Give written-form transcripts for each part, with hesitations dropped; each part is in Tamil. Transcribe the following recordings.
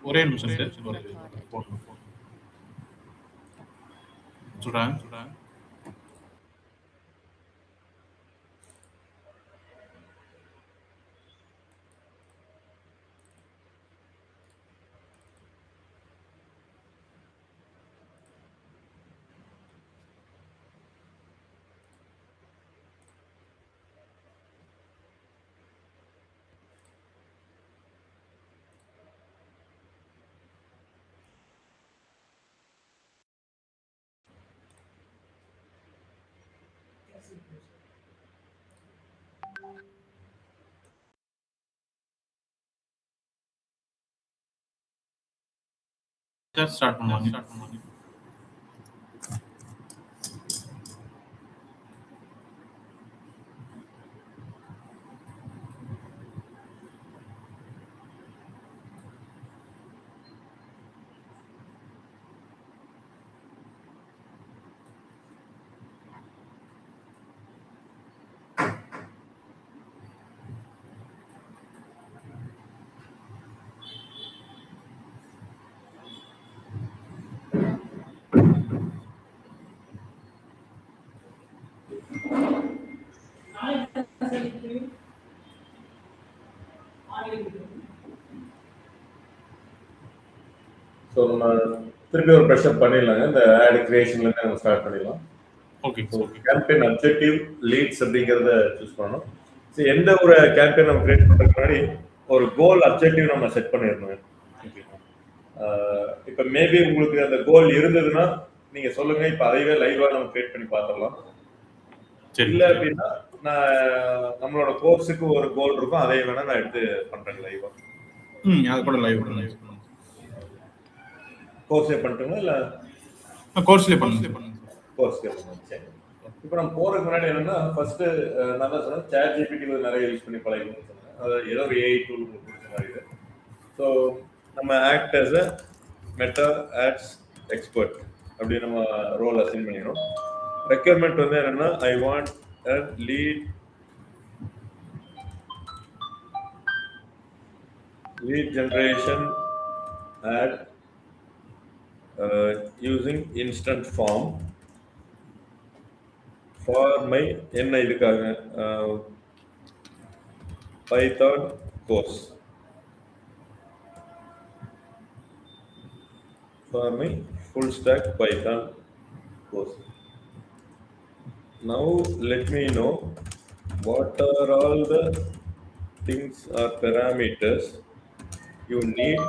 ஒரே நிமிஷம் சார். போடணும். சொல்றேன். ஸ்டார்ட் பண்ணுவாங்க. ஸோ நம்ம திருப்பி ஒரு ப்ரெஷர் பண்ணிடலாங்க. இந்த ஆட் கிரியேஷன்லேருந்து நம்ம ஸ்டார்ட் பண்ணிடலாம். Okay. So campaign objective leads அப்படிங்கிறத சூஸ் பண்ணணும். ஸோ எந்த ஒரு கேம்பெயின் நம்ம கிரியேட் பண்ணுறதுக்கு முன்னாடி ஒரு கோல் அப்ஜெக்டிவ் நம்ம செட் பண்ணிடணும். இப்போ மேபி உங்களுக்கு அந்த கோல் இருந்ததுன்னா நீங்கள் சொல்லுங்கள். இப்போ அதைவே லைவாக நம்ம கிரியேட் பண்ணி பார்த்துடலாம். இல்லை அப்படின்னா நான் நம்மளோட கோர்ஸுக்கு ஒரு கோல் இருக்கும், அதை வேணா நான் எடுத்து பண்ணுறேன் லைவாக. அது கூட லைவ் பண்ணுங்க. கோர்ஸ்லேயே பண்ணிட்டுங்களா இல்லை கோர்ஸ்லேயே பண்ணுங்க. கோர்ஸ்லேயே பண்ணுங்க. சரி. இப்போ நம்ம போகிறதுக்கு முன்னாடி என்னன்னா ஃபர்ஸ்ட்டு நான் தான் சொன்னேன் சேட் ஜிபிடி நிறைய யூஸ் பண்ணி பழகணும்னு சொன்னேன். அதாவது ஏதோ ஒரு ஏஐ டூல் பிடிச்ச மாதிரி இது. ஸோ நம்ம act as a Meta ads expert அப்படி நம்ம ரோல் அசைன் பண்ணிடணும். ரெக்யர்மெண்ட் வந்து என்னன்னா I want a lead generation ad using instant form for my என்ன இதுக்காக Python course for my full stack Python course. Now let me know what are all the things or parameters you need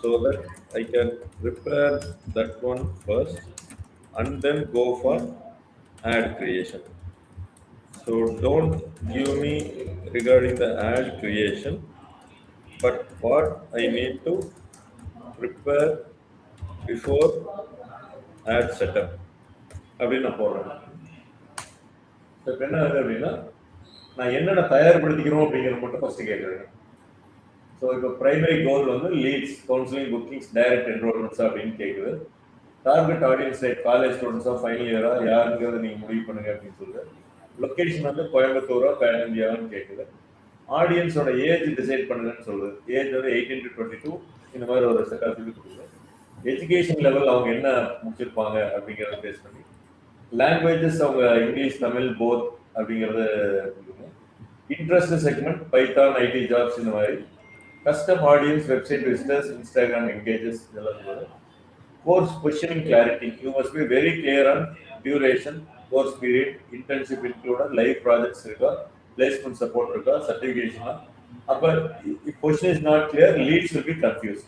so that I can prepare that one first and then go for ad creation. So don't give me regarding the ad creation, but what I need to prepare before ad setup. அப்படின்னு நான் போடுறேன். இப்போ என்ன ஆகுது அப்படின்னா நான் என்னென்ன தயார்படுத்திக்கிறோம் அப்படிங்கிறத மட்டும் ஃபர்ஸ்ட் கேட்குறேன். ஸோ இப்போ ப்ரைமரி கோல் வந்து leads, counselling, bookings, direct enrolments அப்படின்னு கேட்குது. டார்கெட் ஆடியன்ஸ் காலேஜ் ஸ்டூடெண்ட்ஸாக ஃபைனல் இயராக யாருங்கிறத நீங்கள் முடிவு பண்ணுங்க அப்படின்னு சொல்லுது. லொக்கேஷன் வந்து கோயம்புத்தூரா பேன் இந்தியாவான்னு கேட்குது. ஆடியன்ஸோட ஏஜ் டிசைட் பண்ணுங்கன்னு சொல்லுது. ஏஜ் வந்து 18 to 22 இந்த மாதிரி ஒரு செட் ஆஃப் இது கொடுக்குது. எஜுகேஷன் லெவல் அவங்க என்ன முடிச்சிருப்பாங்க அப்படிங்கிறத பேஸ் பண்ணி, லாங்குவேஜஸ் அவங்க இங்கிலீஷ், தமிழ், போத் அப்படிங்கிறத கொடுக்குது. Interest segment Python, IT jobs இந்த மாதிரி. Custom audience, website visitors, Instagram engages இதெல்லாம் சொல்லுது. Course positioning clarity, you must be very clear on duration, course period, internship included, live projects இருக்கா, பிளேஸ்மெண்ட் சப்போர்ட் இருக்கா, சர்டிஃபிகேஷனா. அப்போ position is not clear, leads will be confuse.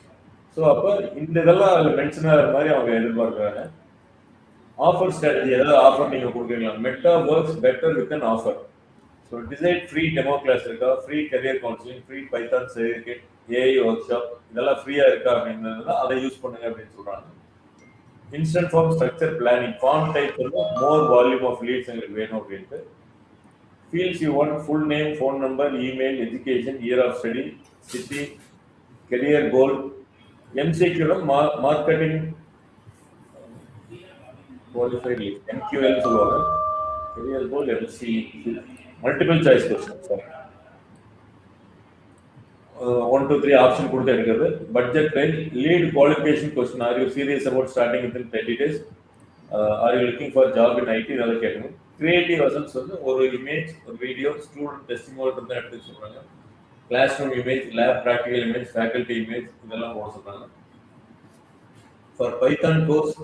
So அப்போ இந்த இதெல்லாம் அதில் மென்ஷன் ஆகிற மாதிரி அவங்க எதிர்பார்க்குறாங்க. ஆஃபர் ஸ்ட்ராட்டஜி, ஏதாவது ஆஃபர் நீங்கள் கொடுக்குறீங்களா? Meta works better with an offer. So decide free demo class இருக்கா, free career counselling, free Python certificate, AI workshop இதெல்லாம் ஃப்ரீயாக இருக்கா அப்படின்றதுனா அதை யூஸ் பண்ணுங்க அப்படின்னு சொல்கிறாங்க. Instant form structure planning, form type வந்து மோர் வால்யூம் ஆஃப் லீட்ஸ் எங்களுக்கு வேணும் அப்படின்ட்டு. Fields you want full name, phone number, email, education, year of study, city, career goal. எம்சிக்யூல மார்க்கெட்டிங் குவாலிஃபைட் லீட், எம்கியூஎல் சொல்லுவாங்க. Career goal, MC, multiple choice question. 1 to 3 option கொடுத்து எடுக்கிறது. Budget range, lead qualification question, are you serious about starting within 30 days, are you looking for job in IT, இதெல்லாம் கேட்கணும். கிரியேட்டிவ் அசன்ஸ் வந்து ஒரு இமேஜ், ஒரு வீடியோ, ஸ்டூடெண்ட் டெஸ்டிமோனியல் தான் எடுத்து சொல்றாங்க. Class room image, lab practical image, faculty image, இதெல்லாம் போட சொல்றாங்க. For Python course,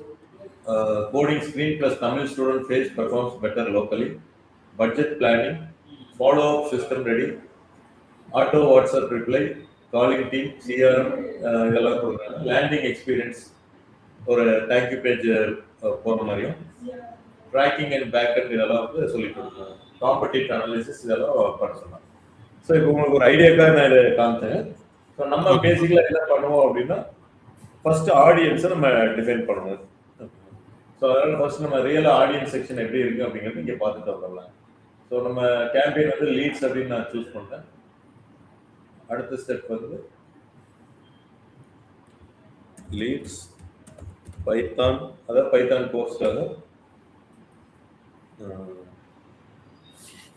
coding screen plus Tamil student face performs better locally. Budget planning, follow up system ready, auto WhatsApp reply, calling team, CRM, இதெல்லாம் கொடுக்குறாங்க. லேண்டிங் எக்ஸ்பீரியன்ஸ், ஒரு தேங்க்யூ பேஜ் போகிற மாதிரியும், ட்ராக்கிங் அண்ட் பேக்கெண்ட் இதெல்லாம் வந்து சொல்லிட்டு கொடுக்குறாங்க. காம்படிட்டிவ் அனாலிசிஸ் இதெல்லாம் பண்ண சொன்னாங்க. ஸோ இப்போ உங்களுக்கு ஒரு ஐடியாக்காக நான் இதை காமிச்சேன். ஸோ நம்ம பேசிக்கலாக என்ன பண்ணுவோம் அப்படின்னா, ஃபர்ஸ்ட் ஆடியன்ஸை நம்ம டிஃபைன் பண்ணுவோம். ஸோ அதனால ஃபர்ஸ்ட் நம்ம ரியல் ஆடியன்ஸ் செக்ஷன் எப்படி இருக்கு அப்படிங்கிறது இங்கே பார்த்துட்டு வந்துடலாம். ஸோ நம்ம கேம்பெயின் வந்து லீட்ஸ் அப்படின்னு நான் சூஸ் பண்ணேன். அடுத்த ஸ்டெப் வந்து லீட்ஸ் பைத்தான், அதாவது பைத்தான் கோர்ஸ்க்காக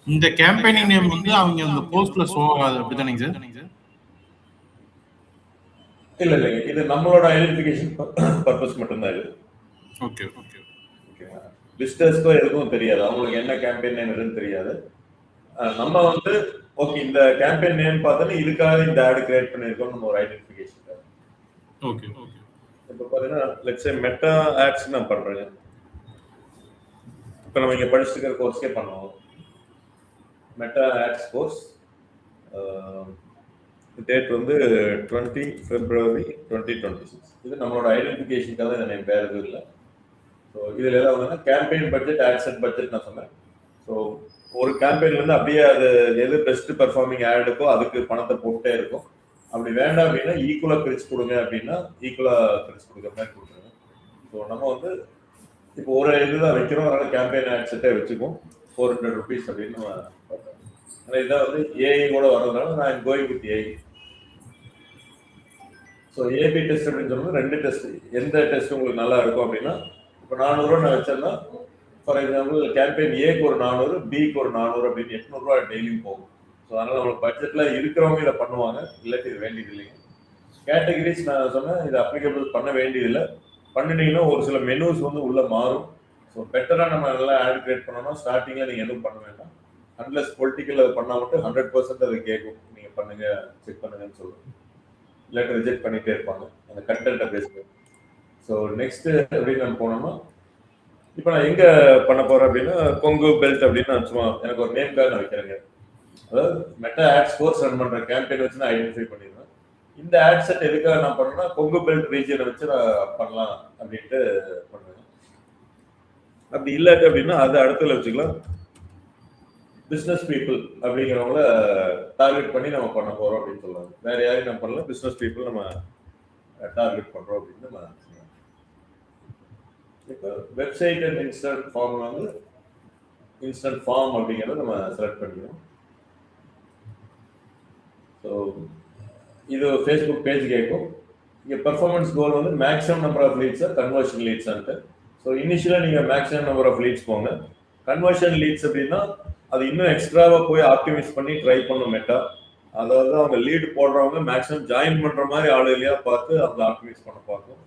இந்த கேம்பெயினிங் நேம் வந்து அவங்க அந்த போஸ்ட்ல ஷோ ஆகாது, அப்படிதானே சார்? இல்ல இது நம்மளோட ஐடென்டிஃபிகேஷன் பர்பஸ் மட்டும்தான் இது. ஓகே ஓகே ஓகேவா? விசிட்டர்ஸ்க்கோ எதுவும் தெரியாது, அவங்களுக்கு என்ன கேம்பெயின் நேம் எதுன்னு தெரியாது. நம்ம வந்து ஓகே இந்த கேம்பெயின் நேம் பார்த்தோன்னா இதுக்காக இந்த ஆட் கிரியேட் பண்ணியிருக்கோம், நம்ம ஒரு ஐடென்டிஃபிகேஷன். Okay okay. இப்போ பார்த்தீங்கன்னா லெட்ஸ் சே மெட்டா ஆட்ஸ் நான் பண்றேன். இப்போ நம்ம இங்கே படிச்சுட்டு இருக்கிற கோர்ஸ்க்கே பண்ணுவோம். மெட்டா ஆட்ஸ் கோர்ஸ், டேட் வந்து 20 February 2026. இது நம்மளோட ஐடென்டிஃபிகேஷனுக்காக இதை நேம், வேறு எதுவும் இல்லை. ஸோ இதில் எல்லாம் வந்து கேம்பெயின் பட்ஜெட், ஆட்செட் பட்ஜெட் நான் சொன்னேன். ஸோ ஒரு கேம்பெயின்லேருந்து அப்படியே அது எது பெஸ்ட் பெர்ஃபார்மிங் ஆடுக்கோ அதுக்கு பணத்தை போட்டே இருக்கும். அப்படி வேண்டாம் அப்படின்னா ஈக்குவலாக பிரித்து கொடுங்க அப்படின்னா ஈக்குவலாக பிரித்து கொடுக்குற மாதிரி கொடுத்துருங்க. ஸோ நம்ம வந்து இப்போ ஒரு இதுதான் வைக்கிறோம், அதனால கேம்பெயின் ஆட்செட்டே வச்சுக்குவோம். 400 rupees அப்படின்னு நம்ம பார்க்குறோம். ஆனால் இதான் வந்து ஏஐ கூட வர்றதுனால நான் going with AI. So AB test அப்படின்னு சொல்லும்போது 2 டெஸ்ட், எந்த டெஸ்ட் உங்களுக்கு நல்லா இருக்கும் அப்படின்னா, இப்போ 400 ரூபா நான் வச்சேன்னா ஃபார் எக்ஸாம்பிள் கேம்பெயின் ஏக்கு ஒரு 400, பிக்கு ஒரு 400 அப்படின்னு 800 ரூபா டெய்லியும் போகும். ஸோ அதனால நம்மளுக்கு பட்ஜெட்ல இருக்கிறவங்க இதை பண்ணுவாங்க, இல்லாட்டி இது வேண்டியது இல்லைங்க. கேட்டகரிஸ் நான் சொன்னேன், இது அப்ளிகபிள் பண்ண வேண்டியதில்லை. பண்ணிட்டீங்கன்னா ஒரு சில மெனூஸ் வந்து உள்ள மாறும். ஸோ பெட்டராக நம்ம நல்லா ஆட் கிரியேட் பண்ணோம்னா ஸ்டார்டிங்கில் நீங்கள் எதுவும் பண்ண வேண்டாம். அன்லெஸ் பொலிட்டிக்கல் அது பண்ணால் மட்டும் 100% அது கேட்கும், நீங்கள் பண்ணுங்க செக் பண்ணுங்கன்னு சொல்லுவோம். இல்லாட்டி ரிஜெக்ட் பண்ணிகிட்டே இருப்பாங்க அந்த கண்டென்ட்டை பேசுங்க. ஸோ நெக்ஸ்ட் அப்படின்னு நம்ம போனோம்னா, இப்போ நான் எங்கே பண்ண போகிறேன் அப்படின்னா கொங்கு பெல்ட் அப்படின்னு நான் சும்மா எனக்கு ஒரு நேம் கார்டு நான் வைக்கிறேங்க. அதாவது மெட்டா ஆட்ஸ் கோர்ஸ் ரன் பண்ணுற கேம்பெயின் வச்சு நான் ஐடென்டிஃபை பண்ணிடுவேன். இந்த ஆட் செட் எதுக்காக நான் பண்ணேன்னா கொங்கு பெல்ட் ரீஜனை வச்சு நான் பண்ணலாம் அப்படின்ட்டு பண்ணுவேன். அப்படி இல்லாட்டி அப்படின்னா அது அடுத்தல வச்சுக்கலாம். பிஸ்னஸ் பீப்புள் அப்படிங்கிறவங்கள டார்கெட் பண்ணி நம்ம பண்ண போகிறோம் அப்படின்னு சொல்லுவாங்க. வேற யாரையும் நம்ம பண்ணல, பிஸ்னஸ் பீப்புள் நம்ம டார்கெட் பண்ணுறோம் அப்படின்னு நம்ம சொல்லுவோம். இப்போ வெப்சைட் அண்ட் இன்ஸ்டன்ட் ஃபார்ம் வந்து இன்ஸ்டன்ட் ஃபார்ம் அப்படிங்கிறத நம்ம செலக்ட் பண்ணிக்கிறோம். ஸோ இது ஃபேஸ்புக் பேஜ் கேட்கும். இங்கே பெர்ஃபார்மன்ஸ் கோல் வந்து மேக்ஸிமம் நம்பர் ஆஃப் லீட்ஸா கன்வர்ஷன் லீட்ஸான்ட்டு. ஸோ இனிஷியலாக நீங்கள் மேக்ஸிமம் நம்பர் ஆஃப் லீட்ஸ் போங்க. கன்வர்ஷன் லீட்ஸ் அப்படின்னா அது இன்னும் எக்ஸ்ட்ராவாக போய் ஆப்டிமைஸ் பண்ணி ட்ரை பண்ணும் மெட்டா. அதாவது அவங்க லீடு போடுறவங்க மேக்ஸிமம் ஜாயின் பண்ணுற மாதிரி ஆளுகளையாக பார்த்து அவங்க ஆப்டிமைஸ் பண்ண பார்க்கும்.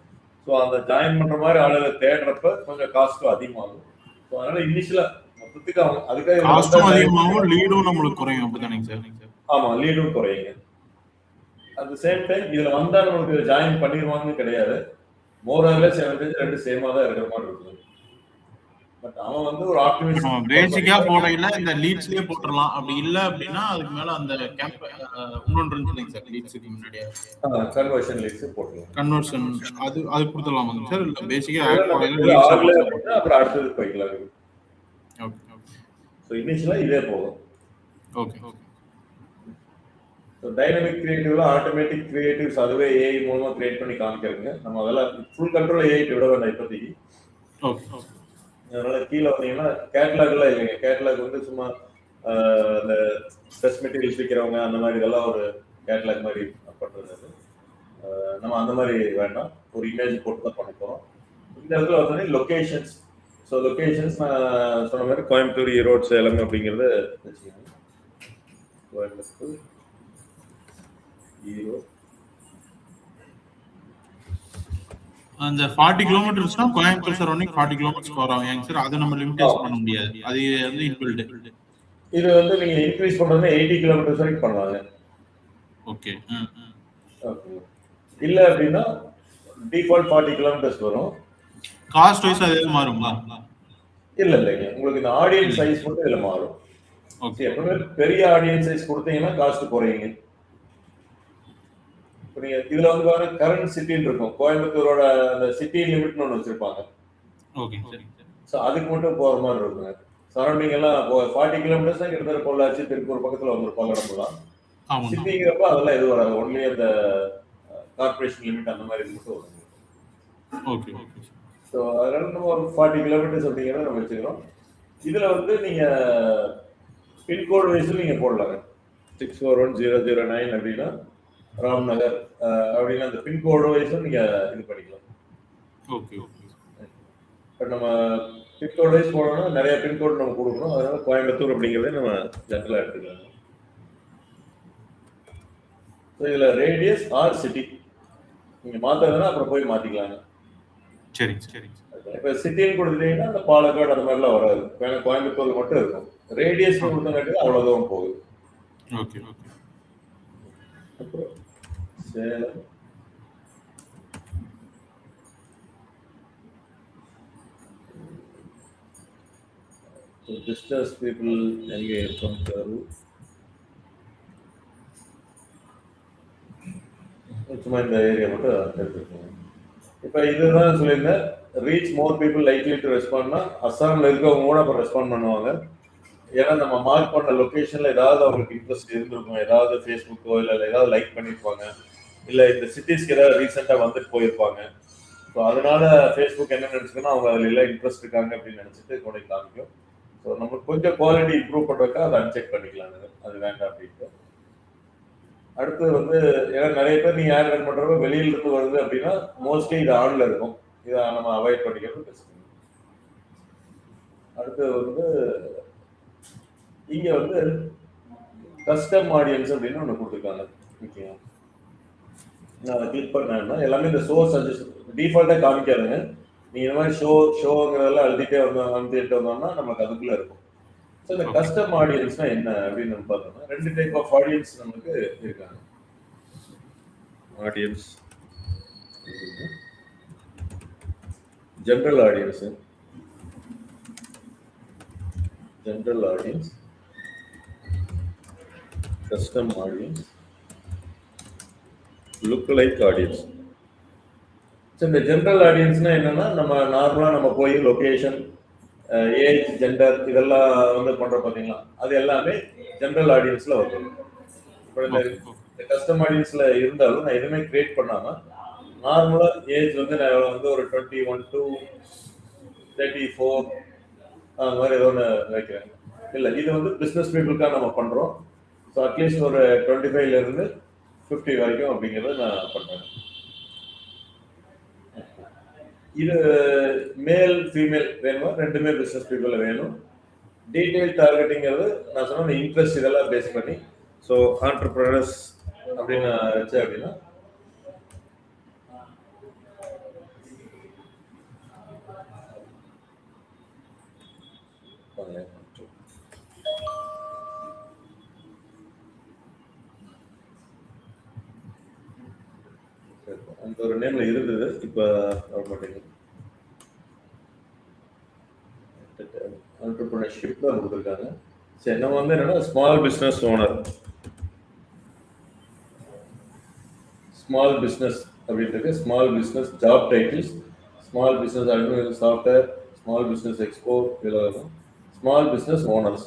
ஸோ அந்த ஜாயின் பண்ணுற மாதிரி ஆளுகளை தேடுறப்ப கொஞ்சம் காஸ்ட்டும் அதிகமாகும். ஸோ அதனால இனிஷியலாக மொத்தத்துக்கு அவங்க அதுக்காக லீடும் நம்மளுக்கு குறையும், அப்படிதானே சார்? ஆமாம், லீடும் குறையுங்க. அட் த சேம் டைம் இதில் வந்தால் நம்மளுக்கு ஜாயின் பண்ணிடுவாங்கன்னு கிடையாது. மோரலெஸ் எனக்கு 2 சேமாக தான் இருக்கிற மாதிரி இருக்குது. பட் அவன் வந்து ஒரு ஆப்டிமைசேஷன் பேசிக்கா போடையில இந்த லீட்ஸ்லயே போட்டுறலாம். அப்படி இல்ல அப்படின்னா அதுக்கு மேல அந்த கேம்ப் இன்னொன்று இருந்துச்சுங்க சார், லீட்ஸ்க்கு முன்னாடியே கன்வர்ஷன் லீட்ஸ் போட்டுறலாம். கன்வர்ஷன் அது கொடுத்துடலாமா சார்? இல்ல பேசிக்கா அப்புறம் அடுத்தது போய்க்கலாம். Okay okay. ஸோ இனிஷியலாக இதே போகும். Okay okay. ஸோ டைனமிக் கிரியேட்டிவ்ல ஆட்டோமேட்டிக் கிரியேட்டிவ்ஸ் அதுவே ஏஐ மூலமாக கிரியேட் பண்ணி காமிக்கிறதுங்க. நம்ம அதெல்லாம் ஃபுல் கண்ட்ரோல் ஏஐ விட வேண்டாம் இப்போதைக்கு. Okay okay. அதனால கீழே வந்தீங்கன்னா கேட்லாக்லாம் இல்லைங்க. கேட்லாக் வந்து சும்மா அந்த ட்ரெஸ் மெட்டீரியல்ஸ் விற்கிறவங்க அந்த மாதிரி இதெல்லாம் ஒரு கேட்லாக் மாதிரி பண்ணுறது. நம்ம அந்த மாதிரி வேண்டாம், ஒரு இமேஜ் போட்டு தான் பண்ண போகிறோம். இந்த இடத்துல வந்து லொக்கேஷன்ஸ். ஸோ லொக்கேஷன்ஸ் நான் சொன்ன மாதிரி கோயம்புத்தூர், ஈரோடு, சேலம் அப்படிங்கிறத வச்சுக்கோங்க. கோயம்புத்தூர், 0 அந்த 40 கிலோமீட்டர்ஸ்னா கோயம்புத்தூர் சரௌண்டிங் 40 கிலோமீட்டர்ஸ் கவர் ஆகும் சார். அதை நம்ம லிமிடேஷன் பண்ண முடியாது. அது வந்து இன்பில்ட். இது வந்து நீங்க இன்க்ரீஸ் பண்றதுன்னா 80 கிலோமீட்டர்ஸ் வரைக்கும் பண்ணலாங்க. ஓகே. இல்ல அப்படின்னா டிஃபால்ட் 40 கிலோமீட்டர்ஸ் வரும். காஸ்ட் வைஸ் அது எதுவும் மாறுங்களா? இல்லைங்க, உங்களுக்கு இந்த ஆடியன்ஸ் சைஸ் மட்டும் இதுல மாறும். ஓகே, எப்பவுமே பெரிய ஆடியன்ஸ் சைஸ் கொடுத்தீங்கன்னா காஸ்ட் குறையுங்க. இப்போ நீங்க இதுல வந்து பாருங்க கரண்ட் சிட்டின்னு இருக்கும், கோயம்புத்தூரோட அந்த சிட்டி லிமிட்னு ஒன்று வச்சிருப்பாங்க. ஓகே சரி. ஸோ அதுக்கு மட்டும் போற மாதிரி இருக்குங்க. சரௌண்டிங் எல்லாம் 40 கிலோமீட்டர்ஸ் தான் கிட்டத்தட்ட பொள்ளாச்சி திருப்பூர் பக்கத்துல வந்துரும் பல்லடம்லாம். சிட்டிங்கிறப்ப அதெல்லாம் எதுவும் வராது, ஒன்லி அந்த கார்பரேஷன் லிமிட் அந்த மாதிரி மட்டும் வரும். Okay okay. ஸோ அதனால நம்ம ஒரு 40 கிலோமீட்டர்ஸ் அப்படிங்கிறத நம்ம வச்சுக்கிறோம். இதுல வந்து நீங்க பின்கோடு வைஸில் நீங்க போடலாங்க. 641009 அப்படின்னா ராம்நகர் அப்படின்னா அந்த பின்கோடு வைஸும் நீங்க இது பண்ணிக்கலாம். Okay okay. இப்போ நம்ம பின்கோடு வைஸ் போடணும்னா நிறைய பின்கோடு நம்ம கொடுக்கணும், அதனால கோயம்புத்தூர் அப்படிங்கிறதே நம்ம ஜென்ரலாக எடுத்துக்கலாம். ஸோ இதில் ரேடியஸ் ஆர் சிட்டி நீங்கள் மாற்றுறதுனா அப்புறம் போய் மாற்றிக்கலாங்க. சரி சரி. இப்போ சிட்டின்னு கொடுத்துட்டீங்கன்னா அந்த பாலக்காடு அந்த மாதிரிலாம் வராது, வேணா கோயம்புத்தூர் மட்டும் இருக்கும். ரேடியஸ் கொடுத்தங்காட்டி அவ்வளோ தூரம் போகுது. Okay okay. அப்புறம் சேலம், business people எங்கே from கரூர், சும்மா இந்த ஏரியா மட்டும் எடுத்துக்கோங்க. இப்போ இதுதான் சொல்லியிருந்தேன், reach more people likely to ரெஸ்பாண்ட்னா அஸ்ஸாமில் இருக்கவங்க கூட அப்போ ரெஸ்பாண்ட் பண்ணுவாங்க. ஏன்னா நம்ம மார்க் பண்ண லொக்கேஷனில் ஏதாவது அவங்களுக்கு இன்ட்ரெஸ்ட் இருந்திருக்கும், ஏதாவது ஃபேஸ்புக்கோ இல்லை ஏதாவது லைக் பண்ணியிருப்பாங்க, இல்லை இந்த சிட்டிஸ்க்கு ஏதாவது ரீசெண்டாக வந்துட்டு போயிருப்பாங்க. ஸோ அதனால ஃபேஸ்புக் என்ன நினச்சிக்கணும், அவங்க அதில் எல்லாம் இன்ட்ரெஸ்ட் இருக்காங்க அப்படின்னு நினச்சிட்டு கொண்டு காமிக்கும். ஸோ நம்ம கொஞ்சம் குவாலிட்டி இம்ப்ரூவ் பண்ணுறதுக்கா அதை அன்செக் பண்ணிக்கலாம், அது வேண்டாம் அப்படின்ட்டு. அடுத்து வந்து ஏன்னா நிறைய பேர் நீங்கள் ஆட் ரன் பண்ணுறப்ப வெளியில இருந்து வருது அப்படின்னா மோஸ்ட்லி இது ஆன்ல இருக்கும், இதை நம்ம அவாய்ட் பண்ணிக்கிறது பெஸ்ட். அடுத்து வந்து இங்க வந்து கஸ்டம் ஆடியன்ஸ் அப்படின்னு ஒன்று கொடுத்துருக்காங்க. ஓகேங்களா, நான் அதை கிளிக் பண்ணேன்னா எல்லாமே இந்த ஷோ சஜஷன் டிஃபால்ட்டாக காமிக்காதுங்க. நீங்கள் இந்த மாதிரி ஷோங்கிறதெல்லாம் எழுதிட்டே வந்துட்டு வந்தோம்னா நமக்கு அதுக்குள்ளே இருக்கும். ஸோ இந்த கஸ்டம் ஆடியன்ஸ்னா என்ன அப்படின்னு நம்ம பார்த்தோம்னா 2 டைப் ஆஃப் ஆடியன்ஸ் நமக்கு இருக்காங்க. Audience general audience, general audience, custom audience, look like audience. So இந்த ஜென்ரல் ஆடியன்ஸ்னா என்னன்னா நம்ம நார்மலாக நம்ம போய் லொக்கேஷன், ஏஜ், ஜெண்டர் இதெல்லாம் வந்து பண்றோம் பார்த்தீங்களா, அது எல்லாமே ஜென்ரல் ஆடியன்ஸ்ல வரும். இப்போ இந்த கஸ்டம் ஆடியன்ஸ்ல இருந்தாலும் நான் எதுவுமே கிரியேட் பண்ணாம நார்மலா ஏஜ் வந்து நான் வந்து ஒரு 21 to 34 அந்த மாதிரி ஏதோ ஒன்று வைக்கிறேன். இல்லை, இது வந்து பிஸ்னஸ் பீப்புளுக்காக நம்ம பண்றோம். ஸோ அட்லீஸ்ட் ஒரு 25ல இருந்து 50 வரைக்கும் அப்படிங்கிறத நான் பண்றேன். இது மேல் ஃபீமேல் வேணுமா, ரெண்டுமே பிஸ்னஸ் பீப்புள் வேணும். டீடைல் டார்கெட்டிங்கிறது நான் சொன்ன இன்ட்ரெஸ்ட் இதெல்லாம் பேஸ் பண்ணி, ஸோ ஆண்டர்பிரனர்ஸ் அப்படின்னு வச்சு அப்படின்னா அந்த ஒரு நேம்ல இருந்தது, இப்போ வர மாட்டேங்குது. ஆண்டர்பிரினர்ஷிப் தான் கொடுத்துருக்காங்க. சரி, நம்ம வந்து என்னன்னா small business owner, small business அப்படின்ட்டு small business job titles, small business admin software, small business export, இதெல்லாம் ஸ்மால் பிஸ்னஸ் ஓனர்ஸ்.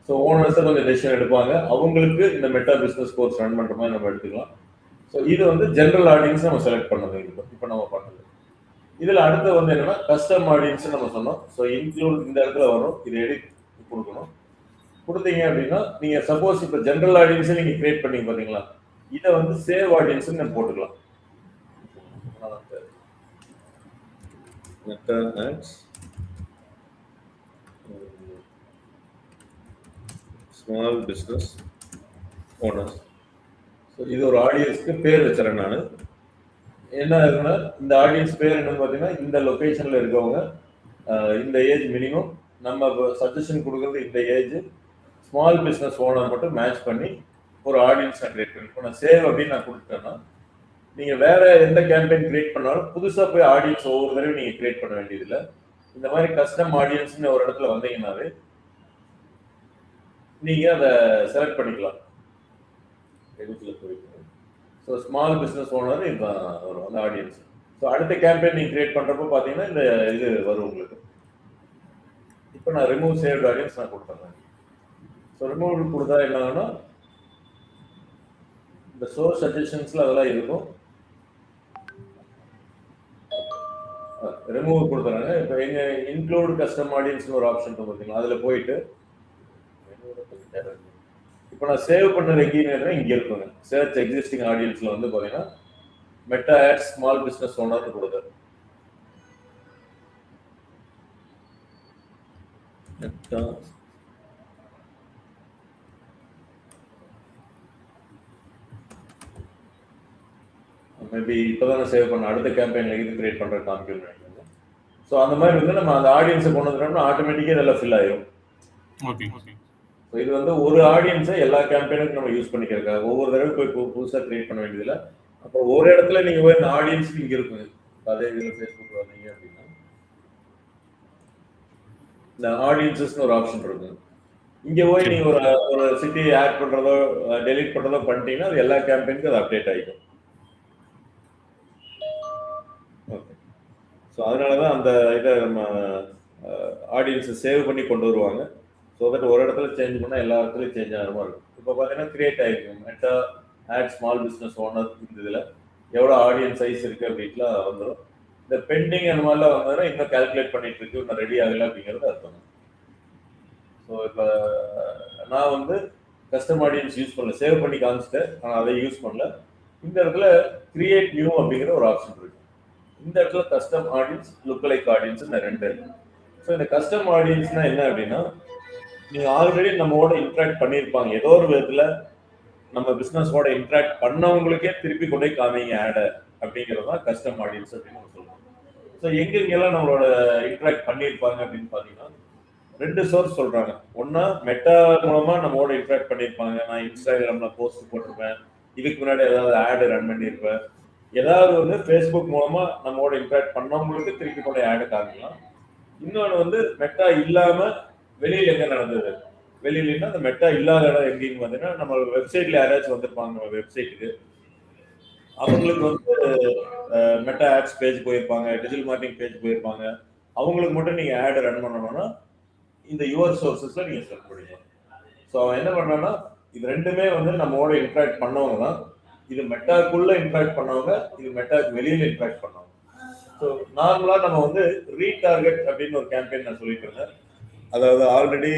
ஸோ ஓனர்ஸை கொஞ்சம் டெசிஷன் எடுப்பாங்க, அவங்களுக்கு இந்த மெட்டா பிஸ்னஸ் கோர்ஸ் ரன் பண்ணுற மாதிரி நம்ம எடுத்துக்கலாம். ஸோ இது வந்து ஜென்ரல் ஆடியன்ஸ் நம்ம செலக்ட் பண்ணது இப்போ நம்ம பண்ணது. இதில் அடுத்து வந்து என்னன்னா கஸ்டம் ஆடியன்ஸ் நம்ம சொன்னோம். ஸோ இன்க்ளூட் இந்த இடத்துல வரும், இது எடிட் கொடுக்கணும். கொடுத்தீங்க அப்படின்னா நீங்கள் சப்போஸ் இப்போ ஜென்ரல் ஆடியன்ஸை நீங்கள் கிரியேட் பண்ணீங்க பார்த்தீங்களா, இதை வந்து சேவ் ஆடியன்ஸ் நம்ம போட்டுக்கலாம். Small business owners. ஸோ இது ஒரு ஆடியன்ஸ்க்கு பேர் வச்சுறேன் நான். என்ன இருக்குன்னா இந்த ஆடியன்ஸ் பேர் என்னன்னு பார்த்தீங்கன்னா இந்த லொக்கேஷன்ல இருக்கவங்க, இந்த ஏஜ் மினிமம், நம்ம சஜஷன் கொடுக்குறது இந்த ஏஜ், ஸ்மால் பிஸ்னஸ் ஓனர் மட்டும் மேட்ச் பண்ணி ஒரு ஆடியன்ஸ் நான் கிரியேட் பண்ணி, இப்போ நான் சேவ் அப்படின்னு நான் கொடுத்துட்டேன்னா நீங்க வேற எந்த கேம்பெயின் கிரியேட் பண்ணாலும் புதுசா போய் ஆடியன்ஸ் ஒவ்வொரு தடவை நீங்க கிரியேட் பண்ண வேண்டியதில்லை. இந்த மாதிரி கஸ்டம் ஆடியன்ஸ்னு ஒரு இடத்துல வந்தீங்கன்னாவே நீங்க அதை செலக்ட் பண்ணிக்கலாம். ஸோ ஸ்மால் பிஸ்னஸ் ஓனர் இதுதான் வரும் அந்த ஆடியன்ஸ். ஸோ அடுத்த கேம்பெயின் நீங்க கிரியேட் பண்றப்போ பாத்தீங்கன்னா இந்த இது வரும் உங்களுக்கு. இப்போ நான் ரிமூவ் சேவ்ட் ஆடியன்ஸ் நான் கொடுத்துறேன். ஸோ ரிமூவ் கொடுத்தா என்ன ஆகும்னா இந்த சோர்ஸ் சஜஷன்ஸ்ல அதெல்லாம் இருக்கும். ரிமூவ் கொடுத்துறாங்க. இப்போ எங்க இன்க்ளூட் கஸ்டம் ஆடியன்ஸ் ஒரு ஆப்ஷன் பார்த்தீங்களா, அதுல போயிட்டு இப்போ நான் சேவ் பண்ண ரெக்கினேட்டர் இங்க இருக்குங்க. சர்ச் எக்ஸிஸ்டிங் ஆடியன்ஸ்ல வந்து பாத்தீங்கன்னா Meta ads small business owner கொடுத்தாரு. மேபி இப்போதான் சேவ் பண்ண அடுத்த கேம்பெயின்ல இது கிரியேட் பண்ற காமிக்கணும் நினைக்கிறேன். ஸோ அந்த மாதிரி வந்து நம்ம அந்த ஆடியன்ஸை கொண்டு வந்துட்டோம்னா ஆட்டோமேட்டிக்கா இதெல்லாம் ஃபில் ஆயிடும். ஓகே. இது வந்து ஒரு ஆடியன்ஸை எல்லா கேம்பெயினுக்கும் நம்ம யூஸ் பண்ணிக்கிறதுக்காக ஒவ்வொரு தடவை போய் புதுசாக கிரியேட் பண்ண வேண்டியதில்லை. அப்போ ஒரு இடத்துல நீங்க போய் இந்த ஆடியன்ஸ் இங்க இருக்குங்க. அதே இதில் ஃபேஸ்புக் வந்தீங்க அப்படின்னா இந்த ஆடியன்ஸஸ்னு ஒரு ஆப்ஷன் இருக்கு. இங்க போய் நீங்க ஒரு சிட்டி ஆட் பண்றதோ டெலீட் பண்றதோ பண்ணிட்டீங்கன்னா அது எல்லா கேம்பெயினுக்கும் அது அப்டேட் ஆகிடும். ஓகே. ஸோ அதனாலதான் அந்த இதை நம்ம ஆடியன்ஸை சேவ் பண்ணி கொண்டு வருவாங்க. ஸோ தட் ஒரு இடத்துல சேஞ்ச் பண்ணால் எல்லா இடத்துலையும் சேஞ்ச் ஆகிற மாதிரி இருக்கும். இப்போ பார்த்தீங்கன்னா கிரியேட் ஆகிருக்கும் Meta ad small business owner. இந்த இதில் எவ்வளோ ஆடியன்ஸ் சைஸ் இருக்குது அப்படின்ட்டுலாம் வந்துடும். இந்த பெண்டிங் அந்த மாதிரிலாம் வந்ததுன்னா இன்னும் கால்குலேட் பண்ணிட்டு இருக்கு, இன்னும் ரெடி ஆகலை அப்படிங்கிறது அர்த்தம். ஸோ இப்போ நான் வந்து கஸ்டம் ஆடியன்ஸ் யூஸ் பண்ணல, சேவ் பண்ணி காமிச்சிட்டேன், ஆனால் அதை யூஸ் பண்ணல. இந்த இடத்துல கிரியேட் நியூ அப்படிங்கிற ஒரு ஆப்ஷன் இருக்கு. இந்த இடத்துல கஸ்டம் ஆடியன்ஸ், லுக்-அலைக் ஆடியன்ஸ் ரெண்டு இருக்கு. ஸோ இந்த கஸ்டம் ஆடியன்ஸ்னா என்ன அப்படின்னா நீங்க ஆல்ரெடி நம்மோட இன்ட்ராக்ட் பண்ணியிருப்பாங்க ஏதோ ஒரு விதத்துல, நம்ம பிசினஸோட இன்ட்ராக்ட் பண்ணவங்களுக்கே திருப்பி கொண்டு போய் காமிங்க ஆடை அப்படிங்கிறது தான் கஸ்டம் ஆடியன்ஸ் அப்படின்னு சொல்லுவோம். ஸோ எங்கெங்கெல்லாம் நம்மளோட இன்ட்ராக்ட் பண்ணியிருப்பாங்க அப்படின்னு பார்த்தீங்கன்னா ரெண்டு சோர்ஸ் சொல்றாங்க. ஒன்னா மெட்டா மூலமா நம்மளோட இன்ட்ராக்ட் பண்ணியிருப்பாங்க. நான் இன்ஸ்டாகிராம்ல போஸ்ட் போட்டிருப்பேன், இதுக்கு முன்னாடி ஏதாவது ஆடு ரன் பண்ணியிருப்பேன். ஏதாவது வந்து ஃபேஸ்புக் மூலமா நம்மளோட இன்ட்ராக்ட் பண்ணவங்களுக்கு திருப்பி கொண்டு ஆடு காமிக்கலாம். இன்னொன்று வந்து மெட்டா இல்லாம வெளியில எங்க நடந்தது, வெளியிலன்னா அந்த மெட்டா இல்லாத இடம் எங்கேன்னு பார்த்தீங்கன்னா நம்ம வெப்சைட்ல யாராச்சும் வந்திருப்பாங்க, நம்ம வெப்சைட்டுக்கு அவங்களுக்கு வந்து மெட்டா ஆட்ஸ் பேஜ் போயிருப்பாங்க, டிஜிட்டல் மார்க்கெட்டிங் பேஜ் போயிருப்பாங்க. அவங்களுக்கு மட்டும் நீங்க ஆட் ரன் பண்ணணும்னா இந்த யுவர் சோர்சஸ்ல நீங்க செலக்ட் பண்ணிக்கலாம். ஸோ அவன் என்ன பண்ணான்னா இது ரெண்டுமே வந்து நம்மளோட இன்ட்ராக்ட் பண்ணவங்க தான். இது மெட்டாக்குள்ள இன்ட்ராக்ட் பண்ணவங்க, இது மெட்டாக்கு வெளியில இன்ட்ராக்ட் பண்ணவங்க. ஸோ நார்மலா நம்ம வந்து ரீடார்கெட் அப்படின்னு ஒரு கேம்பெயின் நான் சொல்லிட்டு இருந்தேன். அதாவது ஆல்ரெடி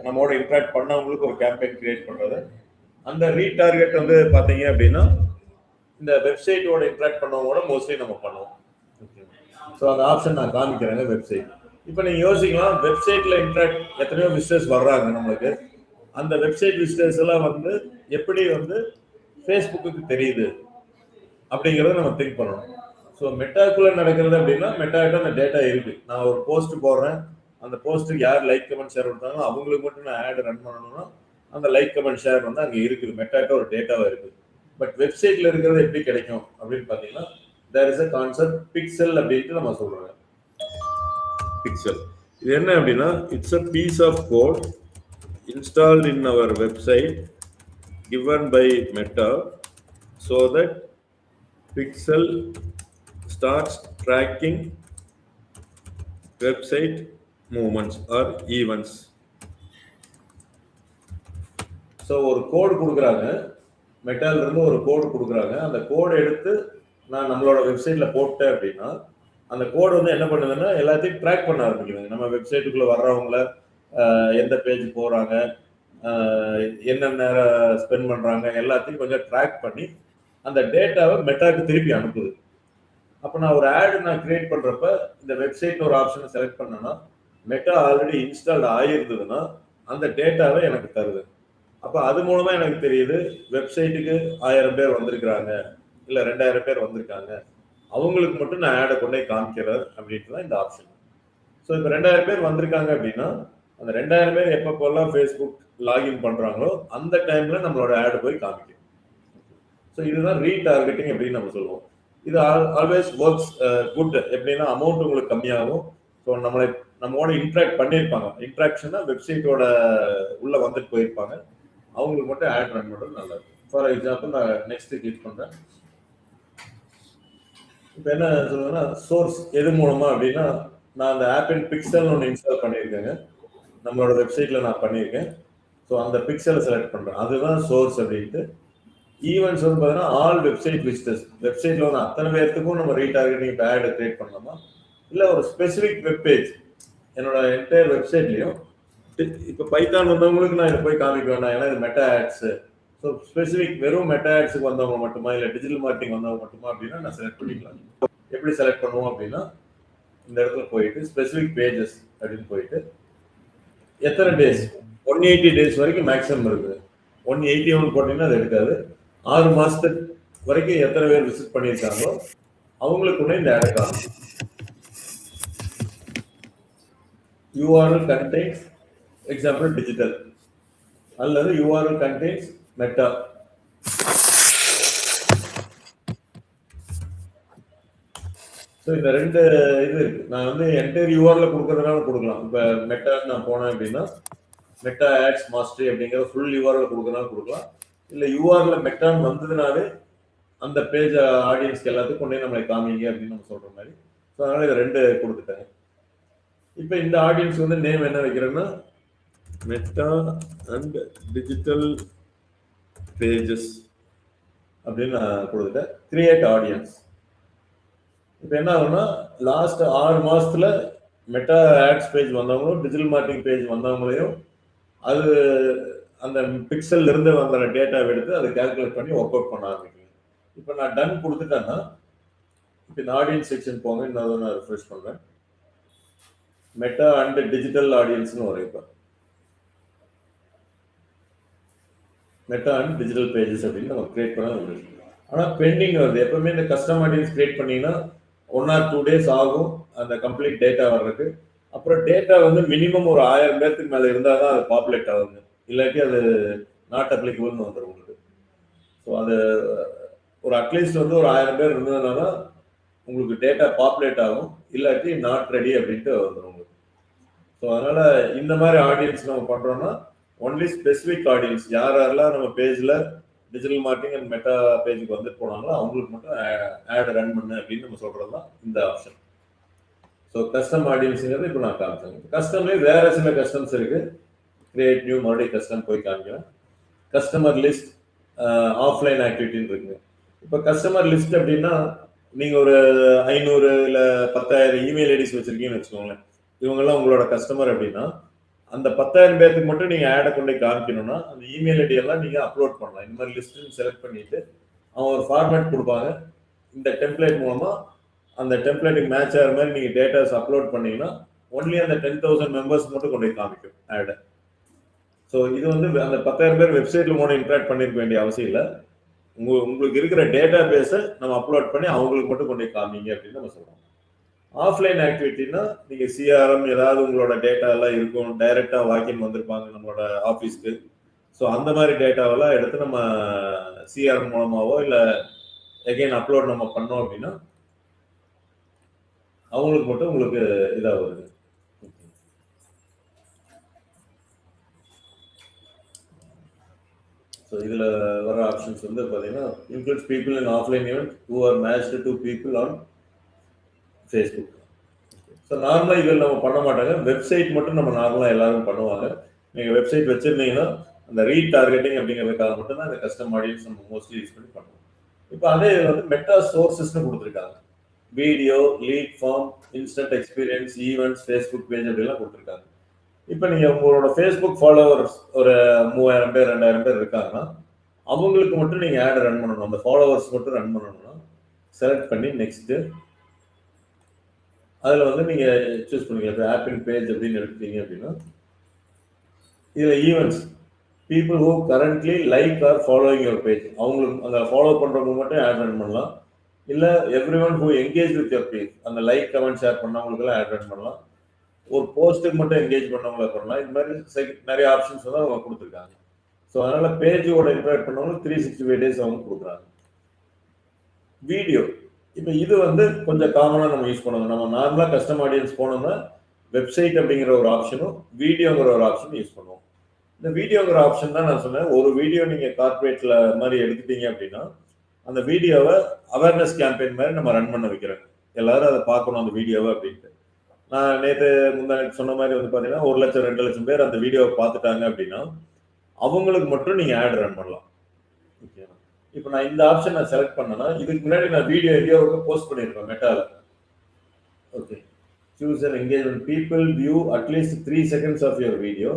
நம்மளோட இன்ட்ராக்ட் பண்ணவங்களுக்கு ஒரு கேம்பெயின் கிரியேட் பண்றது. அந்த ரீடார்கெட் வந்து பாத்தீங்க அப்படின்னா இந்த வெப்சைட்டோட இன்ட்ராக்ட் பண்ணவங்களோட மோஸ்ட்லி நம்ம பண்ணுவோம். ஸோ அந்த ஆப்ஷன் நான் காமிக்கிறேங்க. வெப்சைட் இப்போ நீங்க யோசிக்கலாம், வெப்சைட்ல இன்ட்ராக்ட் எத்தனையோ விசிட்டர்ஸ் வர்றாங்க நம்மளுக்கு. அந்த வெப்சைட் விசிட்டர்ஸ் எல்லாம் வந்து எப்படி வந்து ஃபேஸ்புக்கு தெரியுது அப்படிங்கிறத நம்ம திங்க் பண்ணணும். ஸோ மெட்டாக்குள்ள நடக்கிறது அப்படின்னா மெட்டாக்கிட்ட அந்த டேட்டா இருக்கு. நான் ஒரு போஸ்ட் போடுறேன், அந்த போஸ்ட்டுக்கு யார் லைக் கமெண்ட் ஷேர் கொடுத்தாங்களோ அவங்களுக்கு மட்டும் நான் ஆட் ரன் பண்ணணும்னா அந்த லைக் கமெண்ட் ஷேர் வந்து அங்கே இருக்குது, மெட்டாட்ட ஒரு டேட்டாவாக இருக்குது. பட் வெப்சைட்ல இருக்கிறது எப்படி கிடைக்கும் அப்படின்னு பார்த்தீங்கன்னா there is a concept pixel அப்படின்ட்டு நம்ம சொல்றோம். பிக்சல் இது என்ன அப்படின்னா it's a piece of code installed in our website given by Meta so that Pixel starts tracking website movements or events. So ஒரு கோடு கொடுக்குறாங்க, மெட்டால இருந்து ஒரு கோடு கொடுக்குறாங்க. அந்த கோடை எடுத்து நான் நம்மளோட வெப்சைட்ல போட்டேன் அப்படின்னா அந்த கோடு வந்து என்ன பண்ணுதுன்னா எல்லாத்தையும் ட்ராக் பண்ண ஆரம்பிக்குது. நம்ம வெப்சைட்டுக்குள்ள வர்றவங்கள எந்த பேஜ் போறாங்க, என்னென்ன ஸ்பெண்ட் பண்றாங்க எல்லாத்தையும் கொஞ்சம் ட்ராக் பண்ணி அந்த டேட்டாவை மெட்டாக்கு திருப்பி அனுப்புது. அப்போ நான் ஒரு ஆடு நான் கிரியேட் பண்றப்ப இந்த வெப்சைட் ஒரு ஆப்ஷனை செலக்ட் பண்ணேன்னா மெட்டா ஆல்ரெடி இன்ஸ்டால்ட் ஆகிருந்ததுன்னா அந்த டேட்டாவை எனக்கு தருது. அப்ப அது மூலமா எனக்கு தெரியுது வெப்சைட்டுக்கு 1000 பேர் வந்திருக்கிறாங்க, இல்ல 2000 பேர் வந்திருக்காங்க, அவங்களுக்கு மட்டும் நான் ஆடை கொண்டு போய் காமிக்கிறேன் அப்படின்ட்டு தான் இந்த ஆப்ஷன். ஸோ இப்போ 2000 பேர் வந்திருக்காங்க அப்படின்னா அந்த 2000 பேர் எப்பப்போல்லாம் ஃபேஸ்புக் லாகின் பண்றாங்களோ அந்த டைம்ல நம்மளோட ஆடு போய் காமிக்கும். ஸோ இதுதான் ரீடார்கெட்டிங் அப்படின்னு நம்ம சொல்லுவோம். இது ஆல்வேஸ் ஒர்க்ஸ் குட். எப்படின்னா அமௌண்ட் உங்களுக்கு கம்மியாகும். ஸோ நம்மளோட இன்ட்ராக்ட் பண்ணியிருப்பாங்க. இன்ட்ராக்ஷன்னா வெப்சைட்டோட உள்ள வந்துட்டு போயிருப்பாங்க. அவங்களுக்கு மட்டும் ஆட் ரன் பண்ணுறது நல்லது. ஃபார் எக்ஸாம்பிள் நான் நெக்ஸ்ட் கிளிக் பண்றேன். இப்போ என்ன சொல்லுவேன்னா சோர்ஸ் எது மூலமா அப்படின்னா நான் அந்த ஆப்பின் பிக்சல் ஒன்று இன்ஸ்டால் பண்ணியிருக்கேங்க. நம்மளோட வெப்சைட்ல நான் பண்ணியிருக்கேன். ஸோ அந்த பிக்சலை செலக்ட் பண்றேன். அதுதான் சோர்ஸ் அப்படின்ட்டு. ஈவெண்ட்ஸ் வந்து பார்த்தீங்கன்னா ஆல் வெப்சைட் விசிட்டர்ஸ். வெப்சைட்ல வந்து அத்தனை பேர்த்துக்கும் நம்ம ரீடார்கெட்டிங் இப்போ ஆட் கிரியேட் பண்ணலாமா, இல்லை ஒரு ஸ்பெசிஃபிக் வெப் பேஜ் என்னோட என்டையர் வெப்சைட்லையும் இப்போ பைத்தான் வந்தவங்களுக்கு நான் இதை போய் காமிக்க வேண்டாம், ஏன்னா இது மெட்டா ஆட்ஸ். ஸோ ஸ்பெசிஃபிக் வெறும் மெட்டா ஆட்ஸுக்கு வந்தவங்க மட்டுமா, இல்லை டிஜிட்டல் மார்க்கெட்டிங் வந்தவங்க மட்டுமா அப்படின்னா நான் செலக்ட் பண்ணிக்கலாம். எப்படி செலக்ட் பண்ணுவோம் அப்படின்னா இந்த இடத்துல போயிட்டு ஸ்பெசிஃபிக் பேஜஸ் அப்படின்னு போயிட்டு எத்தனை டேஸ் 180 டேஸ் வரைக்கும் மேக்ஸிமம் இருக்குது. 181 போட்டீங்கன்னா அது எடுக்காது. 6 மாசத்துக்கு வரைக்கும் எத்தனை பேர் விசிட் பண்ணியிருக்காங்களோ அவங்களுக்கு இந்த ஆட் காமிக்கும். URL contains எக்ஸாம்பிள் டிஜிட்டல் அல்லது URL contains மெட்டா. ஸோ இந்த ரெண்டு இது இருக்கு. நான் வந்து என்டையர் யூஆர்ல கொடுக்கறதுனால கொடுக்கலாம். இப்போ மெட்டா நான் போனேன் அப்படின்னா மெட்டா ஆட்ஸ் மாஸ்டரி அப்படிங்கிற ஃபுல் யூஆர்ல கொடுக்கறதுனால கொடுக்கலாம். இல்லை யூஆர்ல மெட்டான்னு வந்ததுனாலே அந்த பேஜ் ஆடியன்ஸ்க்கு எல்லாத்துக்கும் கொண்டே நம்மளை காமிங்க அப்படின்னு நம்ம சொல்ற மாதிரி. ஸோ அதனால இதை ரெண்டு கொடுத்துட்டேன். இப்போ இந்த ஆடியன்ஸ் வந்து நேம் என்ன வைக்கிறேன்னா மெட்டா அண்ட் டிஜிட்டல் பேஜஸ் அப்படின்னு நான் கொடுத்துட்டேன். Create audience. இப்போ என்ன ஆகும்னா லாஸ்ட் 6 மாசத்துல மெட்டா ஆட்ஸ் பேஜ் வந்தவங்களும் டிஜிட்டல் மார்க்கெட்டிங் பேஜ் வந்தவங்களையும் அது அந்த பிக்சல்ல இருந்து வந்த டேட்டாவை எடுத்து அதை கால்குலேட் பண்ணி ஒர்க் அவுட் பண்ண ஆரம்பிக்குங்க. இப்போ நான் டன் கொடுத்துட்டேன்னா இப்போ இந்த ஆடியன்ஸ் செக்ஷன் போங்க. இன்னொரு நான் ரிஃப்ரெஷ் பண்றேன். மெட்டா அண்ட் டிஜிட்டல் ஆடியன்ஸ்னு வரும். இப்போ மெட்டா அண்ட் டிஜிட்டல் பேஜஸ் அப்படின்னு நம்ம கிரியேட் பண்ண வந்துருக்கு. ஆனால் பெண்டிங் வருது. எப்பவுமே இந்த கஸ்டம் ஆடியன்ஸ் கிரியேட் பண்ணீங்கன்னா 1 or 2 days ஆகும் அந்த கம்ப்ளீட் டேட்டா வர்றதுக்கு. அப்புறம் டேட்டா வந்து மினிமம் ஒரு 1000 பேருக்கு மேலே இருந்தால் தான் அது பாப்புலேட் ஆகுங்க. இல்லாட்டி அது நாட் அப்ளிகபிள்னு வந்துடும் உங்களுக்கு. ஸோ அது ஒரு அட்லீஸ்ட் வந்து ஒரு 1000 பேர் இருந்ததுனால உங்களுக்கு டேட்டா பாப்புலேட் ஆகும், இல்லாட்டி நாட் ரெடி அப்படின்ட்டு வந்துடும் உங்களுக்கு. ஸோ அதனால இந்த மாதிரி ஆடியன்ஸ் நம்ம பண்றோம்னா ஒன்லி ஸ்பெசிஃபிக் ஆடியன்ஸ் யாரெல்லாம் நம்ம பேஜ்ல டிஜிட்டல் மார்க்கெட்டிங் அண்ட் மெட்டா பேஜுக்கு வந்துட்டு போனாங்களோ அவங்களுக்கு மட்டும் ஆட் ரன் பண்ணு அப்படின்னு நம்ம சொல்றது தான் இந்த ஆப்ஷன். ஸோ கஸ்டம் ஆடியன்ஸுங்கிறது இப்போ நான் காமிச்சேன். கஸ்டம்லேயே வேற சில கஸ்டம்ஸ் இருக்கு. கிரியேட் நியூ, மறுபடியும் கஸ்டம் போய் காமிக்கிறேன். கஸ்டமர் லிஸ்ட், ஆஃப்லைன் ஆக்டிவிட்டின்னு இருக்குங்க. இப்போ கஸ்டமர் லிஸ்ட் அப்படின்னா நீங்க ஒரு 500 இல்லை 10,000 இமெயில் ஐடிஸ் வச்சிருக்கீங்கன்னு வச்சுக்கோங்களேன். இவங்கெல்லாம் உங்களோட கஸ்டமர் அப்படின்னா அந்த 10,000 பேருக்கு மட்டும் நீங்க ஆடை கொண்டு காமிக்கணும்னா அந்த இமெயில் ஐடி எல்லாம் நீங்க அப்லோட் பண்ணலாம். இந்த மாதிரி லிஸ்ட் செலக்ட் பண்ணிட்டு அவங்க ஒரு ஃபார்மேட் கொடுப்பாங்க. இந்த டெம்ப்ளேட் மூலமா அந்த டெம்ப்ளேட்டுக்கு மேட்ச் ஆகிற மாதிரி நீங்க டேட்டாஸ் அப்லோட் பண்ணீங்கன்னா ஒன்லி அந்த 10,000 மெம்பர்ஸ் மட்டும் கொண்டு காமிக்கும் ஆடை. ஸோ இது வந்து அந்த 10,000 பேர் வெப்சைட்ல மூலம் இன்ட்ராக்ட் பண்ணிருக்க வேண்டிய அவசியம் இல்லை. உங்களுக்கு இருக்கிற டேட்டா பேஸை நம்ம அப்லோட் பண்ணி அவங்களுக்கு மட்டும் கொண்டு காமிங்க அப்படின்னு நம்ம சொல்றோம். ஆஃப்லைன் ஆக்டிவிட்டினா நீங்க சிஆர்எம் ஏதாவது உங்களோட டேட்டா எல்லாம் இருக்கும், டைரக்டா வாக்கின் வந்திருப்பாங்க நம்மளோட ஆஃபீஸ்க்கு. ஸோ அந்த மாதிரி டேட்டாவெல்லாம் எடுத்து நம்ம சிஆர்எம் மூலமாவோ இல்லை எகைன் அப்லோட் நம்ம பண்ணோம் அப்படின்னா அவங்களுக்கு மட்டும் உங்களுக்கு இதாக வருது. ஸோ இதில் வர ஆப்ஷன்ஸ் வந்து பார்த்தீங்கன்னா includes people in offline event who are matched to people on Facebook. So நார்மலாக இதில் நம்ம பண்ண மாட்டாங்க. வெப்சைட் மட்டும் நம்ம நார்மலாக எல்லாரும் பண்ணுவாங்க. நீங்கள் வெப்சைட் வச்சுருந்தீங்கன்னா அந்த ரீடார்கெட்டிங் அப்படிங்கிறதுக்காக மட்டும்தான் இந்த கஸ்டம் ஆடியன்ஸ் நம்ம மோஸ்ட்லி யூஸ் பண்ணி பண்ணுவோம். இப்போ அதே வந்து மெட்டா சோர்சஸ்ன்னு கொடுத்துருக்காங்க. Video, lead form, instant experience, events, Facebook page அப்படிலாம் கொடுத்துருக்காங்க. இப்போ நீங்கள் உங்களோட ஃபேஸ்புக் ஃபாலோவர்ஸ் ஒரு 3000 பேர் 2000 பேர் இருக்காங்கன்னா அவங்களுக்கு மட்டும் நீங்கள் ஆட் ரன் பண்ணணும். அந்த ஃபாலோவர்ஸ் மட்டும் ரன் பண்ணணும்னா செலக்ட் பண்ணி நெக்ஸ்ட்டு அதில் வந்து நீங்கள் சூஸ் பண்ணுவீங்க. இப்போ ஆப்பின் பேஜ் அப்படின்னு எடுத்தீங்க அப்படின்னா இதில் events people who currently like or following your page அவங்களுக்கு அந்த ஃபாலோ பண்றவங்க மட்டும் ஆட் ரன் பண்ணலாம். இல்ல everyone who engage with your page அந்த லைக் கமெண்ட் ஷேர் பண்ணவங்களுக்கு எல்லாம் ஆட் ரன் பண்ணலாம். ஒரு போஸ்ட்டுக்கு மட்டும் என்கேஜ் பண்ணவங்கள பண்ணலாம். இந்த மாதிரி நிறைய ஆப்ஷன்ஸ் வந்து அவங்க கொடுத்துருக்காங்க. ஸோ அதனால பேஜோட இன்டராக்ட் பண்ணவங்க 365 டேஸ் அவங்க கொடுக்குறாங்க. வீடியோ இப்போ இது வந்து கொஞ்சம் காமனாக நம்ம யூஸ் பண்ணுவோம். நம்ம நார்மலாக கஸ்டம் ஆடியன்ஸ் போனோம்னா வெப்சைட் அப்படிங்கிற ஒரு ஆப்ஷனும் வீடியோங்கிற ஒரு ஆப்ஷனும் யூஸ் பண்ணுவோம். இந்த வீடியோங்கிற ஆப்ஷன் தான் நான் சொன்னேன். ஒரு வீடியோ நீங்கள் கார்பரேட்ல மாதிரி எடுத்துட்டீங்க அப்படின்னா அந்த வீடியோவை அவேர்னஸ் கேம்பெயின் மாதிரி நம்ம ரன் பண்ண வைக்கிறோம். எல்லாரும் அதை பார்க்கணும் அந்த வீடியோவை அப்படின்ட்டு. நான் நேற்று முன்னாடி சொன்ன மாதிரி வந்து பார்த்தீங்கன்னா 1 லட்சம் 2 லட்சம் பேர் அந்த வீடியோவை பார்த்துட்டாங்க அப்படின்னா அவங்களுக்கு மட்டும் நீங்கள் ஆட் ரன் பண்ணலாம். ஓகே, இப்போ நான் இந்த ஆப்ஷன் நான் செலக்ட் பண்ணேன்னா இதுக்கு முன்னாடி நான் வீடியோ எங்கேயோ போஸ்ட் பண்ணியிருப்பேன் மெட்டால. Okay, choose and engagement people view at least 3 seconds of your video,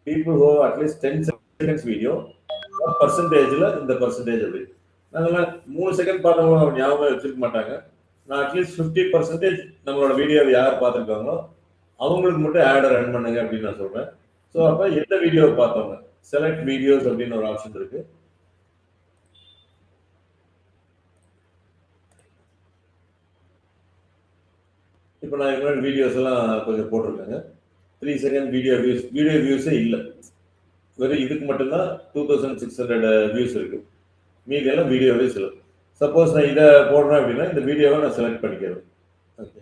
people who at least 10 seconds video, பர்சன்டேஜில் இந்த பர்சன்டேஜ் அப்படி. அதெல்லாம் 3 செகண்ட் பார்த்தவங்க அவங்க ஞாபகம் வச்சிருக்க மாட்டாங்க. நான் அட்லீஸ்ட் 50% நம்மளோட வீடியோவை யார் பார்த்துருக்காங்களோ அவங்களுக்கு மட்டும் ஆடை ரன் பண்ணுங்க அப்படின்னு நான் சொல்றேன். ஸோ அப்போ எந்த வீடியோவை பார்த்தவங்க செலக்ட் வீடியோஸ் அப்படின்னு ஒரு ஆப்ஷன் இருக்கு. இப்போ நான் இந்த வீடியோஸ் எல்லாம் கொஞ்சம் போட்டிருக்கேங்க. 3 செகண்ட் வீடியோ வியூஸே இல்லை, வெறும் இதுக்கு மட்டும்தான் 2600 வியூஸ் இருக்கு. மீதி எல்லாம் வீடியோ வியூஸ் இல்லை. சப்போஸ் நான் இதை போடுறேன் அப்படின்னா இந்த வீடியோவை நான் செலக்ட் பண்ணிக்கிறேன். ஓகே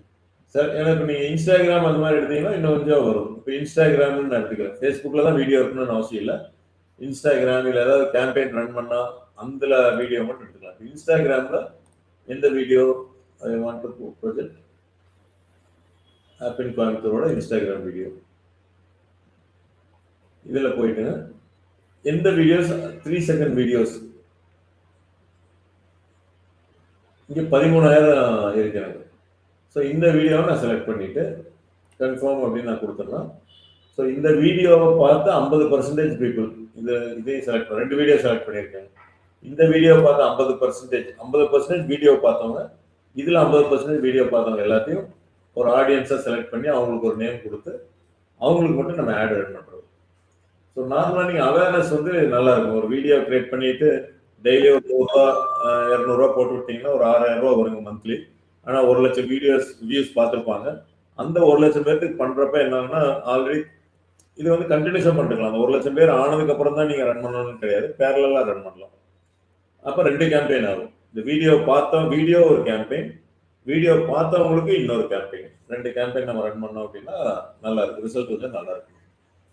சார், எனக்கு நீங்கள் இன்ஸ்டாகிராம் அந்த மாதிரி எடுத்தீங்கன்னா இன்னும் கொஞ்சம் வரும். இப்போ இன்ஸ்டாகிராம்னு நான் எடுத்துக்கிறேன். ஃபேஸ்புக்கில் தான் வீடியோ இருக்கணும்னு அவசியம் இல்லை. இன்ஸ்டாகிராம் இல்லை ஏதாவது கேம்பெயின் ரன் பண்ணால் அந்த வீடியோ மட்டும் எடுத்துக்கலாம். இன்ஸ்டாகிராமில் எந்த video I want to project ஆப்பின் கோயம்புத்தூரோட இன்ஸ்டாகிராம் வீடியோ இதில் போயிட்டுங்க எந்த வீடியோஸ் 3 செகண்ட் வீடியோஸ் இங்கே 13,000 இருக்கிறாங்க. ஸோ இந்த வீடியோவை நான் செலக்ட் பண்ணிட்டு கன்ஃபார்ம் அப்படின்னு நான் கொடுத்துடலாம். ஸோ இந்த வீடியோவை பார்த்து 50% பீப்புள் இதையும் செலக்ட் பண்ண 2 வீடியோ செலக்ட் பண்ணியிருக்காங்க. இந்த வீடியோவை பார்த்து 50% வீடியோ பார்த்தவங்க, இதில் 50% வீடியோ பார்த்தவங்க எல்லாத்தையும் ஒரு ஆடியன்ஸாக செலக்ட் பண்ணி அவங்களுக்கு ஒரு நேம் கொடுத்து அவங்களுக்கு மட்டும் நம்ம ஆட் ரன் பண்ணுறோம். ஸோ நார்மலாக நீங்கள் அவேர்னஸ் வந்து நல்லா இருக்கும். ஒரு வீடியோ கிரியேட் பண்ணிட்டு டெய்லி ஒரு 100 200 போட்டு விட்டீங்கன்னா ஒரு 6,000 ரூபா வருங்க மந்த்லி. ஆனால் 1 லட்சம் வியூஸ் பார்த்துருப்பாங்க. அந்த 1 லட்சம் பேருக்கு பண்ணுறப்ப என்னன்னா ஆல்ரெடி இது வந்து கண்டினியூஸாக பண்ணிக்கலாம். அந்த 1 லட்சம் பேர் ஆனதுக்கு அப்புறம் தான் நீங்கள் ரன் பண்ணணும்னு கிடையாது, பேரலாக ரன் பண்ணலாம். அப்போ 2 கேம்பெயின் ஆகும். இந்த வீடியோ ஒரு கேம்பெயின், வீடியோ பார்த்தவங்களுக்கு இன்னொரு கேம்பெயின், 2 கேம்பெயின் நம்ம ரன் பண்ணோம் அப்படின்னா நல்லா இருக்கு, ரிசல்ட் வந்து நல்லா இருக்கு.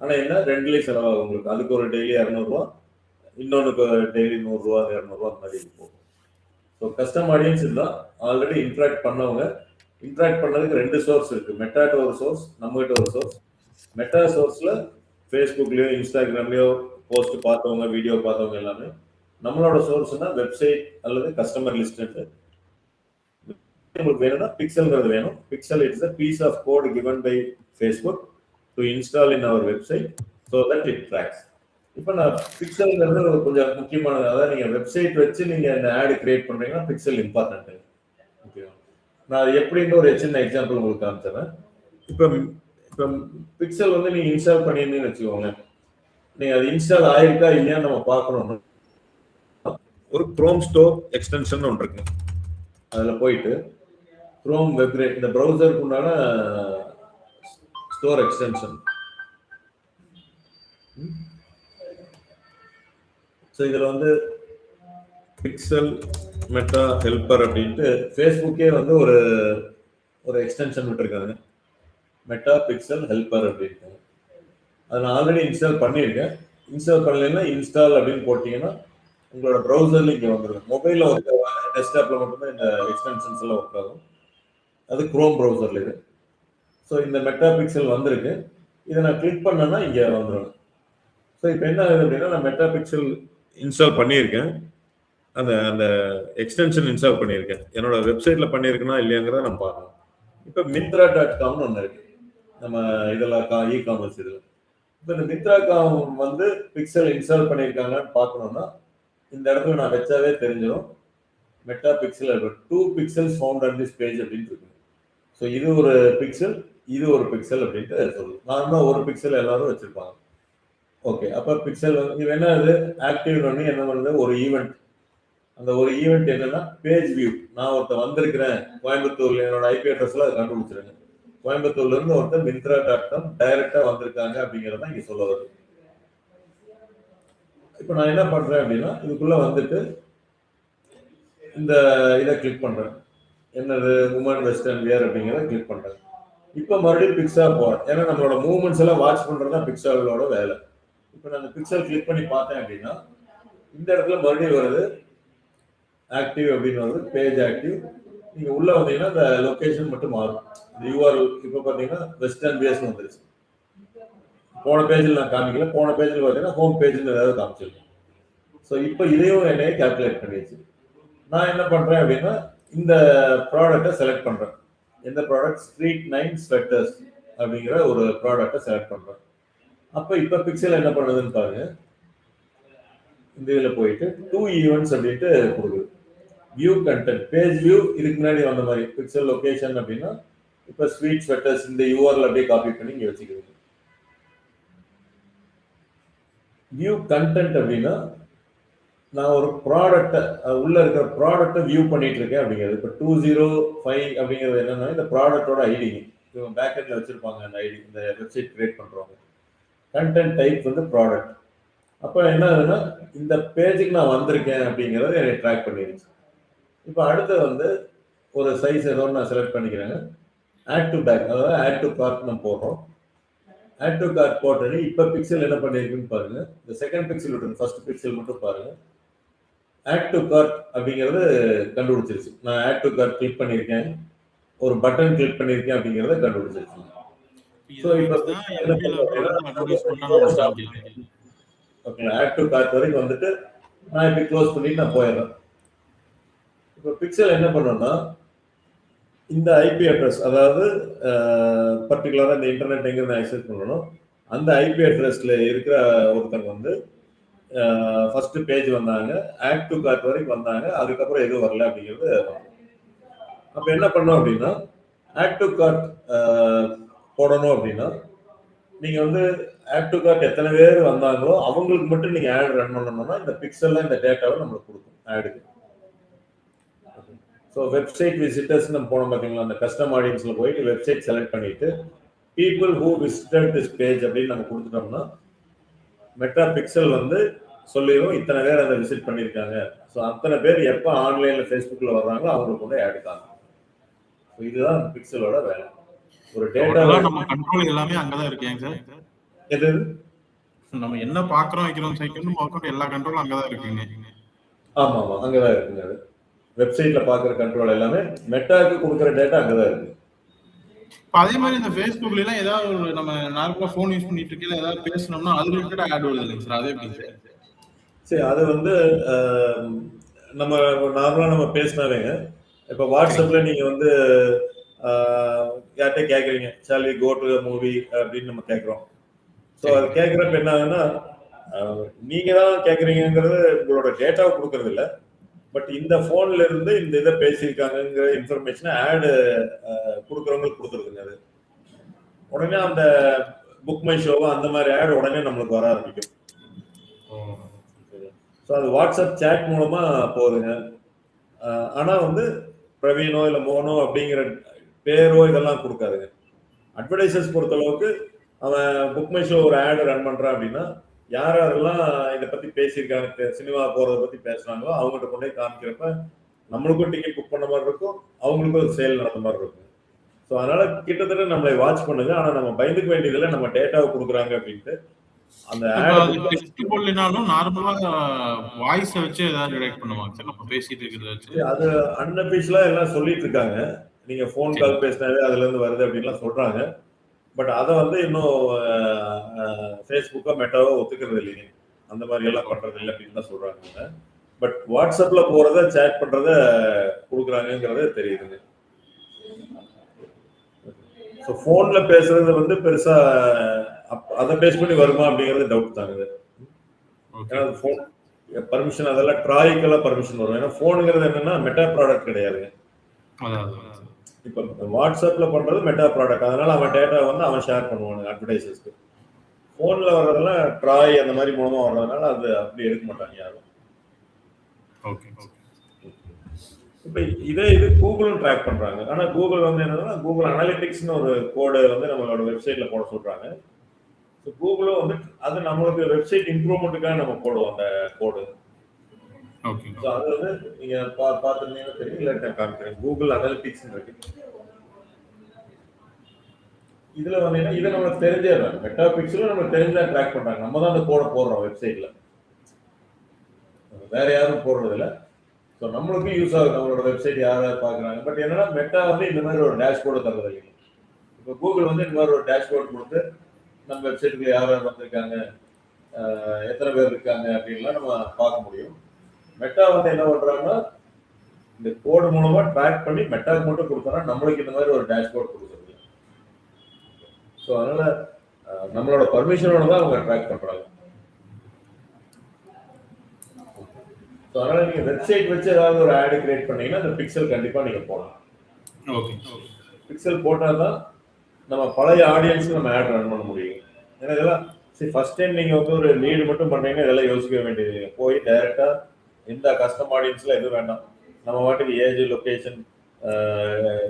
ஆனால் என்ன 2லயும் செலவாகும் உங்களுக்கு. அதுக்கு ஒரு டெய்லி 200 ரூபா, இன்னொன்றுக்கு டெய்லி 100 ரூபா 200 ரூபா அந்த மாதிரி இருக்கும். ஸோ கஸ்டம் ஆடியன்ஸ் இதுதான். ஆல்ரெடி இன்ட்ராக்ட் பண்ணவங்க. இன்ட்ராக்ட் பண்ணதுக்கு 2 சோர்ஸ் இருக்கு. மெட்டாட்ட ஒரு சோர்ஸ், நம்மகிட்ட ஒரு சோர்ஸ். மெட்டா சோர்ஸ்ல ஃபேஸ்புக்லயோ இன்ஸ்டாகிராம்லயோ போஸ்ட் பார்த்தவங்க, வீடியோ பார்த்தவங்க எல்லாமே. நம்மளோட சோர்ஸ்னா வெப்சைட் அல்லது கஸ்டமர் லிஸ்ட். உங்களுக்கு வேணும்னா பிக்சல்ங்கிறது வேணும். Pixel it's a piece of code given by Facebook to install in our website so that it tracks. இப்போ நான் பிக்சல்ங்கிறது கொஞ்சம் முக்கியமானது. அதாவது நீங்கள் வெப்சைட் வச்சு நீங்கள் இந்த ஆடு கிரியேட் பண்ணுறீங்கன்னா பிக்சல் இம்பார்ட்டன்ட். ஓகேவா? நான் எப்படின்னு ஒரு சின்ன எக்ஸாம்பிள் உங்களுக்கு காமிச்சிடறேன். இப்போ பிக்சல் வந்து நீங்கள் இன்ஸ்டால் பண்ணியிருந்தீங்கன்னு வச்சுக்கோங்க. நீங்கள் அது இன்ஸ்டால் ஆயிருக்கா இல்லையா நம்ம பார்க்கணும். ஒரு குரோம் ஸ்டோர் எக்ஸ்டென்ஷன் ஒன்று இருக்கு. அதில் போயிட்டு குரோம் வெப்ரேட் இந்த ப்ரௌசருக்கு உண்டான ஸ்டோர் எக்ஸ்டென்ஷன். ஸோ இதில் வந்து பிக்சல் மெட்டா ஹெல்ப்பர் அப்படின்ட்டு ஃபேஸ்புக்கே வந்து ஒரு எக்ஸ்டென்ஷன் விட்டுருக்காங்க. மெட்டா பிக்சல் ஹெல்ப்பர் அப்படின்ட்டு அதை நான் ஆல்ரெடி இன்ஸ்டால் பண்ணியிருக்கேன். இன்ஸ்டால் பண்ணலைன்னா இன்ஸ்டால் அப்படின்னு போட்டிங்கன்னா உங்களோட ப்ரௌசரில் இங்கே வந்துடும். மொபைலில் ஒர்க் ஆகும், டெஸ்க்டாப்பில் மட்டும்தான் இந்த எக்ஸ்டென்ஷன்ஸ் எல்லாம் ஒர்க் ஆகும். அது குரோம் ப்ரௌசரில் இது. ஸோ இந்த மெட்டா பிக்சல் வந்திருக்கு. இதை நான் கிளிக் பண்ணேன்னா இங்கே வந்துடும். ஸோ இப்போ என்ன ஆகுது அப்படின்னா நான் மெட்டா பிக்சல் இன்ஸ்டால் பண்ணியிருக்கேன். அந்த எக்ஸ்டென்ஷன் இன்ஸ்டால் பண்ணியிருக்கேன். என்னோட வெப்சைட்டில் பண்ணியிருக்கேன்னா இல்லையாங்கிறத நம்ம பார்க்கணும். இப்போ மிந்த்ரா.comனு ஒன்று இருக்கு நம்ம இதெல்லாம் இ-காமர்ஸ் இதில். இப்போ இந்த மிந்த்ரா.com வந்து பிக்சல் இன்ஸ்டால் பண்ணியிருக்காங்கன்னு பார்க்கணுன்னா இந்த இடத்துல நான் வச்சாவே தெரிஞ்சிடும். Meta pixel 2 pixels found on this page அப்படின்னு இருக்கு. ஸோ இது ஒரு பிக்சல், இது ஒரு பிக்சல் அப்படின்ட்டு சொல்லுது. நார்மலாக ஒரு பிக்சல் எல்லாரும் வச்சிருப்பாங்க. ஓகே. அப்ப பிக்சல் வந்து இது என்ன அது ஆக்டிவ் என்ன பண்ணுது ஒரு ஈவென்ட். அந்த ஒரு ஈவென்ட் என்னன்னா பேஜ் வியூ. நான் ஒருத்தர் வந்திருக்கிறேன் கோயம்புத்தூர்ல என்னோட ஐபி அட்ரஸ்ல அதை கண்டுபிடிச்சிருங்க. கோயம்புத்தூர்ல இருந்து ஒருத்தர் Myntra.com டைரக்டா வந்திருக்காங்க அப்படிங்கறத இங்க சொல்ல வருது. இப்போ நான் என்ன பண்றேன் அப்படின்னா இதுக்குள்ள வந்துட்டு இந்த இதை கிளிக் பண்றேன். என்னது உமன் வெஸ்டர்ன் வியர் அப்படிங்கிறத கிளிக் பண்றேன். இப்போ மறுபடியும் பிக்ஸா போறேன். ஏன்னா நம்மளோட மூவ்மெண்ட்ஸ் எல்லாம் வாட்ச் பண்றதுதான் பிக்சலோட வேலை. இப்போ நான் பிக்சல் கிளிக் பண்ணி பார்த்தேன் அப்படின்னா இந்த இடத்துல மறுபடியும் வருது ஆக்டிவ் அப்படின்னு வருது பேஜ் ஆக்டிவ். நீங்க உள்ள வந்தீங்கன்னா இந்த லொகேஷன் மட்டும் மாறும். யூஆர் இப்போ பார்த்தீங்கன்னா வெஸ்டர்ன் வியர்ஸ் வந்துருச்சு. போன பேஜில் நான் காமிக்கல. போன பேஜில் பார்த்தீங்கன்னா ஹோம் பேஜில் ஏதாவது காமிச்சிருக்கேன். ஸோ இப்போ இதையும் என்னையே கால்குலேட் பண்ணிடுச்சு. நான் என்ன பண்றேன் அப்படின்னா இந்த ப்ராடக்டை செலக்ட் பண்றேன். எந்த ப்ராடக்ட் ஸ்ட்ரீட் 9 ஸ்வெட்டர்ஸ் அப்படிங்கிற ஒரு ப்ராடக்டை செலக்ட் பண்றேன். அப்போ இப்போ பிக்சல் என்ன பண்ணுதுன்னு பாருங்க. இந்த இதில் போயிட்டு 2 ஈவெண்ட்ஸ் அப்படின்ட்டு கொடுக்குது. வியூ கண்டென்ட் பேஜ் வியூ இதுக்கு முன்னாடி வந்த மாதிரி பிக்சல் லொகேஷன் அப்படின்னா இப்போ ஸ்வீட் ஸ்வெட்டர்ஸ் இந்த யூஆர்எல் அப்படியே காப்பி பண்ணி இங்கே வச்சுக்கிறது. வியூ கண்டென்ட் அப்படின்னா நான் ஒரு ப்ராடக்டை உள்ள இருக்கிற ப்ராடக்டை வியூ பண்ணிட்டு இருக்கேன் அப்படிங்கிறது. இப்போ 205 அப்படிங்கிறது என்னன்னா இந்த ப்ராடக்டோட ஐடி இவங்க பேக்கெட்ல வச்சிருப்பாங்க. அந்த ஐடி இந்த வெப்சைட் கிரியேட் பண்றவங்க. கண்டென்ட் டைப் வந்து ப்ராடக்ட். அப்போ என்ன ஆகுதுன்னா இந்த பேஜுக்கு நான் வந்திருக்கேன் அப்படிங்கிறத எனக்கு ட்ராக் பண்ணிடுச்சு. இப்போ அடுத்து வந்து ஒரு சைஸ் ஏதோ நான் செலக்ட் பண்ணிக்கிறேங்க. ஆட் டு பேக் அதாவது ஆட் டு கார்ட் நம்ம போடுறோம். ஆட் டு கார்ட் போட்டோன்னே இப்போ பிக்சல் என்ன பண்ணியிருக்குன்னு பாருங்க. இந்த செகண்ட் பிக்சல் விட்டு ஃபர்ஸ்ட் பிக்சல் மட்டும் பாருங்க. ஆட் டு கார்ட் அப்படிங்கிறது கண்டுபிடிச்சிருச்சு. நான் ஆட் டு கார்ட் கிளிக் பண்ணியிருக்கேன் ஒரு பட்டன் கிளிக் பண்ணியிருக்கேன் அப்படிங்கிறத கண்டுபிடிச்சிருச்சு. ஸோ இப்போ ஓகே ஆட் டு கார்ட் வரைக்கும் வந்துட்டு நான் இப்போ க்ளோஸ் பண்ணிட்டு நான் போயிடுறேன். இப்போ பிக்சல் என்ன பண்ணோம்னா இந்த ஐபி அட்ரஸ் அதாவது பர்டிகுலராக இந்த இன்டர்நெட் எங்கே நான் ஆக்சஸ் பண்ணணும் அந்த ஐபி அட்ரஸ்ல இருக்கிற ஒருத்தங்க வந்து ஃபர்ஸ்ட் பேஜ் வந்தாங்க ஆட் டு கார்ட் வரைக்கும் வந்தாங்க. அதுக்கப்புறம் எதுவும் வரல அப்படிங்கிறது. அப்போ என்ன பண்ணோம் அப்படின்னா ஆட் டு கார்ட் போடணும் அப்படின்னா நீங்க வந்து ஆட் டு கார்ட் எத்தனை பேர் வந்தாங்களோ அவங்களுக்கு மட்டும் நீங்க ஆட் ரன் பண்ணணும்னா இந்த பிக்சல்ல இந்த டேட்டாவை நம்மளுக்கு கொடுக்கும் ஆடுக்கு. ஸோ வெப்சைட் விசிட்டர்ஸ் நம்ம போனோம் பார்த்தீங்களா அந்த கஸ்டம் ஆடியன்ஸ்ல போயிட்டு வெப்சைட் செலக்ட் பண்ணிட்டு people who visited this page அப்படின்னு நம்ம கொடுத்துட்டோம்னா மெட்டா பிக்சல் வந்து சொல்லிடும் இத்தனை பேர் அதை விசிட் பண்ணியிருக்காங்க. ஸோ அத்தனை பேர் எப்போ ஆன்லைன்ல ஃபேஸ்புக்ல வர்றாங்களோ அவங்களுக்கு கொண்டு ஆட் காணும். ஸோ இதுதான் பிக்சலோட வேலை. ஒரு டேட்டா நம்ம கண்ட்ரோல் எல்லாமே அங்கதான் இருக்கேங்க சார். எது நம்ம என்ன பாக்குறோம் வைக்கிறோம் சைக்கிள் எல்லா கண்ட்ரோலும் அங்கதான் இருக்குங்க. ஆமா ஆமா அங்கதான் இருக்குங்க. அது வெப்சைட்ல பாக்குற கண்ட்ரோல் எல்லாமே மெட்டாக்கு கொடுக்குற டேட்டா அங்கதான் இருக்கு. அதே மாதிரி இந்த ஃபேஸ்புக்ல எல்லாம் ஏதாவது நம்ம நார்மலா போன் யூஸ் பண்ணிட்டு இருக்கல ஏதாவது பேசணும்னா அது ரிலேட்டட் ஆட் வருது இல்லைங்க சார். அதே எப்படி சார்? சரி அது வந்து நம்ம நார்மலா நம்ம பேசினாவேங்க. இப்போ வாட்ஸ்அப்ல நீங்க வந்து யார்கிட்ட கேட்குறீங்க shall we go to movie அப்படின்னு நம்ம கேட்குறோம். ஸோ அது கேட்குறப்ப என்ன ஆகுதுன்னா நீங்க தான் கேட்குறீங்கிறது உங்களோட டேட்டாவை கொடுக்கறது இல்லை. பட் இந்த போன்ல இருந்து இந்த இதை பேசியிருக்காங்கிற இன்ஃபர்மேஷனை ஆடு கொடுக்குறவங்களுக்கு கொடுத்துருக்குங்க. அது உடனே அந்த புக் மை ஷோவோ அந்த மாதிரி ஆடு உடனே நம்மளுக்கு வர ஆரம்பிக்கும். ஸோ அது வாட்ஸ்அப் சேட் மூலமா போகுதுங்க. ஆனால் வந்து பிரவீனோ இல்லை மோனோ அப்படிங்கிற பேரோ இதெல்லாம் கொடுக்காதுங்க. அட்வர்டைசர்ஸ் பொறுத்தளவுக்கு அவன் புக் மை ஷோ ஒரு ஆடு ரன் பண்றான் அப்படின்னா யார் யாரெல்லாம் இதை பத்தி பேசியிருக்காங்க சினிமா போறதை பத்தி பேசுறாங்களோ அவங்ககிட்ட கொண்டு போய் காமிக்கிறப்ப நம்மளுக்கும் டிக்கெட் புக் பண்ண மாதிரி இருக்கும் அவங்களுக்கும் ஒரு சேல் நடந்த மாதிரி இருக்கும். ஸோ அதனால கிட்டத்தட்ட நம்மளை வாட்ச் பண்ணுங்க. ஆனா நம்ம பயந்துக்க வேண்டியதில்லை நம்ம டேட்டாவை கொடுக்குறாங்க அப்படின்ட்டு. அந்த வாய்ஸ் வச்சு ஏதாவது டிடெக்ட் பண்ணுவாங்க நம்ம பேசிட்டு இருக்கிறத வச்சு. அது அன்அபிஷியலா எல்லாம் சொல்லிட்டு இருக்காங்க. நீங்க போன் கால் பேசினாவே அதுல இருந்து வருது அப்படின்லாம் சொல்றாங்க. பட் அதை வந்து இன்னும் ஃபேஸ்புக்கோ மெட்டாவோ ஒத்துக்கிறது இல்லைங்க. அந்த மாதிரி எல்லாம் பண்றது இல்லை அப்படின்னு தான் சொல்றாங்க. பட் வாட்ஸ்அப்ல போறத சேட் பண்றத கொடுக்குறாங்கிறது தெரியுதுங்க. ஸோ போன்ல பேசுறது வந்து பெருசா அதை பேஸ் பண்ணி வருமா அப்படிங்கிறது டவுட் தாங்க. ஏன்னா போன் பர்மிஷன் அதெல்லாம் ட்ராய்க்கெல்லாம் பர்மிஷன் வரும். ஏன்னா போனுங்கிறது என்னன்னா மெட்டா ப்ராடக்ட் கிடையாதுங்க. இப்போ வாட்ஸ்அப்ல பண்றது மெட்டா ப்ராடக்ட். அதனால அவன் டேட்டா வந்து அவன் ஷேர் பண்ணுவானுங்க அட்வர்டைசர்ஸ்க்கு. போன்ல வர்றதெல்லாம் ட்ராய் அந்த மாதிரி மூலமா வர்றதுனால அது அப்படி எடுக்க மாட்டாங்க யாரும். ஓகே. இப்ப இது கூகுளும் ட்ராக் பண்றாங்க. ஆனா கூகுள் வந்து என்னன்னா கூகுள் அனாலிட்டிக்ஸ்னு ஒரு கோடு வந்து நம்மளோட வெப்சைட்ல போட சொல்றாங்க. கூகுளும் வந்து அது நம்மளுக்கு வெப்சைட் இம்ப்ரூவ்மெண்ட்டுக்காக நம்ம போடுவோம் அந்த கோடு. ஓகே. ஸோ அது வந்து நீங்க பார்த்துருந்தீங்கன்னா தெரியும், இல்லை காமிக்கிறேன். கூகுள் அனாலிட்டிக்ஸ் இருக்கு. இதுல வந்தீங்கன்னா இதை நம்மளுக்கு தெரிஞ்சிடறாங்க. மெட்டா பிக்சலும் நம்மளுக்கு தெரிஞ்சா ட்ராக் பண்றாங்க. நம்ம தான் அந்த கோடை போடுறோம் வெப்சைட்ல, வேற யாரும் போடுறது இல்லை. ஸோ நம்மளுக்கும் யூஸ் ஆகுது, நம்மளோட வெப்சைட் யாராவது பார்க்குறாங்க. பட் என்னன்னா மெட்டா வந்து இந்த மாதிரி ஒரு டேஷ்போர்டு தரது இல்லைங்க. இப்போ கூகுள் வந்து இந்த மாதிரி ஒரு டேஷ்போர்டு கொடுத்து நம்ம வெப்சைட்டுக்கு யார் யார் வந்திருக்காங்க, எத்தனை பேர் இருக்காங்க அப்படின்லாம் நம்ம பார்க்க முடியும். மெட்டா வந்து என்ன பண்றாங்கன்னா இந்த கோடு மூலமா ட்ராக் பண்ணி மெட்டாவுக்கு மட்டும் கொடுத்தோம்னா நம்மளுக்கு இந்த மாதிரி ஒரு டேஷ்போர்ட் கொடுக்குறது. ஸோ அதனால நம்மளோட பர்மிஷனோட தான் அவங்க ட்ராக் பண்றாங்க. ஸோ அதனால நீங்க வெப்சைட் வச்சு ஏதாவது ஒரு ஆட் கிரியேட் பண்ணீங்கன்னா அந்த பிக்சல் கண்டிப்பா நீங்க போடலாம். ஓகே. பிக்சல் போட்டாதான் நம்ம பழைய ஆடியன்ஸ்க்கு நம்ம ஆட் ரன் பண்ண முடியும். ஏன்னா இதெல்லாம் சரி ஃபர்ஸ்ட் டைம் நீங்க வந்து ஒரு லீடு மட்டும் பண்றீங்கன்னா இதெல்லாம் யோசிக்க வேண்டியது. போய் டைரக்டா இந்த கஸ்டம் ஆடியன்ஸ்ல எதுவும் வேண்டாம், நம்ம வாட்டுக்கு ஏஜ், லொகேஷன்,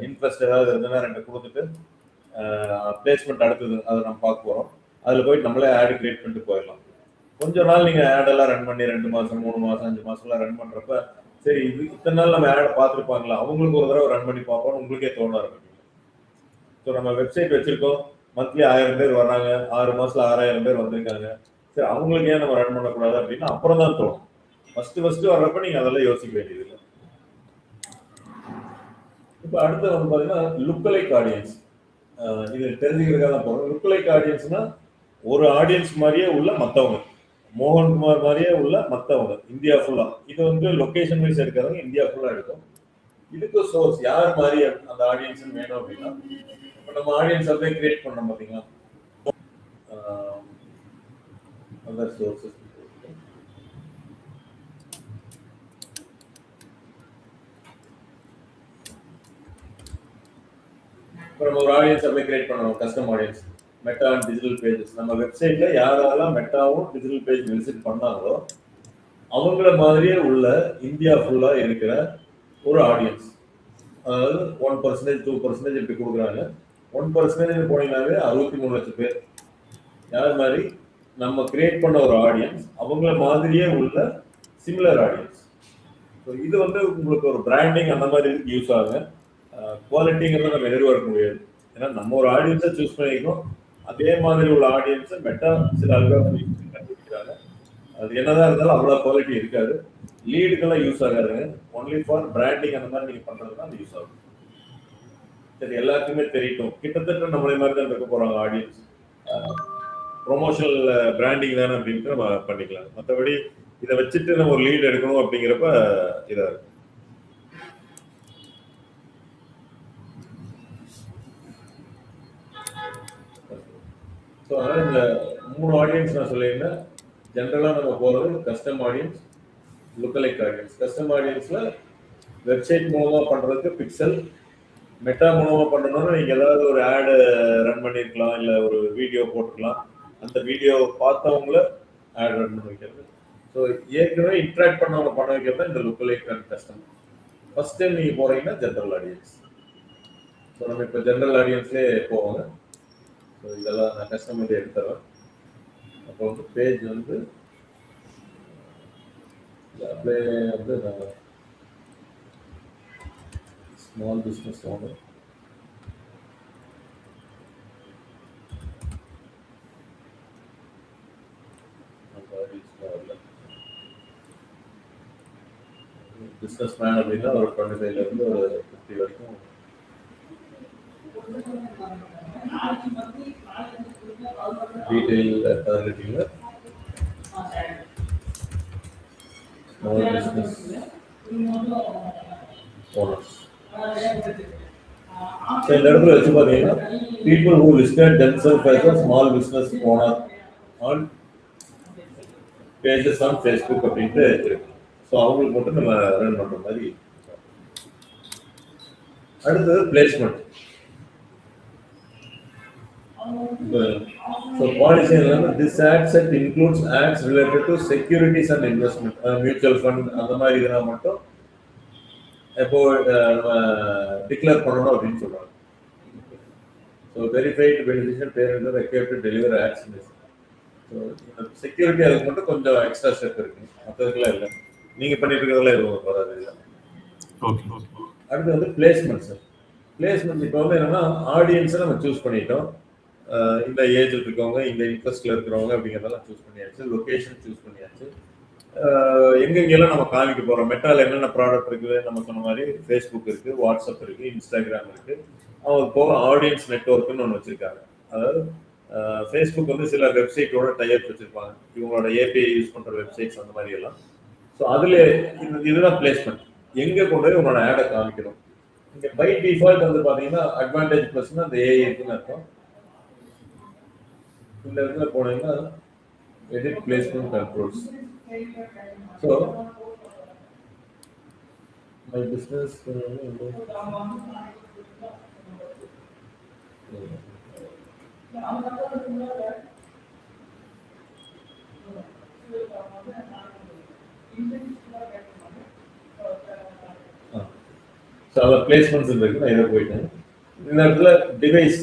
இன்ட்ரெஸ்ட் ஏதாவது இருந்ததுன்னா 2 கொடுத்துட்டு பிளேஸ்மெண்ட் அடுத்தது அதை நம்ம பார்க்க போறோம். அதுல போயிட்டு நம்மளே ஆட் கிரியேட் பண்ணிட்டு போயிடலாம். கொஞ்ச நாள் நீங்க ஆட் எல்லாம் ரன் பண்ணி 2 மாசம் 3 மாசம் 5 மாசம்லாம் ரன் பண்றப்ப சரி இது இத்தனை நாள் நம்ம ஆட் பார்த்துருப்பாங்களா, அவங்களுக்கு ஒரு தடவை ரன் பண்ணி பார்ப்போம் உங்களுக்கே தோண ஆரம்பிக்கும். ஸோ நம்ம வெப்சைட் வச்சிருக்கோம், மந்த்லி 1000 பேர் வர்றாங்க, 6 மாசத்துல 6000 பேர் வந்திருக்காங்க, சரி அவங்களுக்கு ஏன் நம்ம ரன் பண்ணக்கூடாது அப்படின்னு அப்புறம் தான் தோணும். ஃபர்ஸ்ட் வர்றப்ப நீங்க அதெல்லாம் யோசிக்க வேண்டியது இல்லை. இப்போ அடுத்து வந்து பாத்தீங்கன்னா லுக்கலைக் ஆடியன்ஸ். இது தெரிஞ்சுக்கிறதுக்காக தான் போறோம். லுக்கலைக் ஆடியன்ஸ்னா ஒரு ஆடியன்ஸ் மாதிரியே உள்ள மற்றவங்க, மோகன்குமார் மாதிரியே உள்ள மற்றவங்க இந்தியா ஃபுல்லா. இது வந்து லொகேஷன் வைஸ் எடுக்கிறவங்க இந்தியா ஃபுல்லா எடுக்கும். இதுக்கு சோர்ஸ் யார் மாதிரி அந்த ஆடியன்ஸ் வேணும் அப்படின்னா இப்போ நம்ம ஆடியன்ஸ் அப்படியே கிரியேட் பண்ணோம் பார்த்தீங்களா, அதர் சோர்ஸஸ். இப்போ நம்ம ஒரு ஆடியன்ஸ் அப்படியே கிரியேட் பண்ணணும், custom audience, meta and digital pages. நம்ம வெப்சைட்ல யாரெல்லாம் மெட்டாவும் டிஜிட்டல் பேஜ் விசிட் பண்ணாங்களோ அவங்கள மாதிரியே உள்ள இந்தியா ஃபுல்லா இருக்கிற ஒரு ஆடியன்ஸ். அதாவது 1%, 2% இப்படி கொடுக்குறாங்க. 1% போனீங்கன்னாவே 63 லட்சம் பேர். யார் மாதிரி நம்ம கிரியேட் பண்ண ஒரு ஆடியன்ஸ், அவங்கள மாதிரியே உள்ள சிமிலர் ஆடியன்ஸ். ஸோ இது வந்து உங்களுக்கு ஒரு பிராண்டிங் அந்த மாதிரி யூஸ் ஆகுங்க. குவாலிட்டிங்கிறத நம்ம எதிர்பார்க்க முடியாது. ஏன்னா நம்ம ஒரு ஆடியன்ஸை சூஸ் பண்ணிக்கணும், அதே மாதிரி உள்ள ஆடியன்ஸை மெட்டா சில அல்காரிதம் கண்டுபிடிக்கிறாங்க. அது என்னதான் இருந்தாலும் அவ்வளோ குவாலிட்டி இருக்காது. லீடுக்கெல்லாம் யூஸ் ஆகாதுங்க. ஒன்லி ஃபார் பிராண்டிங் அந்த மாதிரி நீங்க பண்றதுனா அது யூஸ் ஆகும். சரி, எல்லாருக்குமே தெரியட்டும், கிட்டத்தட்ட நம்மளே மாதிரி தான் இருக்க போறாங்க ஆடியன்ஸ், ப்ரொமோஷனல் பிராண்டிங் தானே அப்படின்ட்டு நம்ம பண்ணிக்கலாம். மற்றபடி இதை வச்சுட்டு நம்ம ஒரு லீட் எடுக்கணும் அப்படிங்கிறப்ப இதா இருக்கும். ஸோ அதனால இந்த 3 ஆடியன்ஸ் நான் சொல்லியிருந்தேன். ஜென்ரலா நம்ம போறது custom audience, lookalike audience. Custom ஆடியன்ஸ்ல வெப்சைட் மூலமா பண்றதுக்கு பிக்சல், மெட்டா மூலமா பண்ணணும்னா நீங்க ஏதாவது ஒரு ஆடு ரன் பண்ணிருக்கலாம், இல்ல ஒரு வீடியோ போட்டுக்கலாம். அந்த வீடியோ பார்த்தவங்கள ஆட் ரன் பண்ணி வைக்கிறது. ஸோ ஏற்கனவே இன்ட்ராக்ட் பண்ணவங்க பண்ண வைக்கிறது இந்த lookalike and custom. First time நீங்க போறீங்கன்னா ஜென்ரல் ஆடியன்ஸ். ஸோ நம்ம இப்போ ஜென்ரல் ஆடியன்ஸ்லேயே போவாங்க. ஸோ இதெல்லாம் நான் கஸ்டமர் எடுத்துறேன். அப்போ வந்து பேஜ் வந்து அப்ளை வந்து நான் small business owner, business man அப்படின்னா ஒரு 25 இருந்து ஒரு 50 வரைக்கும் டீட்டெயில் இருக்கீங்க. Small business owners. இந்த இடத்துல வச்சு பார்த்தீங்கன்னா people who listed themselves as a small business owner on pages on Facebook அப்படின்ட்டு இருக்கு. ஸோ அவங்களுக்கு மட்டும் நம்ம ரன் பண்ற மாதிரி. அடுத்தது பிளேஸ்மெண்ட். ஸோ பாலிசி என்னன்னா this ad set includes ads related to securities and investment, mutual fund அந்த மாதிரி இதெல்லாம் மட்டும் எப்போ நம்ம டிக்ளேர் பண்ணணும் அப்படின்னு சொல்றாங்க. So verified beneficial parent required to deliver ads. So இந்த செக்யூரிட்டி அதுக்கு மட்டும் கொஞ்சம் எக்ஸ்ட்ரா ஸ்டெப் இருக்கு, மற்றதுக்கெல்லாம் இல்லை. நீங்க பண்ணிட்டு இருக்கிறதெல்லாம் எதுவும் வராது இல்லை. அடுத்து வந்து பிளேஸ்மெண்ட் சார். பிளேஸ்மெண்ட் இப்போ வந்து என்னன்னா ஆடியன்ஸை நம்ம சூஸ் பண்ணிட்டோம். இந்த ஏஜில் இருக்கவங்க, இந்த இன்ட்ரெஸ்ட்ல இருக்கிறவங்க அப்படிங்கிறதெல்லாம் சூஸ் பண்ணியாச்சு. லொகேஷன் சூஸ் பண்ணியாச்சு. எங்கெங்கெல்லாம் நம்ம காமிக்க போறோம், மெட்டால என்னென்ன ப்ராடக்ட் இருக்குது, நம்ம சொன்ன மாதிரி ஃபேஸ்புக் இருக்கு, வாட்ஸ்அப் இருக்கு, இன்ஸ்டாகிராம் இருக்கு. அவங்க போக ஆடியன்ஸ் நெட்வொர்க்னு ஒன்று வச்சிருக்காங்க. அதாவது ஃபேஸ்புக் வந்து சில வெப்சைட்டோட டைப் வச்சிருப்பாங்க, இவங்களோட ஏபிஐ யூஸ் பண்ற வெப்சைட்ஸ் அந்த மாதிரி எல்லாம். ஸோ அதுல இதுதான் பிளேஸ்மெண்ட், எங்க கொண்டு போய் உங்களோட ஆடை காமிக்கணும். இங்க பை டிஃபால்ட் வந்து பாத்தீங்கன்னா அட்வான்டேஜ் பிளஸ்னா அந்த ஏஐ இருக்குன்னு அர்த்தம். இந்த இடத்துல போனீங்கன்னா edit placement controls. So my business placements இருக்கு. நான் இதை போயிட்டேன். இந்த இடத்துல டிவைஸ்,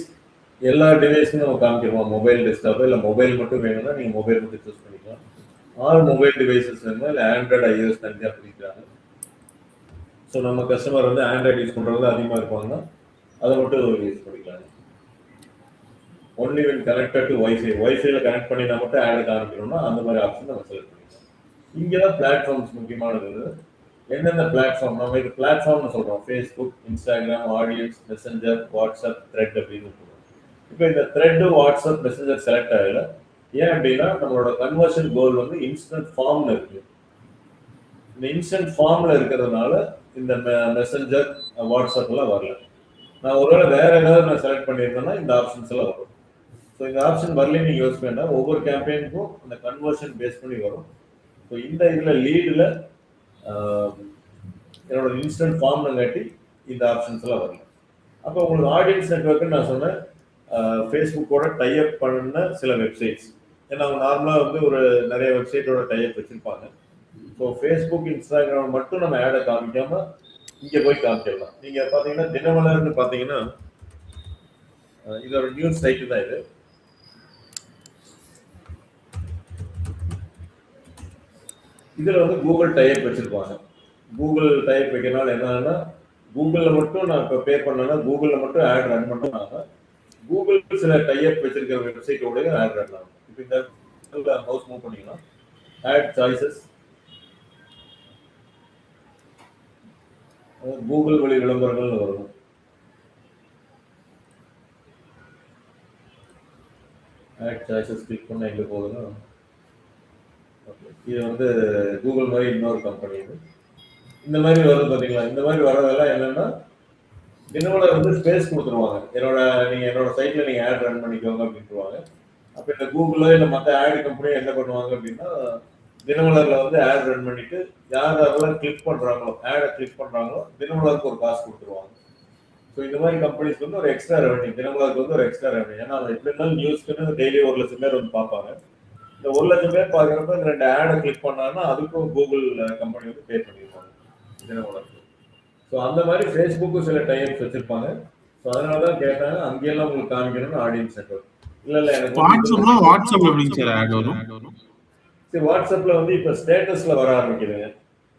எல்லா டிவைஸும் நம்ம காமிக்கிறோம். மொபைல் டெஸ்க்டாப் இல்லை மொபைல் மட்டும் வேணும்னா நீங்க மொபைல் மட்டும் சூஸ் பண்ணிக்கலாம். ஆல் மொபைல் டிவைசஸ் வேணுமா இல்லை ஆண்ட்ராய்டு ஐஓஎஸ் தனியாக பிரிக்கிறாங்க. ஸோ நம்ம கஸ்டமர் வந்து ஆண்ட்ராய்டு யூஸ் பண்றது அதிகமாக இருப்பாங்கன்னா அதை மட்டும் யூஸ் பண்ணிக்கலாம். Only when connected to wifi, வைஃபைல கனெக்ட் பண்ணினா மட்டும் ஆட் காமிக்கணும்னா அந்த மாதிரி ஆப்ஷன் நம்ம செலக்ட் பண்ணிக்கலாம். இங்கே தான் பிளாட்ஃபார்ம்ஸ் முக்கியமானது. என்னென்ன பிளாட்ஃபார்ம் நம்ம இது பிளாட்ஃபார்ம்னு சொல்றோம், Facebook, Instagram, audience, messenger, WhatsApp, thread அப்படின்னு சொல்றோம். இப்போ இந்த த்ரெட், வாட்ஸ்அப், மெசஞ்சர் செலக்ட் ஆகல. ஏன் அப்படின்னா நம்மளோட கன்வர்ஷன் கோல் வந்து இன்ஸ்டன்ட் ஃபார்ம்ல இருக்கு. இந்த இன்ஸ்டன்ட் ஃபார்ம்ல இருக்கிறதுனால இந்த மெசஞ்சர், வாட்ஸ்அப் எல்லாம் வரல. நான் ஒருவேளை வேற ஏதாவது நான் செலக்ட் பண்ணியிருந்தேன்னா இந்த ஆப்ஷன்ஸ் எல்லாம் வரும். ஸோ இந்த ஆப்ஷன் வரலன்னு நீங்க யோசிக்க வேண்டாம். ஒவ்வொரு கேம்பெயினுக்கும் அந்த கன்வர்ஷன் பேஸ் பண்ணி வரும். ஸோ இந்த இதுல லீடில் என்னோட இன்ஸ்டன்ட் ஃபார்ம்ல காட்டி இந்த ஆப்ஷன்ஸ் எல்லாம் வரல. அப்போ உங்களுக்கு ஆடியன்ஸ் நெட்வொர்க்குன்னு நான் சொன்னேன், ஃபேஸ்புக்கோட டைப் பண்ண சில வெப்சைட்ஸ். ஏன்னா அவங்க நார்மலாக வந்து ஒரு நிறைய வெப்சைட்டோட டைப் வச்சிருப்பாங்க. ஸோ ஃபேஸ்புக், இன்ஸ்டாகிராம் மட்டும் நம்ம ஆடை காமிக்காம இங்கே போய் காமிக்கலாம். நீங்க பார்த்தீங்கன்னா தினமலர்னு பார்த்தீங்கன்னா இது ஒரு நியூஸ் சைட்டு தான். இது இதுல வந்து கூகுள் டைப் வச்சிருப்பாங்க. கூகுள் டைப் வைக்கிறனால என்னன்னா கூகுள்ல மட்டும் நான் இப்போ பே பண்ணேன்னா கூகுள்ல மட்டும் ஆட் ரன் பண்ணாங்க. கூகுள் சில டைப் வச்சிருக்கிற வெப்சைட்டோட ஆட் ரன் ஆகும். இப்போ இந்த ஹவுஸ் மூவ் பண்ணிக்கலாம். ஆட் சாய்ஸஸ், கூகுள் வழி விளம்பரங்கள் வரும். ஆட் சாய்ஸஸ் கிளிக் பண்ண எங்க போகுதுன்னா இது வந்து கூகுள் மாதிரி இன்னொரு கம்பெனி. இது இந்த மாதிரி வருது பாத்தீங்களா. இந்த மாதிரி வரதெல்லாம் என்னன்னா தினமலர் வந்து ஸ்பேஸ் கொடுத்துருவாங்க. நீங்க என்னோட சைட்ல நீங்க ஆட் ரன் பண்ணிக்கோங்க அப்படின்ட்டுருவாங்க. அப்ப இந்த கூகுளோ இல்லை மற்ற ஆட் கம்பெனியோ என்ன பண்ணுவாங்க அப்படின்னா தினமலர்ல வந்து ஆட் ரன் பண்ணிட்டு யாரெல்லாம் கிளிக் பண்றாங்களோ, ஆடை கிளிக் பண்றாங்களோ தினமலருக்கு ஒரு காசு கொடுத்துருவாங்க. ஸோ இந்த மாதிரி கம்பெனிஸ்க்கு வந்து ஒரு எக்ஸ்ட்ரா ரெவன்யூ, தினமலருக்கு வந்து ஒரு எக்ஸ்ட்ரா ரெவன்யூ. ஏன்னா எப்படி இருந்தாலும் நியூஸ்க்குன்னு டெய்லி 1,00,000 பேர் வந்து பார்ப்பாங்க. இந்த 1,00,000 பேர் பார்க்குறப்ப இந்த 2 ஆடை கிளிக் பண்ணாங்கன்னா அதுக்கும் கூகுள் கம்பெனி வந்து பே பண்ணிடுவாங்க தினமலருக்கு. ஸோ அந்த மாதிரி ஃபேஸ்புக்கும் சில டைப்ஸ் வச்சிருப்பாங்க. ஸோ அதனால தான் கேட்டாங்க அங்கேயெல்லாம் உங்களுக்கு காமிக்கணும்னு ஆடியன்ஸ் நெட்வொர்க். இல்ல எனக்கு வாட்ஸ்அப்ல எப்படிங்க சார் ஆட் வரும்? சரி, வாட்ஸ்அப்ல வந்து இப்ப ஸ்டேட்டஸ்ல வர ஆரம்பிக்குதுங்க.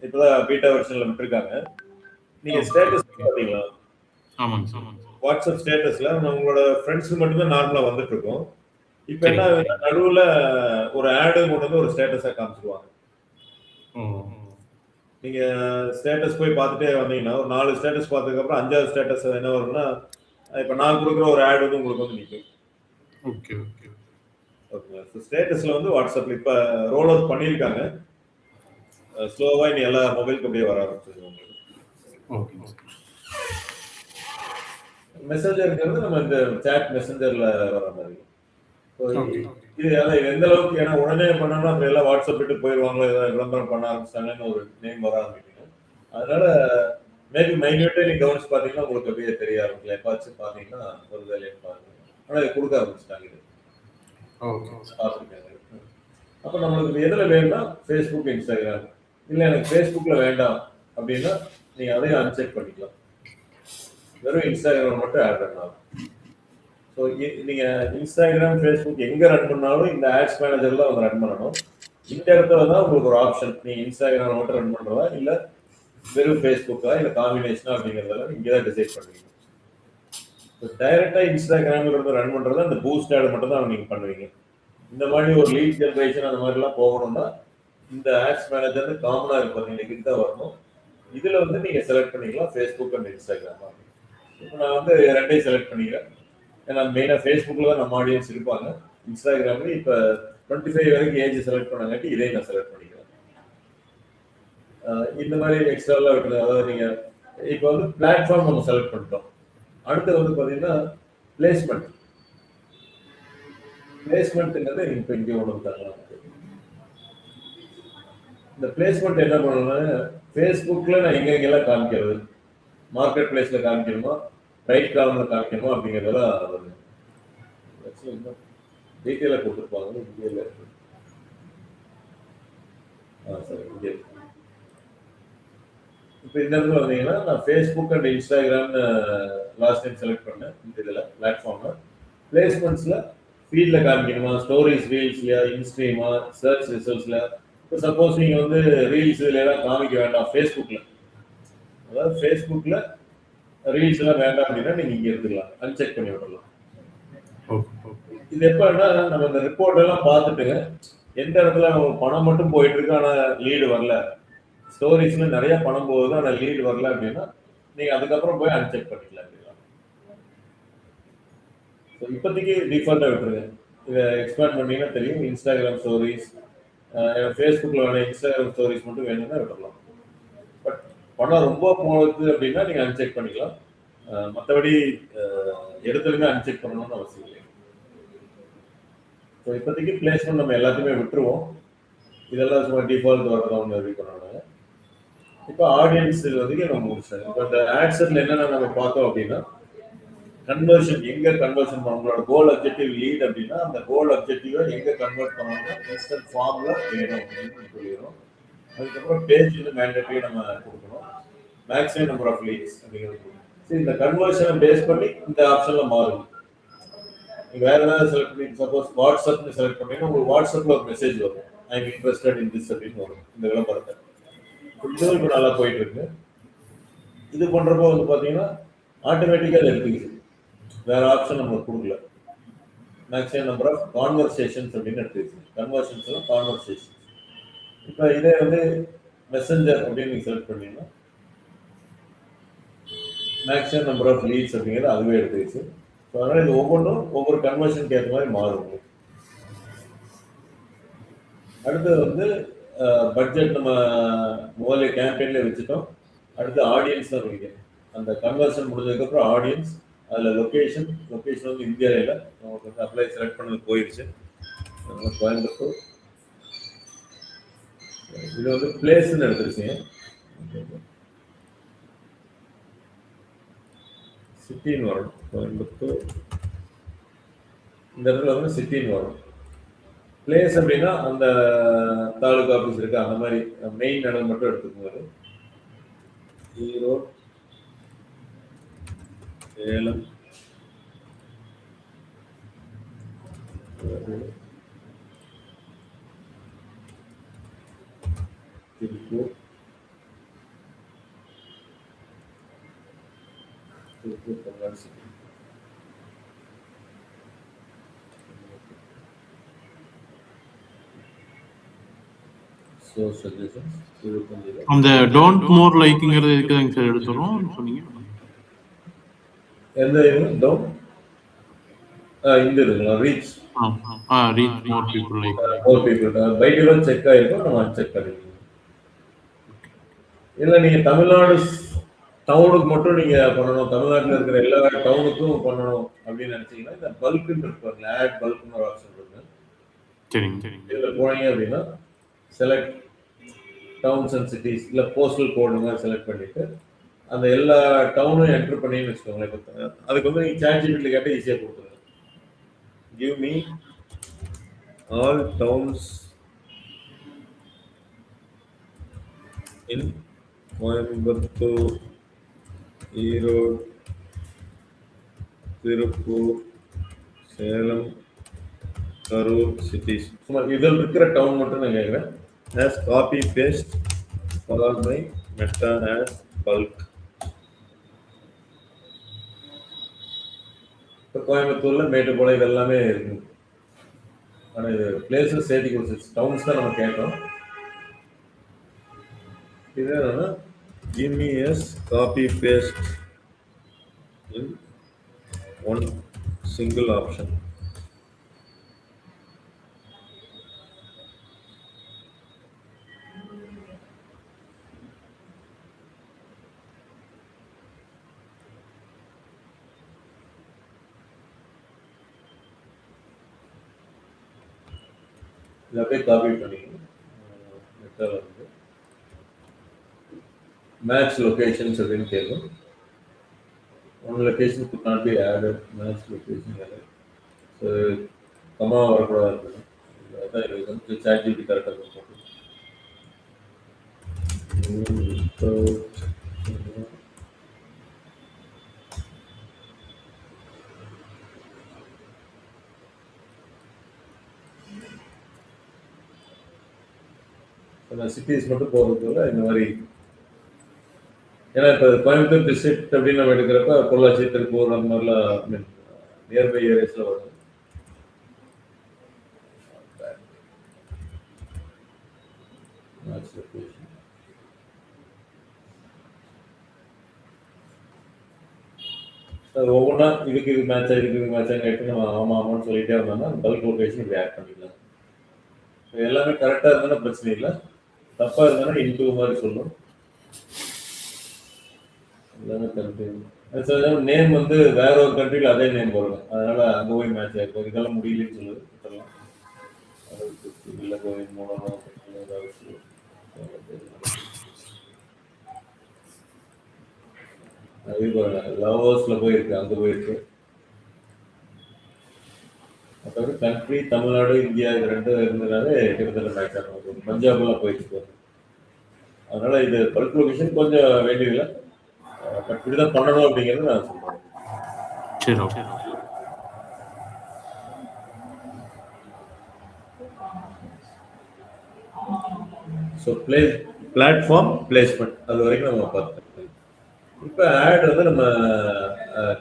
இப்பதான் பீட்டா வெர்ஷன்ல விட்டுருக்காங்க. நீங்க ஸ்டேட்டஸ் பாத்தீங்களா? ஆமாங்க சார். வாட்ஸ்அப் ஸ்டேட்டஸ்ல உங்களோட ஃப்ரெண்ட்ஸ் மட்டும் தான் நார்மலா வந்துட்டு இருக்கும். இப்ப என்ன நடுவுல ஒரு ஆடு கொண்டு வந்து ஒரு ஸ்டேட்டஸா காமிச்சிருவாங்க. நீங்க ஸ்டேட்டஸ் போய் பார்த்துட்டே வந்தீங்கன்னா ஒரு 4 ஸ்டேட்டஸ் பார்த்ததுக்கு அப்புறம் 5வது ஸ்டேட்டஸ் என்ன வரும்னா இப்ப நான் கொடுக்குற ஒரு ஆட் வந்து உங்களுக்கு வந்து நிற்கும். Okay okay okay. ஸோ ஸ்டேட்டஸ்ல வந்து வாட்ஸ்அப்ல இப்ப ரோல் அவுட் பண்ணியிருக்காங்க. ஸ்லோவா இனி எல்லா மொபைலுக்கு அப்படியே வர ஆரம்பிச்சிருக்கோம். மெசஞ்சர்ங்கிறது நம்ம இந்த சாட் மெசஞ்சர்ல வர மாதிரி. இது எந்த அளவுக்கு, ஏன்னா உடனே பண்ணோம்னா அப்புறம் எல்லாம் வாட்ஸ்அப் விட்டு போயிடுவாங்களோ, ஏதாவது விளம்பரம் பண்ண ஆரம்பிச்சிட்டாங்கன்னு ஒரு நேம் வர ஆரம்பிக்கணும். அதனால மேபி மைன்யூட்டே நீங்க கவனிச்சு பாத்தீங்கன்னா உங்களுக்கு அப்படியே தெரிய ஆரம்பிக்கல. எப்பாச்சும் பாத்தீங்கன்னா ஒரு வேலையை பாருங்க. ஆனா இது கொடுக்க ஆரம்பிச்சிட்டாங்க. இது ஓகே. பார்த்துருக்காங்க. அப்போ நம்மளுக்கு எதில் வேணும்னா ஃபேஸ்புக், இன்ஸ்டாகிராம். இல்லை எனக்கு ஃபேஸ்புக்கில் வேண்டாம் அப்படின்னா நீங்கள் அதையும் அன்செக் பண்ணிக்கலாம். வெறும் இன்ஸ்டாகிராம் மட்டும் ஆட் பண்ணலாம். ஸோ நீங்கள் இன்ஸ்டாகிராம், ஃபேஸ்புக் எங்கே ரன் பண்ணாலும் இந்த ஆட்ஸ் மேனேஜரில் அவங்க ரன் பண்ணணும். இந்த இடத்துல தான் உங்களுக்கு ஒரு ஆப்ஷன், நீங்கள் இன்ஸ்டாகிராம் மட்டும் ரன் பண்ணுறதா இல்லை வெறும் ஃபேஸ்புக்கா இல்லை காம்பினேஷனா அப்படிங்கிறதெல்லாம் இங்கே தான் டிசைட் பண்ணுவீங்க. ஸோ டைரெக்டாக இன்ஸ்டாகிராமில் ரன் பண்ணுறது அந்த பூஸ்ட் ஆட் மட்டும் தான் நீங்கள் பண்ணுவீங்க. இந்த மாதிரி ஒரு லீட் ஜென்ரேஷன் அந்த மாதிரிலாம் போகணும்னா இந்த ஆட்ஸ் மேனேஜர் காமனாக இருக்கும், நீங்கள் தான் வரணும். இதில் வந்து நீங்கள் செலக்ட் பண்ணிக்கலாம் ஃபேஸ்புக் அண்ட் இன்ஸ்டாகிராம். இப்போ நான் வந்து ரெண்டையும் செலக்ட் பண்ணிக்கிறேன். ஏன்னா மெயினாக ஃபேஸ்புக்கில் தான் நம்ம ஆடியன்ஸ் இருப்பாங்க. இன்ஸ்டாகிராம்லேயும் இப்போ 25 வரைக்கும் ஏஜ் செலக்ட் பண்ணாங்காட்டி இதையும் நான் செலக்ட் பண்ணிக்கிறேன். இந்த மாதிரி எக்ஸ்ட்ராலாம் இருக்குது. அதாவது நீங்கள் இப்போ வந்து பிளாட்ஃபார்ம் நம்ம செலக்ட் பண்ணிட்டோம். அடுத்து வந்து பார்த்தீங்கன்னா பிளேஸ்மெண்ட்ங்கிறது இப்போ இங்கே ஒன்று தரலாம். இந்த பிளேஸ்மெண்ட் என்ன பண்ணணும்னா ஃபேஸ்புக்கில் நான் எங்கெங்கெல்லாம் காமிக்கிறது, மார்க்கெட் பிளேஸில் காமிக்கணுமா, ரைட் காலமில் காமிக்கணுமா அப்படிங்கிறதெல்லாம் இன்னும் டீட்டெயிலாக கொடுத்துருப்பாங்க. இந்தியில் சரி, இங்கே இப்போ இந்த இடத்துல வந்தீங்கன்னா நான் Facebook and Instagram last time select பண்ணேன். இந்த இதில் பிளாட்ஃபார்மில் பிளேஸ்மெண்ட்ஸில் ஃபீல்டில் காமிக்கணுமா, ஸ்டோரிஸ், ரீல்ஸ்லையா, இன்ஸ்ட்ரீமா, சர்ச் ரிசல்ட்ஸில். இப்போ சப்போஸ் நீங்கள் வந்து ரீல்ஸ் இதில் காமிக்க வேண்டாம் ஃபேஸ்புக்கில், அதாவது ஃபேஸ்புக்கில் ரீல்ஸ் எல்லாம் வேண்டாம் அப்படின்னா நீங்கள் இங்கே எடுத்துக்கலாம், அன்செக் பண்ணி விடலாம். இது எப்போன்னா நம்ம இந்த ரிப்போர்ட் எல்லாம் பார்த்துட்டுங்க எந்த இடத்துல நம்ம பணம் மட்டும் போயிட்டு இருக்கு ஆனால் லீடு வரல, ஸ்டோரிஸ்ல நிறைய பணம் போகுது ஆனால் லீடு வரல அப்படின்னா நீங்கள் அதுக்கப்புறம் போய் அன்செக் பண்ணிக்கலாம். இப்போதைக்கு டிஃபால்ட்டாக விட்டுருங்க. இதை எக்ஸ்பேண்ட் பண்ணீங்கன்னா தெரியும். இன்ஸ்டாகிராம் ஸ்டோரிஸ், ஃபேஸ்புக்கில் வேணும், இன்ஸ்டாகிராம் ஸ்டோரிஸ் மட்டும் வேணும்னா விட்டுடலாம். பட் பணம் ரொம்ப போகுது அப்படின்னா நீங்கள் அன்செக் பண்ணிக்கலாம். மற்றபடி எடுத்துலேருந்து அன்செக் பண்ணணும்னு அவசியம் இல்லை. ஸோ இப்போதைக்கு பிளேஸ்மெண்ட் நம்ம எல்லாத்தையுமே விட்டுருவோம். இதெல்லாம் சும்மா டிஃபால்ட் வரதான் ஒன்று ரெடி பண்ணணும். இப்போ ஆடியன்ஸ் வந்து நம்ம முடிச்சாங்க. இப்போ இந்த ஆட்ஸில் என்னென்ன நம்ம பார்த்தோம் அப்படின்னா கன்வர்ஷன், எங்கே கன்வர்ஷன் நம்மளோட கோல் அப்ஜெக்டிவ் லீட் அப்படின்னா அந்த கோல் அப்ஜெக்டிவை எங்கே கன்வெர்ட் பண்ணணும்னா இன்ஸ்டன்ட் ஃபார்ம்ல வேணும் அப்படின்னு சொல்லிடுறோம். அதுக்கப்புறம் பேஜ் வந்து மேண்டேட்டரி நம்ம கொடுக்கணும். மேக்ஸிமம் நம்பர் ஆஃப் லீட்ஸ் அப்படிங்கிறது. சரி, இந்த கன்வர்ஷனை பேஸ் பண்ணி இந்த ஆப்ஷன்ல மாறும். நீங்கள் வேற ஏதாவது செலக்ட் பண்ணி சப்போஸ் வாட்ஸ்அப்னு செலக்ட் பண்ணீங்கன்னா உங்களுக்கு வாட்ஸ்அப்ல ஒரு மெசேஜ் வரும், I am interested in this அப்படின்னு வரும். இந்த விளம்பரத்தை இதுவும் இப்போ நல்லா போயிட்டு இருக்கு. இது பண்றப்போ வந்து பார்த்தீங்கன்னா ஆட்டோமேட்டிக்காக அதை எடுத்துக்கிது, வேற ஆப்ஷன் நம்ம கொடுக்கல. மேக்ஸிமம் நம்பர் ஆஃப் கான்வர்சேஷன்ஸ் அப்படின்னு எடுத்துக்கிச்சு. கன்வர்ஷன்ஸ்லாம் கான்வர்சேஷன்ஸ். இப்போ இதே வந்து மெசஞ்சர் அப்படின்னு நீங்கள் செலக்ட் பண்ணீங்கன்னா மேக்ஸிமம் நம்பர் ஆஃப் லீட்ஸ் அப்படிங்கிறது அதுவே எடுத்துக்கிச்சு. ஸோ அதனால் இது ஒவ்வொன்றும் ஒவ்வொரு கன்வர்ஷனுக்கு ஏற்ற மாதிரி மாறும். அடுத்தது வந்து பட்ஜெட் நம்ம முதல்ல கேம்பெயின்ல வச்சுட்டோம். அடுத்து ஆடியன்ஸ் தான் வைக்கணும். அந்த கன்வர்ஷன் முடிஞ்சதுக்கப்புறம் ஆடியன்ஸ், அதில் லொக்கேஷன் வந்து இந்தியாவில் இல்லை, நமக்கு வந்து அப்ளை செலக்ட் பண்ணது போயிடுச்சு. கோயம்புத்தூர். இது வந்து பிளேஸ்ன்னு எடுத்துருச்சுங்க. சிட்டின்னு வரும். கோயம்புத்தூர் இந்த இடத்துல வந்து சிட்டின்னு வரும். பிளேஸ் அப்படின்னா அந்த தாலுகா ஆஃபீஸ் இருக்கு, அந்த மாதிரி மெயின் இடம் மட்டும் எடுத்துக்கும்போது ஈரோடு, சேலம், திருப்பூர், தமிழ்நாடு சிட்டி. அந்த டோன்ட் மோர் லைக்ங்கிறது இருக்குதாங்க சார், எடுத்துறோம் சொன்னீங்க. எந்த டோன்ட் இந்த இருக்குங்களா, reach reach more people like more people by default check ஆயிருக்கும், நம்ம அன்செக் பண்ணிக்கலாம். இல்லை நீங்கள் தமிழ்நாடு டவுனுக்கு மட்டும் நீங்க பண்ணணும், தமிழ்நாட்டில் இருக்கிற எல்லா டவுனுக்கும் பண்ணணும் அப்படின்னு நினைச்சீங்கன்னா இந்த பல்க்குன்னு இருப்பாங்க, ஆட் பல்க்னு ஒரு ஆப்ஷன் இருக்கு. சரிங்க சரிங்க. இதில் போனீங்க அப்படின்னா செலக்ட் டவுன்ஸ் அண்ட் சிட்டிஸ் இல்லை போஸ்டல் கோடு மாதிரி செலக்ட் பண்ணிட்டு அந்த எல்லா டவுனும் என்ட்ரு பண்ணின்னு வச்சுக்கோங்களேன். அதுக்கு வந்து நீங்கள் சாட் ஜிபிடியில் கேட்டால் ஈஸியாக கொடுத்துருங்க. Give me all towns in Coimbatore, Erode, Tirupur, Salem, Karur cities. இதில் இருக்கிற டவுன் மட்டும் நான் கேட்குறேன். As copy paste followed by meta as bulk. இப்போ கோயம்புத்தூர்ல மேட்டுப்பாளையம் இதெல்லாமே இருக்கு. ஆனால் இது பிளேஸஸ் சேர்த்து கொடுத்துச்சு. டவுன்ஸ் தான் நம்ம கேட்டோம். இது என்னன்னா give me as copy paste in one single option. இதை அப்படியே காப்பி பண்ணிக்கணும். மெத்தடில் வந்து மேட்ச் லொகேஷன்ஸ் அப்படின்னு கேட்கும். One location could not be added, match location added. So comma வரக்கூடாது இருக்கணும். அதான் இருக்குது. சாட்ஜிபி கரெக்டாக போட்டு சிட்டிஸ் மட்டும் போகிறதுக்குள்ள இந்த மாதிரி. ஏன்னா இப்போ கோயம்புத்தூர் டிஸ்ட்ரிக்ட் அப்படின்னு நம்ம எடுக்கிறப்ப பொள்ளாச்சி, திருப்பூர் அந்த மாதிரிலாம் மீன் நியர்பை ஏரியாஸில் வரும். அது ஒவ்வொன்றா இதுக்கு இது மேட்சா, இதுக்கு இது மேட்சா கேட்டு நம்ம ஆமாம் ஆமான்னு சொல்லிட்டே வந்தோம்னா பல்க் லொகேஷன் இப்படி ஆட் பண்ணிக்கலாம். எல்லாமே கரெக்டாக இருந்தாலும் பிரச்சனை இல்லை. தப்பா இருந்தாலும் இன்டூ மாதிரி சொல்லும். எல்லாமே கரெக்ட். நேம் வந்து வேற ஒரு கண்ட்ரியில் அதே நேம் வரும். அதனால அங்கே போய் மேட்ச் ஆயிருக்கும். இதெல்லாம் முடியலன்னு சொல்லுது. இல்லை கோவில் மூலம் லவர்ஸ்ல போயிருக்கு, அங்க போயிருக்கு. அதாவது கண்ட்ரி தமிழ்நாடு, இந்தியா இது ரெண்டும் இருந்ததுனால கிட்டத்தட்ட மேட்ச் ஆகும். பஞ்சாப்லாம் போயிருக்கு. அதனால இது பல்க் லொகேஷன் கொஞ்சம் வேண்டியதில்லை. பட் இப்படிதான் பண்ணணும் அப்படிங்கிறது நான் சொல்றேன். சரி. ஸோ பிளாட்ஃபார்ம் பிளேஸ்மெண்ட் அது வரைக்கும் நம்ம பார்த்தோம். இப்போ ஆட் வந்து நம்ம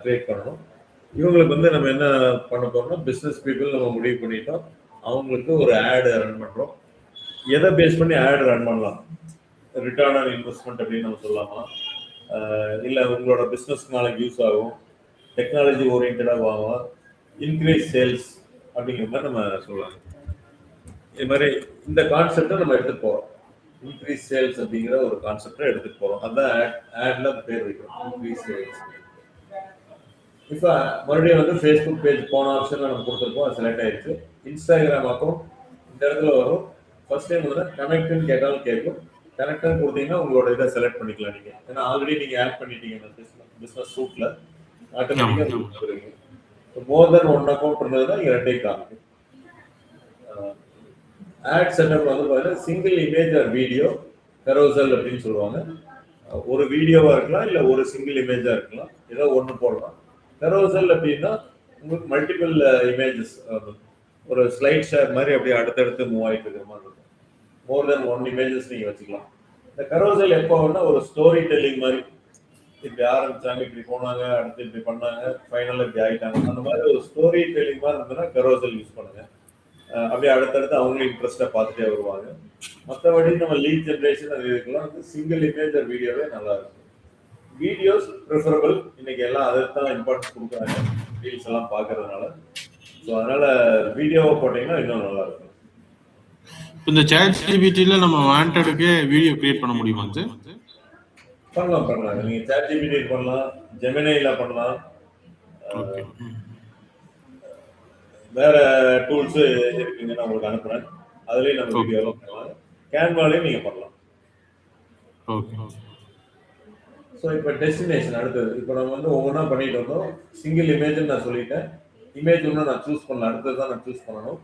கிரியேட் பண்ணணும். இவங்களுக்கு வந்து நம்ம என்ன பண்ண போறோம்னா, பிஸ்னஸ் பீப்புள் நம்ம முடிவு பண்ணிட்டோம். அவங்களுக்கு ஒரு ஆடு ரன் பண்ணுறோம். எதை பேஸ் பண்ணி ஆடு ரன் பண்ணலாம்? ரிட்டர்ன் ஆன் இன்வெஸ்ட்மெண்ட் அப்படின்னு நம்ம சொல்லலாமா? இல்லை உங்களோட பிஸ்னஸ்க்கு நாளைக்கு யூஸ் ஆகும், டெக்னாலஜி ஓரியன்டாக வாங்கலாம், இன்க்ரீஸ் சேல்ஸ் அப்படிங்கிற மாதிரி நம்ம சொல்லலாம். இது மாதிரி இந்த கான்செப்டை நம்ம எடுத்துட்டு போகிறோம். இன்க்ரீஸ் சேல்ஸ் அப்படிங்கிற ஒரு கான்செப்டை எடுத்துட்டு போகிறோம். அதுதான் ஆட்ல பேர் வைக்கிறோம், இன்க்ரீஸ் சேல்ஸ். இப்போ மறுபடியும் வந்து ஃபேஸ்புக் பேஜ் போன ஆப்ஷனில் நம்ம கொடுத்துருப்போம், அது செலக்ட் ஆயிடுச்சு. இன்ஸ்டாகிராம் அக்கௌண்ட் இந்த இடத்துல வரும். ஃபர்ஸ்ட் டைம் வந்து கனெக்ட்னு கேட்டாலும் கேட்கும். கனெக்ட்னு கொடுத்தீங்கன்னா உங்களோட இதை செலக்ட் பண்ணிக்கலாம் நீங்கள். ஏன்னா ஆல்ரெடி நீங்கள் ஆட் பண்ணிட்டீங்க இந்த பிஸ்னஸ் சூட்டில், ஆட்டோமேட்டிக்காக கொடுத்துருவீங்க. மோர் தென் ஒன் அக்கௌண்ட் இருந்ததுன்னா நீங்கள் ரெண்டையும் காமிக்கும். ஆட் செட்டப் வந்து பார்த்தீங்கன்னா single image R video carousel அப்படின்னு சொல்லுவாங்க. ஒரு வீடியோவாக இருக்கலாம், இல்லை ஒரு சிங்கிள் இமேஜாக இருக்கலாம், ஏதோ ஒன்று போடலாம். கரோசல் அப்படின்னா உங்களுக்கு மல்டிபிள் இமேஜஸ், ஒரு ஸ்லைட் ஷேர் மாதிரி அப்படியே அடுத்தடுத்து மூவ் ஆகிட்டு இருக்கிற மாதிரி இருக்கும். மோர் தென் ஒன் இமேஜஸ் நீங்கள் வச்சுக்கலாம். இந்த கரோசல் எப்போ வேணா ஒரு ஸ்டோரி டெல்லிங் மாதிரி, இப்படி ஆரம்பிச்சாங்க, இப்படி போனாங்க, அடுத்து இப்படி பண்ணாங்க, ஃபைனலாக இப்படி ஆகிட்டாங்க, அந்த மாதிரி ஒரு ஸ்டோரி டெல்லிங் மாதிரி இருந்ததுன்னா கரோசல் யூஸ் பண்ணுங்க. அப்படியே அடுத்தடுத்து அவங்களும் இன்ட்ரெஸ்டாக பார்த்துட்டே வருவாங்க. மற்றபடி நம்ம லீட் ஜென்ரேஷன் அது இதுக்கெல்லாம் வந்து சிங்கிள் இமேஜ் ஆர் வீடியோவே நல்லா இருக்கும். Videos preferable. இன்னைக்கு எல்லாம் அதை தான் இம்பார்ட்டன்ஸ் கொடுக்குறாங்க, ரீல்ஸ் எல்லாம் பார்க்கறதுனால. ஸோ அதனால வீடியோவை போட்டிங்கன்னா இன்னும் நல்லா இருக்கும். இந்த ChatGPT-ல நம்ம வாண்டடுக்கு வீடியோ கிரியேட் பண்ண முடியுமா சார்? பண்ணலாம். நீங்கள் ChatGPT பண்ணலாம், ஜெமினில பண்ணலாம், வேற டூல்ஸ் இருக்குங்க, நான் உங்களுக்கு அனுப்புறேன். அதுலயும் நம்ம வீடியோலாம் பண்ணலாம். கேன்வாலையும் நீங்க பண்ணலாம். ஸோ இப்போ டெஸ்டினேஷன் அடுத்தது. இப்போ நம்ம வந்து ஒவ்வொன்றா பண்ணிட்டு வந்தோம். சிங்கிள் இமேஜ் நான் சொல்லிட்டேன். இமேஜ் ஒன்றும் நான் சூஸ் பண்ணல, அடுத்தது தான் நான் சூஸ் பண்ணணும்.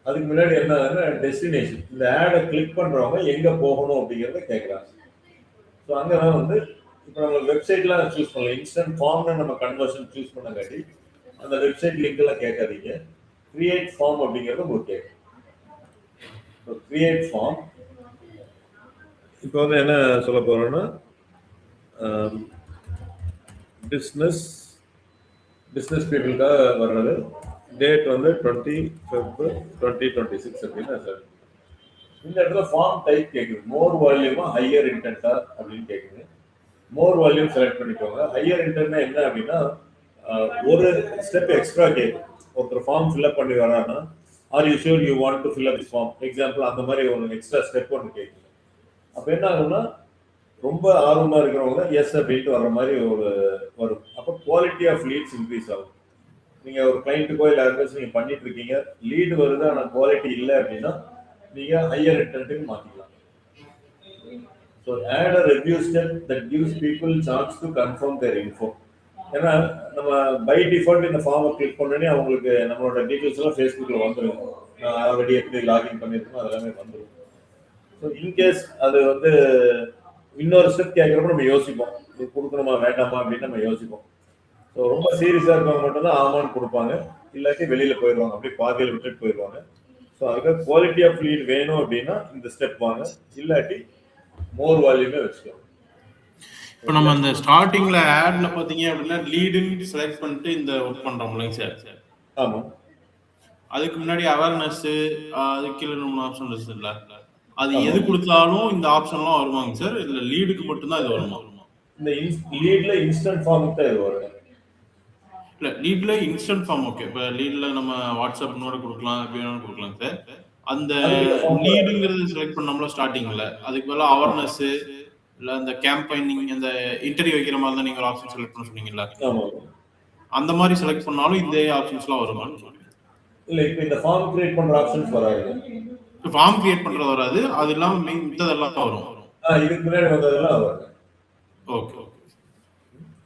அதுக்கு முன்னாடி என்ன ஆகுதுன்னா டெஸ்டினேஷன், இந்த ஆடை கிளிக் பண்றவங்க எங்க போகணும் அப்படிங்கிறத கேட்குறாங்க. ஸோ அங்கதான் வந்து இப்போ நம்ம வெப்சைட்லாம் சூஸ் பண்ணலாம். இன்ஸ்டன்ட் ஃபார்ம்னு நம்ம கன்வர்ஷன் சூஸ் பண்ணங்காட்டி அந்த வெப்சைட் லிங்க் எல்லாம் கேட்காதீங்க. கிரியேட் ஃபார்ம் அப்படிங்கிறது உங்களுக்கு கேட்கும். கிரியேட் ஃபார்ம் இப்போ வந்து என்ன சொல்ல போறோம்னா பிஸ்னஸ் பீப்புளுக்காக வர்றது. டேட் வந்து 20 February 2026 அப்படின்னு சார். இந்த இடத்துல ஃபார்ம் டைப் கேட்குது. மோர் வால்யூமா ஹையர் இன்டென்ட்டா அப்படின்னு கேட்குது. மோர் வால்யூம் செலக்ட் பண்ணிக்கோங்க. ஹையர் இன்டென்ட்னா என்ன அப்படின்னா ஒரு ஸ்டெப் எக்ஸ்ட்ரா கேட்கும். ஒருத்தர் ஃபார்ம் ஃபில்அப் பண்ணி வரான்னா are you sure you want to fill up this form, example அந்த மாதிரி ஒரு எக்ஸ்ட்ரா ஸ்டெப் ஒன்று கேட்குது. அப்போ என்ன ஆகும்னா ரொம்ப ஆர்வமா இருக்கிறவங்க எஸ் அப்படின்ட்டு வர்ற மாதிரி ஒரு வரும். அப்போ குவாலிட்டி ஆஃப் லீட்ஸ் இன்க்ரீஸ் ஆகும். நீங்க ஒரு கிளைண்ட்டுக்கோ இல்லை யாருக்காச்சும் நீங்க பண்ணிட்டு இருக்கீங்க, லீடு வருது ஆனால் குவாலிட்டி இல்லை அப்படின்னா நீங்க ஹையர் இன்டென்ட்டுக்கு மாத்திக்கலாம். So add a review step that gives people chance to confirm their info. ஏன்னா நம்ம பை டிஃபால்ட் இந்த ஃபார்மை கிளிக் பண்ணோடனே அவங்களுக்கு நம்மளோட டீட்டெயில்ஸ் எல்லாம் ஃபேஸ்புக்கில் வந்துடும். நான் ஆல்ரெடி எப்படி லாகின் பண்ணியிருக்கோம் அதெல்லாமே வந்துடும். ஸோ இன்கேஸ் அது வந்து இன்னொரு ஸ்டெப் கேட்குறப்ப நம்ம யோசிப்போம், இது கொடுக்கணுமா வேண்டாமா அப்படின்னு நம்ம யோசிப்போம். ஸோ ரொம்ப சீரியஸாக இருக்கவங்க மட்டும்தான் ஆமான்னு கொடுப்பாங்க, இல்லாட்டி வெளியில் போயிடுவாங்க, அப்படியே பாதியில் விட்டுட்டு போயிடுவாங்க. ஸோ அதுக்காக குவாலிட்டி ஆஃப் லீட் வேணும் அப்படின்னா இந்த ஸ்டெப் வாங்க, இல்லாட்டி மோர் வால்யூமே வச்சுக்கலாம். இப்போ நம்ம அந்த ஸ்டார்டிங்ல ஆட்ல பாத்தீங்க அப்படின்னா லீடுன்னு செலக்ட் பண்ணிட்டு இந்த ஒர்க் பண்றோம் இல்லைங்க சார்? ஆமா. அதுக்கு முன்னாடி அவேர்னஸ், அதுக்கு கீழே நம்ம ஆப்ஷன் இருக்குல்ல, அது எது கொடுத்தாலும் இந்த ஆப்ஷன்லாம் வருவாங்க சார்? இல்ல லீடுக்கு மட்டும்தான் இது வருமா? இந்த லீட்ல இன்ஸ்டன்ட் ஃபார்முக்கு தான் இது வரும். இல்ல லீட்ல இன்ஸ்டன்ட் ஃபார்ம் ஓகே. இப்போ லீட்ல நம்ம வாட்ஸ்அப் நோட கொடுக்கலாம், எப்படி வேணாலும் கொடுக்கலாம் சார். அந்த லீடுங்கிறது செலக்ட் பண்ணோம்ல ஸ்டார்டிங்ல, அதுக்கு பதிலா அவேர்னஸ் இல்ல அந்த கேம்பெயினிங், அந்த இன்டர்வியூ வைக்கிற மாதிரி தான் நீங்க ஒரு ஆப்ஷன் செலக்ட் பண்ண சொன்னீங்கல்ல, அந்த மாதிரி செலக்ட் பண்ணாலும் இந்த ஆப்ஷன்ஸ்லாம் வருமான்னு சொல்றீங்க? இல்ல இப்போ இந்த ஃபார்ம் கிரியேட் பண்ற ஆப்ஷன்ஸ் வராது. ஃபார்ம் கிரியேட் பண்றது வராது, அது இல்லாம மித்ததெல்லாம் வரும். இதுக்கு முன்னாடி வந்ததெல்லாம் வரும். Okay okay.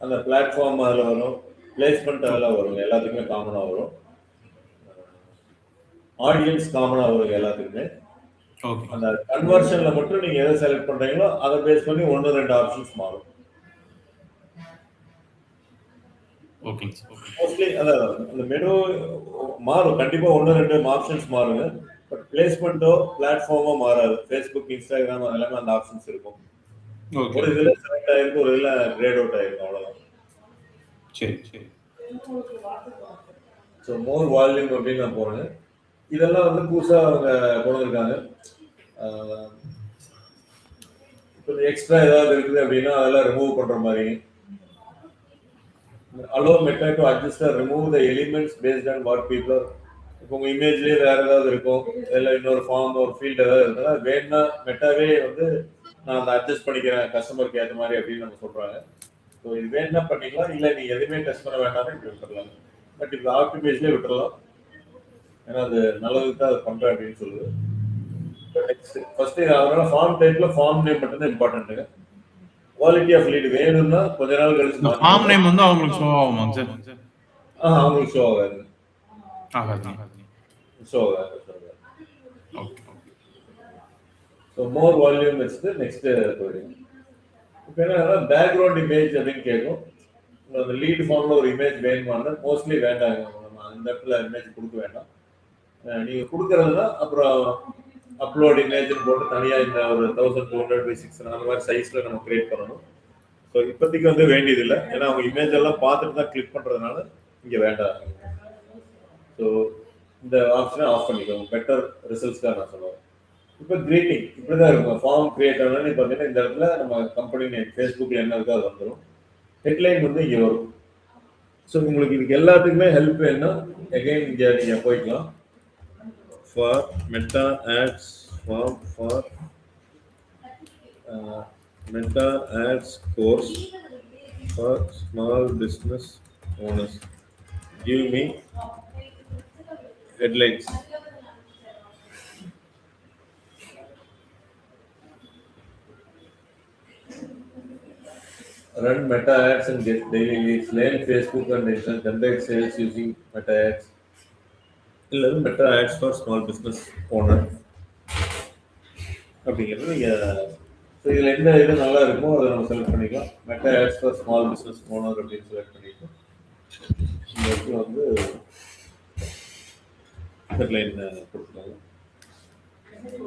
அந்த பிளாட்ஃபார்ம் அதுல வரும், பிளேஸ்மெண்ட் அதெல்லாம் வரும், எல்லாத்துக்குமே காமனா வரும். ஆடியன்ஸ் காமனா வரும் எல்லாத்துக்குமே. அந்த கன்வர்ஷன்ல மட்டும் நீங்க எதை செலக்ட் பண்றீங்களோ அதை பேஸ் பண்ணி 1-2 ஆப்ஷன்ஸ் மாறும். மோஸ்ட்லி அந்த மெனு மாறும், கண்டிப்பா 1-2 ஆப்ஷன்ஸ் மாறுங்க. பட் பிளேஸ்மெண்ட்டோ பிளாட்ஃபார்மோ மாறாது. ஃபேஸ்புக், இன்ஸ்டாகிராம் எல்லாமே அந்த ஆப்ஷன்ஸ் இருக்கும். ஒரு இதுல செலக்ட் ஆயிருக்கு, ஒரு இதுல கிரேட் அவுட் ஆயிருக்கு, அவ்வளவுதான். சரி சரி. ஸோ மோர் வால்யூம் அப்படின்னு நான் போறேன். இதெல்லாம் வந்து புதுசா அவங்க கொண்டு வந்திருக்காங்க. இப்போ எக்ஸ்ட்ரா ஏதாவது இருக்குது அப்படின்னா அதெல்லாம் ரிமூவ் பண்ற மாதிரி. allow Meta to adjust or remove the elements based on what people are. இப்போ உங்க இமேஜ்லயே வேற ஏதாவது இருக்கும், இல்லை இன்னொரு ஃபார்ம் ஒரு ஃபீல்ட் ஏதாவது இருக்குன்னா வேணும்னா மெட்டாவே வந்து நான் அதை அட்ஜஸ்ட் பண்ணிக்கிறேன் கஸ்டமருக்கு ஏற்ற மாதிரி அப்படின்னு நம்ம சொல்றாங்க. ஸோ இது வேணும்னா பண்ணிக்கலாம், இல்லை நீ எதுவுமே டெஸ்ட் பண்ண வேண்டாம்னு இப்படி விட்டுடலாம். பட் இப்போ ஆப்டிமைஸ்லேயே விட்டுடலாம், ஏன்னா அது நல்லதுக்கு தான் அது பண்றேன் அப்படின்னு சொல்லுது. ஃபர்ஸ்ட் அதனால ஃபார்ம் டைப்ல ஃபார்ம் நேம் மட்டும்தான் இம்பார்ட்டன்ட்டுங்க. குவாலிட்டி ஆஃப் லீட் வேணும்னா கொஞ்ச நாள் கழிச்சு ஃபார்ம் நேம் வந்து அவங்களுக்கு ஷோ ஆகுமா சார்? அவங்களுக்கு ஷோ ஆகாது. ஷோ ஆகாது. ஓகே. ஸோ மோர் வால்யூம் வச்சுட்டு நெக்ஸ்ட் போயிடுங்க. இப்போ என்ன பேக்ரவுண்ட் இமேஜ் அப்படின்னு கேட்கும். அந்த லீட் ஃபார்ம்ல ஒரு இமேஜ் வேணுமானா மோஸ்ட்லி வேண்டாங்க, நம்ம அந்த இடத்துல இமேஜ் கொடுக்க வேண்டாம். நீங்க கொடுக்கறதுனா அப்புறம் அப்லோட் இமேஜ் போட்டு தனியாக இந்த ஒரு 1200x600 அந்த மாதிரி சைஸ்ல நம்ம கிரியேட் பண்ணணும். ஸோ இப்போதைக்கு வந்து வேண்டியதில்லை, ஏன்னா அவங்க இமேஜ் எல்லாம் பார்த்துட்டு தான் கிளிக் பண்றதுனால இங்கே வேண்டாம். ஸோ இந்த ஆப்ஷனை ஆஃப் பண்ணிக்கோங்க, பெட்டர் ரிசல்ட்ஸ்க்காக நான் சொல்லுவேன். இப்போ கிரீட்டிங் இப்படிதான் இருக்கும். ஃபார்ம் கிரியேட் ஆனோன்னு பார்த்தீங்கன்னா இந்த இடத்துல நம்ம கம்பெனி நேம் ஃபேஸ்புக்கில் என்ன இருக்கோ அது வந்துடும். ஹெட்லைன் வந்து இங்கே வரும். ஸோ உங்களுக்கு இதுக்கு எல்லாத்துக்குமே ஹெல்ப் வேணும்னா அகைன் இங்கே நீங்கள் போய்க்கலாம். For Meta ads form for Meta ads course for small business owners, give me headlines. Run meta ads and get daily leads. Learn Facebook and Instagram, generate sales using meta ads. இல்லை Meta ads for small business owner அப்படிங்கிறது நீங்கள் இதில் எந்த இது நல்லா இருக்குமோ அதை நம்ம செலக்ட் பண்ணிக்கலாம். Meta ads for small business owner அப்படின்னு செலக்ட் பண்ணிக்கலாம். இந்த இடத்துல வந்து ஹெட்லைன் கொடுத்துருக்காங்க.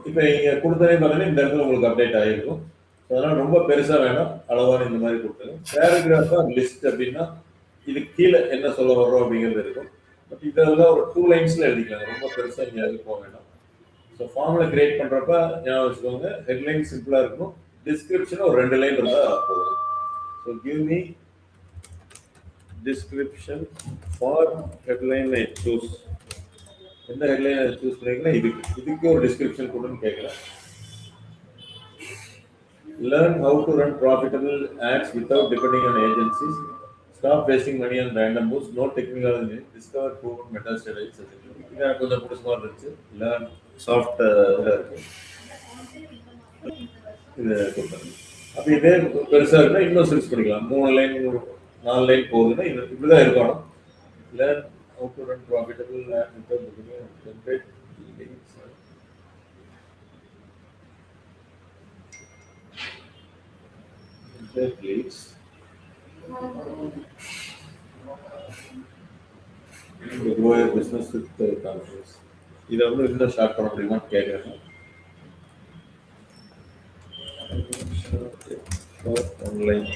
இப்போ நீங்கள் கொடுத்ததே பார்த்தீங்கன்னா இந்த இடத்துல உங்களுக்கு அப்டேட் ஆகிருக்கும். அதனால் ரொம்ப பெருசாக வேணாம், அளவான இந்த மாதிரி கொடுத்துருங்க. பேராகிராஃபாக லிஸ்ட் அப்படின்னா இது கீழே என்ன சொல்ல வர்றோம் அப்படிங்கிறது இருக்கும். பட் இதெல்லாம் ஒரு 2 லைன்ஸில் எழுதிக்கலாம், ரொம்ப பெருசாக இங்கே எதுவும் போக வேண்டாம். ஸோ ஃபார்மில் கிரியேட் பண்ணுறப்ப ஞாபகம் வச்சுக்கோங்க, ஹெட்லைன் சிம்பிளாக இருக்கும், டிஸ்கிரிப்ஷன் ஒரு 2 லைன் இருந்தால் போதும். So give me description for headline I choose. எந்த ஹெட்லைன் சூஸ் பண்ணிங்கன்னா இதுக்கு ஒரு டிஸ்கிரிப்ஷன் கொடுன்னு கேட்குறேன். Learn how to run profitable ads without depending on agencies. Stop wasting money on random moves. No technical engineering. Discover proven meta strategies. இது கொஞ்சம் புதுசாக இருந்துச்சு. Learn soft இது கொடுத்தாங்க. அப்போ இதே பெருசாக இருந்தால் இன்னும் சர்ச் பண்ணிக்கலாம். 3 லைன் 4 லைன் போகுதுன்னா இப்படிதான் இருக்கணும். Learn how to run profitable ads without depending on template. Please. Grow your business with confidence. இதை வந்து இன்னும் ஸ்டார்ட் பண்ண முடியுமான்னு கேட்குறேன். ஆன்லைன்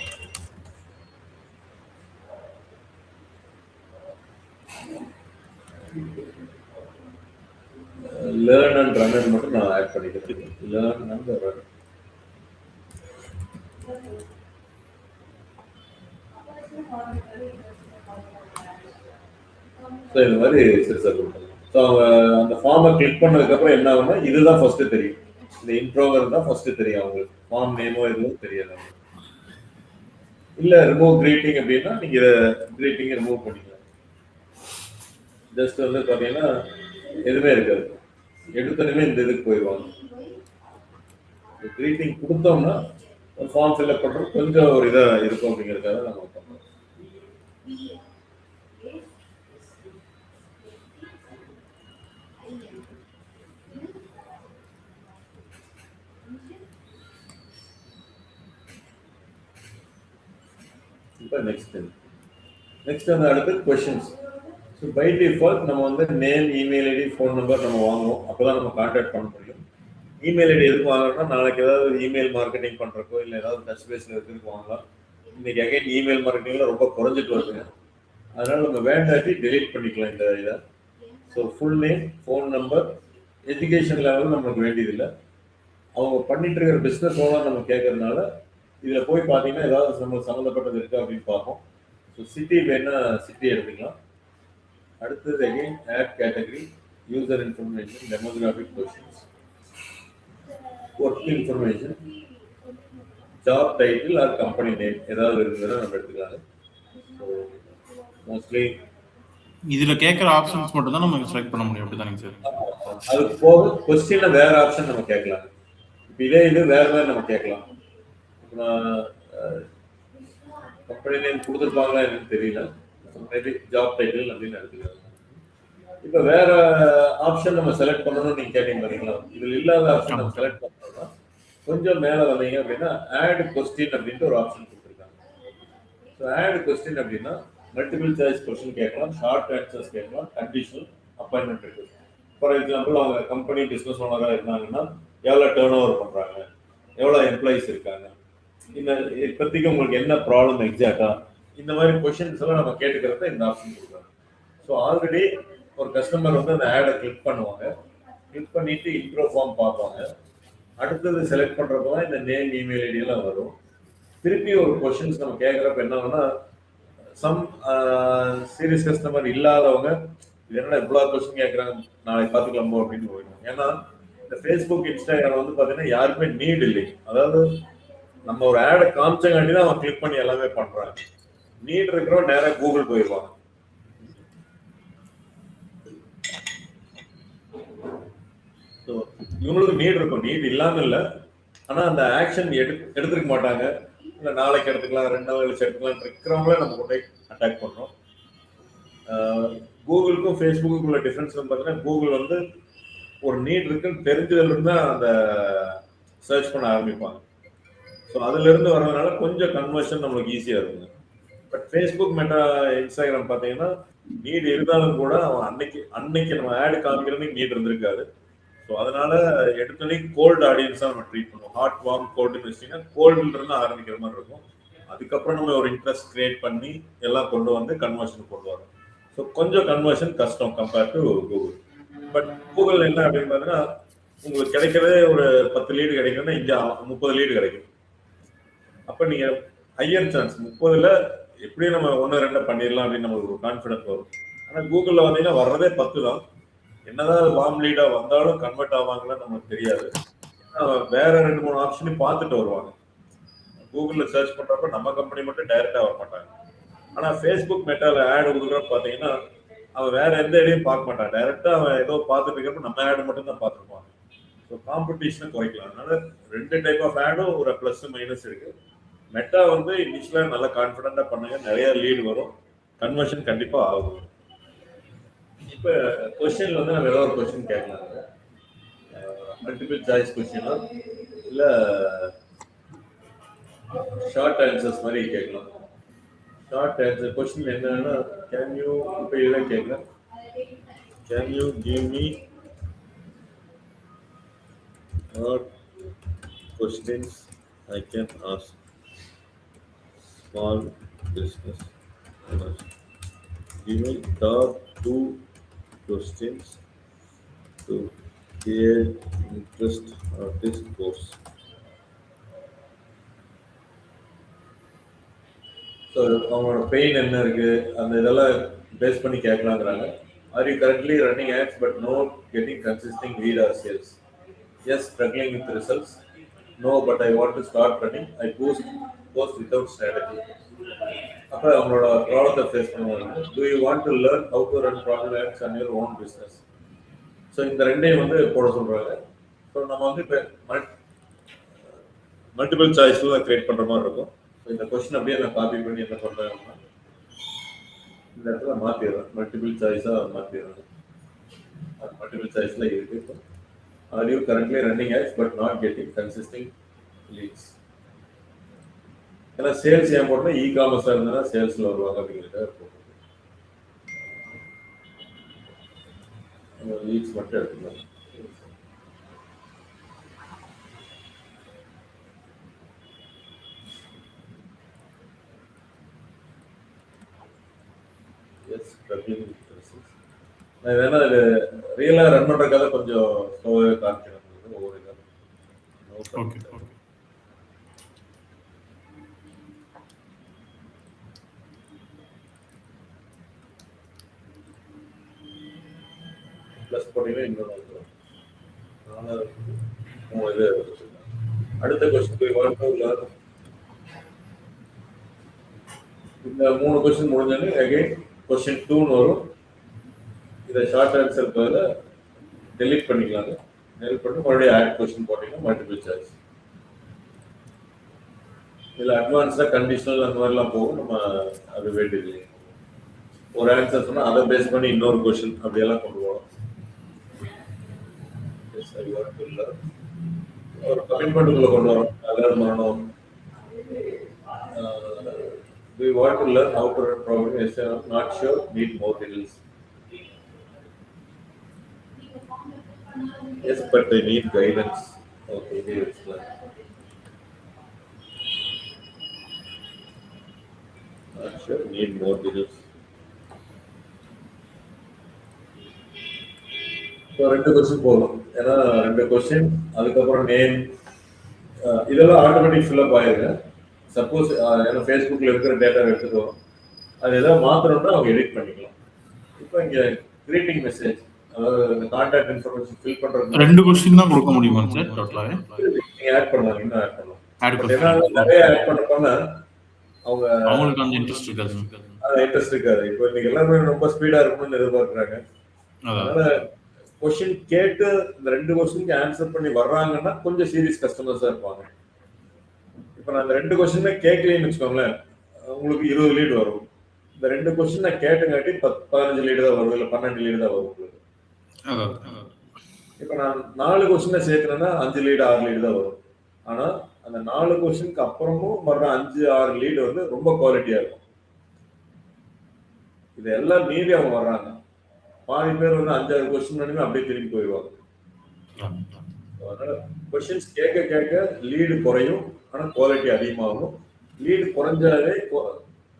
லேர்ன் அண்ட் ரன் மட்டும் நான் ஆட் பண்ணிக்கிறேன். Learn and run. ஸோ இது மாதிரி சிறுசாக கொடுத்தாங்க. ஸோ அவங்க அந்த ஃபார்மை கிளிக் பண்ணதுக்கப்புறம் என்ன ஆகும்னா இதுதான் ஃபர்ஸ்ட் தெரியும், இந்த இன்ட்ரோவர் தான் ஃபர்ஸ்ட் தெரியும் அவங்களுக்கு. ஃபார்ம் நேமோ எதுவும் தெரியாது. இல்லை ரிமூவ் கிரீட்டிங் அப்படின்னா நீங்கள் இதை கிரீட்டிங்கை ரிமூவ் பண்ணிக்கலாம். ஜஸ்ட் வந்து பார்த்தீங்கன்னா எதுவுமே இருக்காது, எடுத்தனுமே இந்த இதுக்கு போயிடுவாங்க. கிரீட்டிங் கொடுத்தோம்னா ஃபார்ம் ஃபில்அப் பண்ணுறது கொஞ்சம் ஒரு இதாக இருக்கும் அப்படிங்கிறதுக்காக நம்ம பண்ணுறோம். இப்போ நெக்ஸ்ட் வந்து அடுத்து கொஸ்டின்ஸ். ஸோ பை டிஃபால்ட் நம்ம வந்து name, email ID, phone number நம்ம வாங்குவோம். அப்போ தான் நம்ம கான்டாக்ட் பண்ண முடியும். இமெயில் ஐடி எதுக்கு வாங்கணும்னா நாளைக்கு ஏதாவது இமெயில் மார்க்கெட்டிங் பண்ணுறக்கோ இல்லை ஏதாவது டச் பேஸில் இருக்கிறதுக்கு வாங்கலாம். இன்னைக்கு அகைன் இமெயில் மார்க்கெட்டிங்கில் ரொம்ப குறைஞ்சிட்டு வருதுங்க. அதனால் நம்ம வேண்டாட்டி டெலீட் பண்ணிக்கலாம் இந்த இதை. So full name, phone number, education level நம்மளுக்கு வேண்டியதில்லை. அவங்க பண்ணிட்டு இருக்கிற பிஸ்னஸ் ஓனர் நம்ம கேட்கறதுனால இதில் போய் பார்த்தீங்கன்னா ஏதாவது நம்மளுக்கு சம்மந்தப்பட்டது இருக்கா அப்படின்னு பார்ப்போம். ஸோ சிட்டி வேணா சிட்டி எடுத்துக்கலாம். அடுத்தது again ad category, user information, demographic questions, work information, job title or company name ஏதாவது இருந்ததுன்னா நம்ம எடுத்துக்கலாம். ஸோ மோஸ்ட்லி இதில் கேட்குற ஆப்ஷன்ஸ் மட்டும் தான் நம்ம செலக்ட் பண்ண முடியும். அப்படி தானே சார்? அதுக்கு போக கொஸ்டினில் வேறு ஆப்ஷன் நம்ம கேட்கலாம். இப்போ இதே இது வேறு மாதிரி நம்ம கேட்கலாம். இப்போ நான் கம்பெனி நேம் கொடுத்துருப்பாங்களா எனக்கு தெரியல, மேபி ஜாப் டைட்டில் அப்படின்னு எடுத்துக்கலாம். இப்போ வேற ஆப்ஷன் நம்ம செலக்ட் பண்ணணும்னு நீங்கள் கேட்டீங்க பார்த்தீங்களா, இதில் இல்லாத ஆப்ஷன் நம்ம செலக்ட் பண்ணோம்னா கொஞ்சம் மேலே வந்தீங்க அப்படின்னா ஆட் கொஸ்டின் அப்படின்ட்டு ஒரு ஆப்ஷன் கொடுத்துருக்காங்க. ஸோ ஆட் கொஸ்டின் அப்படின்னா மல்டிபிள் சாய்ஸ் கொஸ்டின் கேட்கலாம், ஷார்ட் ஆன்சர்ஸ் கேட்கலாம், கண்டிஷனல் அப்பாயின்மெண்ட் இருக்கு. ஃபார் எக்ஸாம்பிள் அவங்க கம்பெனி பிஸ்னஸ் ஓனராக இருந்தாங்கன்னா எவ்வளோ டேர்ன் ஓவர் பண்ணுறாங்க, எவ்வளோ எம்ப்ளாயிஸ் இருக்காங்க, இந்த இப்போதைக்கு உங்களுக்கு என்ன ப்ராப்ளம் எக்ஸாக்டா, இந்த மாதிரி கொஸ்டின்ஸ் எல்லாம் நம்ம கேட்டுக்கிறத இந்த ஆப்ஷன் கொடுக்குறாங்க. ஸோ ஆல்ரெடி ஒரு கஸ்டமர் வந்து அந்த ஆடை கிளிக் பண்ணுவாங்க, கிளிக் பண்ணிட்டு இன்ட்ரோ ஃபார்ம் பார்ப்பாங்க. அடுத்தது செலக்ட் பண்ணுறப்ப தான் இந்த நேம், இமெயில் ஐடி எல்லாம் வரும். திருப்பி ஒரு கொஸ்டின்ஸ் நம்ம கேட்குறப்ப என்ன ஆகும்னா சம் சீரியஸ் கஸ்டமர் இல்லாதவங்க இது என்ன இவ்வளோ கொஸ்டின் கேட்குறாங்க, நாளைக்கு பார்த்துக்கலாமோ அப்படின்னு போயிடும். ஏன்னா இந்த ஃபேஸ்புக், இன்ஸ்டாகிராம் வந்து பார்த்தீங்கன்னா யாருக்குமே நீட் இல்லை. அதாவது நம்ம ஒரு ஆடை காமிச்சங்காண்டி தான் அவன் கிளிக் பண்ணி எல்லாமே பண்றாங்க. நீட் இருக்கிறவங்க நேராக கூகுள் போயிடுவாங்க. இவங்களுக்கு நீட் இருக்கும், நீட் இல்லாம இல்லை, ஆனா அந்த ஆக்ஷன் எடுத்துக்க மாட்டாங்க. இல்லை நாளைக்கு எடுத்துக்கலாம், 2 நாள் கழிச்சு எடுத்துக்கலாம் இருக்கிறவங்களே நம்ம கொண்டு அட்டாக் பண்றோம். கூகுளுக்கும் ஃபேஸ்புக்கும் உள்ள டிஃபரன்ஸ் பார்த்தீங்கன்னா, கூகுள் வந்து ஒரு நீட் இருக்குன்னு தெரிஞ்சதுல இருந்து தான் அந்த சர்ச் பண்ண ஆரம்பிப்பாங்க. ஸோ அதுல இருந்து வர்றதுனால கொஞ்சம் கன்வர்ஷன் நம்மளுக்கு ஈஸியா இருக்குங்க. பட் ஃபேஸ்புக், மெட்டா, இன்ஸ்டாகிராம் பார்த்தீங்கன்னா நீட் இருந்தாலும் கூட அவன் அன்னைக்கு நம்ம ஆடு காமிக்கிறதுக்கு நீட் இருந்திருக்காது. ஸோ அதனால எடுத்தோடனே கோல்டு ஆடியன்ஸா நம்ம ட்ரீட் பண்ணுவோம். ஹாட், வார்ம், கோல்டுன்னு வச்சிங்கன்னா கோல்டுல இருந்து ஆரம்பிக்கிற மாதிரி இருக்கும். அதுக்கப்புறம் நம்ம ஒரு இன்ட்ரெஸ்ட் கிரியேட் பண்ணி எல்லாம் கொண்டு வந்து கன்வர்ஷன் கொண்டு வரோம். ஸோ கொஞ்சம் கன்வர்ஷன் கஷ்டம் compared to Google. But Google என்ன அப்படின்னு பார்த்தீங்கன்னா, உங்களுக்கு கிடைக்கிறதே ஒரு 10 லீடு கிடைக்குதுன்னா இங்கே 30 லீடு கிடைக்கும். அப்போ நீங்க ஹையர் சான்ஸ் 30ல் எப்படியும் நம்ம 1-2 பண்ணிடலாம் அப்படின்னு நம்மளுக்கு ஒரு கான்ஃபிடன்ஸ் வரும். ஆனால் கூகுளில் பார்த்தீங்கன்னா வர்றதே 10 தான். என்னதான் வார்ம் லீடா வந்தாலும் கன்வெர்ட் ஆவாங்கன்னு நமக்கு தெரியாது. வேற 2-3 ஆப்ஷனையும் பார்த்துட்டு வருவாங்க. கூகுளில் சர்ச் பண்றப்ப நம்ம கம்பெனி மட்டும் டைரக்டா வர மாட்டாங்க. ஆனா ஃபேஸ்புக், மெட்டால ஆட் கொடுக்குறப்ப பாத்தீங்கன்னா அவன் வேற எந்த இடையும் பார்க்க மாட்டான். டைரக்டா அவன் ஏதோ பார்த்துட்டு இருக்கப்ப நம்ம ஆட் மட்டும் தான் பார்த்துருப்பான். ஸோ காம்படிஷனை குறைக்கலாம். அதனால 2 டைப் ஆஃப் ஆடும் ஒரு பிளஸ் மைனஸ் இருக்கு. மெட்டா வந்து இனிஷியலா நல்லா கான்ஃபிடண்டா பண்ணுங்க, நிறைய லீடு வரும், கன்வர்ஷன் கண்டிப்பா ஆகும். இப்ப கொஸ்டின்ல வந்து நம்ம ஏதாவது ஒரு கொஸ்டின் கேட்கலாம். மல்டிபிள் சாய்ஸ் கொஸ்டினா இல்ல ஷார்ட் ஆன்சர்ஸ் மாதிரி கேட்கலாம். ஷார்ட் ஆன்சர் கொஸ்டின் என்னன்னா, கேன் யூ, இப்போ இதான் கேட்கலாம், can you give me what questions I can ask small business owners. Give me top 2 questions to create interest of this course. So அவங்களோட பெயின் என்ன இருக்கு அந்த இதெல்லாம் பேஸ் பண்ணி கேட்கலாங்கிறாங்க. Are you currently running ads but no getting consisting lead or sales? Yes, struggling with results. No, but I want to start running. I post without strategy. அப்போ அவங்களோட ப்ராப்ளத்தை ஃபேஸ் பண்ணுவாங்க. Do you want to learn how to run profit ads on your own business? So இந்த ரெண்டையும் வந்து போட சொல்றாங்க. ஸோ நம்ம வந்து இப்போ மல்டிபிள் சாய்ஸ்லாம் கிரியேட் பண்ற மாதிரி இருக்கும். இந்த கொஸ்டின் அப்படியே நான் காப்பி பண்ணி என்ன பண்றேன், இந்த இடத்துல மாத்திடுறேன், மல்டிபிள் சாய்ஸா மாத்திடுறேன். அது மல்டிபிள் சாய்ஸ்ல இருக்கு. Are you currently running ads but not getting consisting leads? ஏன்னா சேல்ஸ் ஏன் போட்டோம்னா இ காமர்ஸா இருந்தா சேல்ஸ்ல வருவாங்க அப்படிங்கிறத லீட்ஸ் மட்டும் எடுத்துக்கலாம். நான் வேணா இது ரியலா ரன் பண்றதுக்காக கொஞ்சம் ஸ்லோவே காமிக்கிறேன் ஒவ்வொரு இதாக. பிளஸ் போட்டீங்கன்னா இன்னொன்று இது. அடுத்த கொஸ்டின் இந்த 3 கொஸ்டின் முடிஞ்சோடனே அகைன் கொஸ்டின் 2 வரும். இதை ஷார்ட் ஆன்சர் பதில டெலீட் பண்ணிக்கலாங்க. டெலீட் பண்ணி மறுபடியும் ஆட் கொஸ்டின் போட்டீங்கன்னா மல்டிபிள் சாய்ஸ். இதில் அட்வான்ஸாக கண்டிஷனல் அந்த மாதிரிலாம் போகும். நம்ம அது வேண்டியது ஒரு ஆன்சர் சொன்னால் அதை பேஸ் பண்ணி இன்னொரு கொஸ்டின் அப்படியெல்லாம் கொண்டு போகலாம். ஒரு கமிட்மெண்ட்டுக்குள்ள கொண்டு வரோம். அதாவது பண்ணணும். We want to learn how to run program. Yes, I'm not sure. Need more details. Yes, but they need guidance. Okay, here it's like. Not sure. Need more details. So, 2 questions போகலாம். ஏன்னா 2 கொஸ்டின், அதுக்கப்புறம் நேம், இதெல்லாம் ஆட்டோமேட்டிக் ஃபில்அப் ஆயிருங்க. சப்போஸ் ஏன்னா ஃபேஸ்புக்கில் இருக்கிற டேட்டா எடுத்துட்டு வரும், அது எதாவது மாற்றணும்னா அவங்க எடிட் பண்ணிக்கலாம். இப்போ இங்கே கிரீட்டிங் மெசேஜ், அதாவது இந்த கான்டாக்ட் இன்ஃபர்மேஷன் ஃபில் பண்ணுறது 2 கொஸ்டின் தான் கொடுக்க முடியுமா சார்? டோட்டலாக நீங்கள் ஆட் பண்ணலாம், இன்னும் ஆட் பண்ணலாம். ஏன்னா நிறைய ஆட் பண்ண அவங்களுக்கு அந்த இன்ட்ரெஸ்ட் இருக்காது. இப்போ இன்னைக்கு எல்லாமே ரொம்ப ஸ்பீடாக இருக்கணும்னு எதிர்பார்க்குறாங்க. அதனால கொஸ்டின் கேட்டு இந்த 2 கொஸ்டினுக்கு ஆன்சர் பண்ணி வர்றாங்கன்னா கொஞ்சம் சீரியஸ் கஸ்டமர்ஸாக இருப்பாங்க. இப்போ நான் அந்த 2 கொஸ்டின் கேட்கலன்னு வச்சுக்கோங்களேன், உங்களுக்கு 20 லீடு வரும். இந்த 2 கொஸ்டின் நான் கேட்டங்காட்டி 15 லீடு தான் வரும், இல்லை 12 லீடு தான் வரும். இப்போ நான் 4 கொஸ்டினை சேர்க்கணும்னா 5 லீடு 6 லீடு தான் வரும். ஆனால் அந்த 4 கொஸ்டினுக்கு அப்புறமும் வர்ற 5-6 லீடு வந்து ரொம்ப குவாலிட்டியா இருக்கும். இதெல்லாம் மீறி அவங்க வர்றாங்க. பாதி பேர் வந்து 5-6 கொஸ்டின் அப்படியே திரும்பி போயிடுவாங்க. அதனால கொஸ்டின்ஸ் கேட்க கேட்க லீடு குறையும், ஆனால் குவாலிட்டி அதிகமாகும். லீடு குறைஞ்சாலே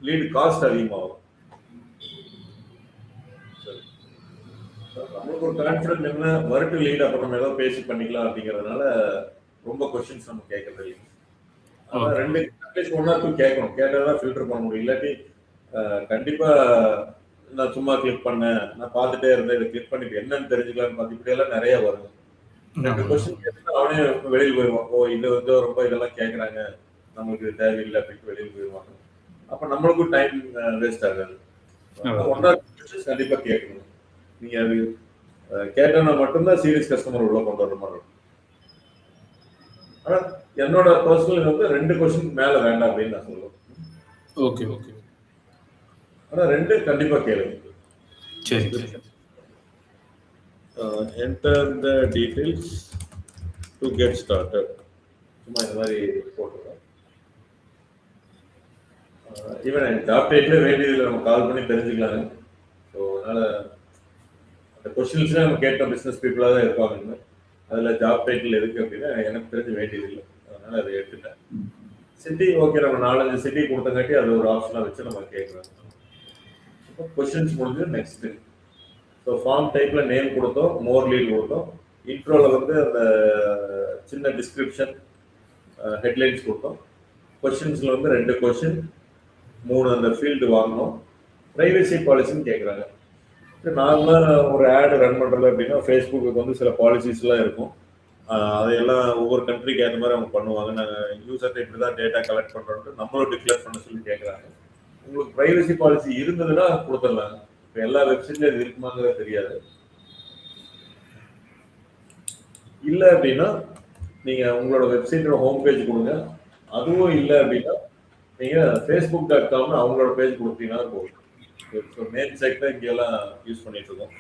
லீடு காஸ்ட் அதிகமாகும். நம்மளுக்கு ஒரு கான்ஃபிடன்ட் என்ன, வரட்டு லீடு அப்புறம் நம்ம ஏதோ பேசி பண்ணிக்கலாம் அப்படிங்கிறதுனால ரொம்ப கொஸ்டின்ஸ் நம்ம கேட்கறது இல்லை. அதான் 2 அட்லீஸ்ட் 1 or 2 கேட்கணும். கேட்டாதான் ஃபில்டர் பண்ண முடியும். இல்லாட்டி கண்டிப்பா நான் சும்மா கிளிக் பண்ணேன், நான் பார்த்துட்டே இருந்தேன், இதை கிளிக் பண்ணிட்டு என்னன்னு தெரிஞ்சுக்கலாம்னு பார்த்து இப்படி எல்லாம் நிறைய வருது. 2 கொஸ்டின் கேட்டு அவனே வெளியில் போயிடுவான். ஓ இது வந்து ரொம்ப இதெல்லாம் கேட்கறாங்க, நம்மளுக்கு இது தேவையில்லை அப்படின்ட்டு வெளியில் போயிடுவாங்க. அப்ப நம்மளுக்கும் டைம் வேஸ்ட் ஆகாது. 1 or 2 கொஸ்டின்ஸ் கண்டிப்பா கேட்கணும். நீங்க அது கேட்டனா மட்டும்தான் சீரியஸ் கஸ்டமர் உள்ள கொண்டு வர மாதிரி இருக்கும். ஆனா என்னோட பர்சனல் வந்து 2 கொஸ்டின் மேல வேண்டாம் அப்படின்னு நான் சொல்லுவேன். Okay okay. ஆனா 2 கண்டிப்பா கேளுங்க. சரி. Enter the details to get started. சும்மா இந்த மாதிரி போட்டுருக்கோம். ஈவன் ஜாப் டைட்டில் வேண்டியதில்லை, நம்ம கால் பண்ணி தெரிஞ்சுக்கலாங்க. ஸோ அதனால அந்த கொஸ்டின்ஸ்லாம் நம்ம கேட்ட பிஸ்னஸ் பீப்புளாக தான் இருப்பாங்க. அதில் ஜாப் டைட்டில் எதுக்கு அப்படின்னா எனக்கு தெரிஞ்சு வேண்டியதில்லை, அதனால அதை எடுத்துட்டேன். சிட்டி ஓகே, நம்ம 4-5 சிட்டி கொடுத்தங்காட்டி அது ஒரு ஆப்ஷனாக வச்சு நம்ம கேட்குறோம். இப்போ கொஸ்டின்ஸ் முடிஞ்சு நெக்ஸ்ட். ஸோ ஃபார்ம் டைப்பில் நேம் கொடுத்தோம், மோர் லீட் கொடுத்தோம். இன்ட்ரோவில் வந்து அந்த சின்ன டிஸ்கிரிப்ஷன் ஹெட்லைன்ஸ் கொடுத்தோம். கொஸ்டின்ஸில் வந்து 2 கொஸ்டின் 3 அந்த ஃபீல்டு வாங்கணும். ப்ரைவசி பாலிசின்னு கேட்குறாங்க. நார்மலாக ஒரு ஆடு ரன் பண்ணுறது அப்படின்னா ஃபேஸ்புக்கு வந்து சில பாலிசிஸ்லாம் இருக்கும். அதையெல்லாம் ஒவ்வொரு கண்ட்ரிக்கு ஏற்ற மாதிரி அவங்க பண்ணுவாங்க. நாங்கள் யூசர்கிட்ட இப்படி தான் டேட்டா கலெக்ட் பண்ணுறோன்ட்டு நம்மளும் டிக்ளேர் பண்ண சொல்லி கேட்குறாங்க. உங்களுக்கு ப்ரைவசி பாலிசி இருந்ததுன்னா கொடுத்துடலாங்க. இப்போ எல்லா வெப்சைட்லையும் இது இருக்குமாங்கிறது தெரியாது. இல்லை அப்படின்னா நீங்கள் உங்களோட வெப்சைட்டோட ஹோம் பேஜ் கொடுங்க. அதுவும் இல்லை அப்படின்னா நீங்கள் facebook.com அவங்களோட பேஜ் கொடுத்தீங்கன்னா போதும். ஸோ மெயின் சைட் தான் இங்கெல்லாம் யூஸ் பண்ணிட்டு இருக்கோம்.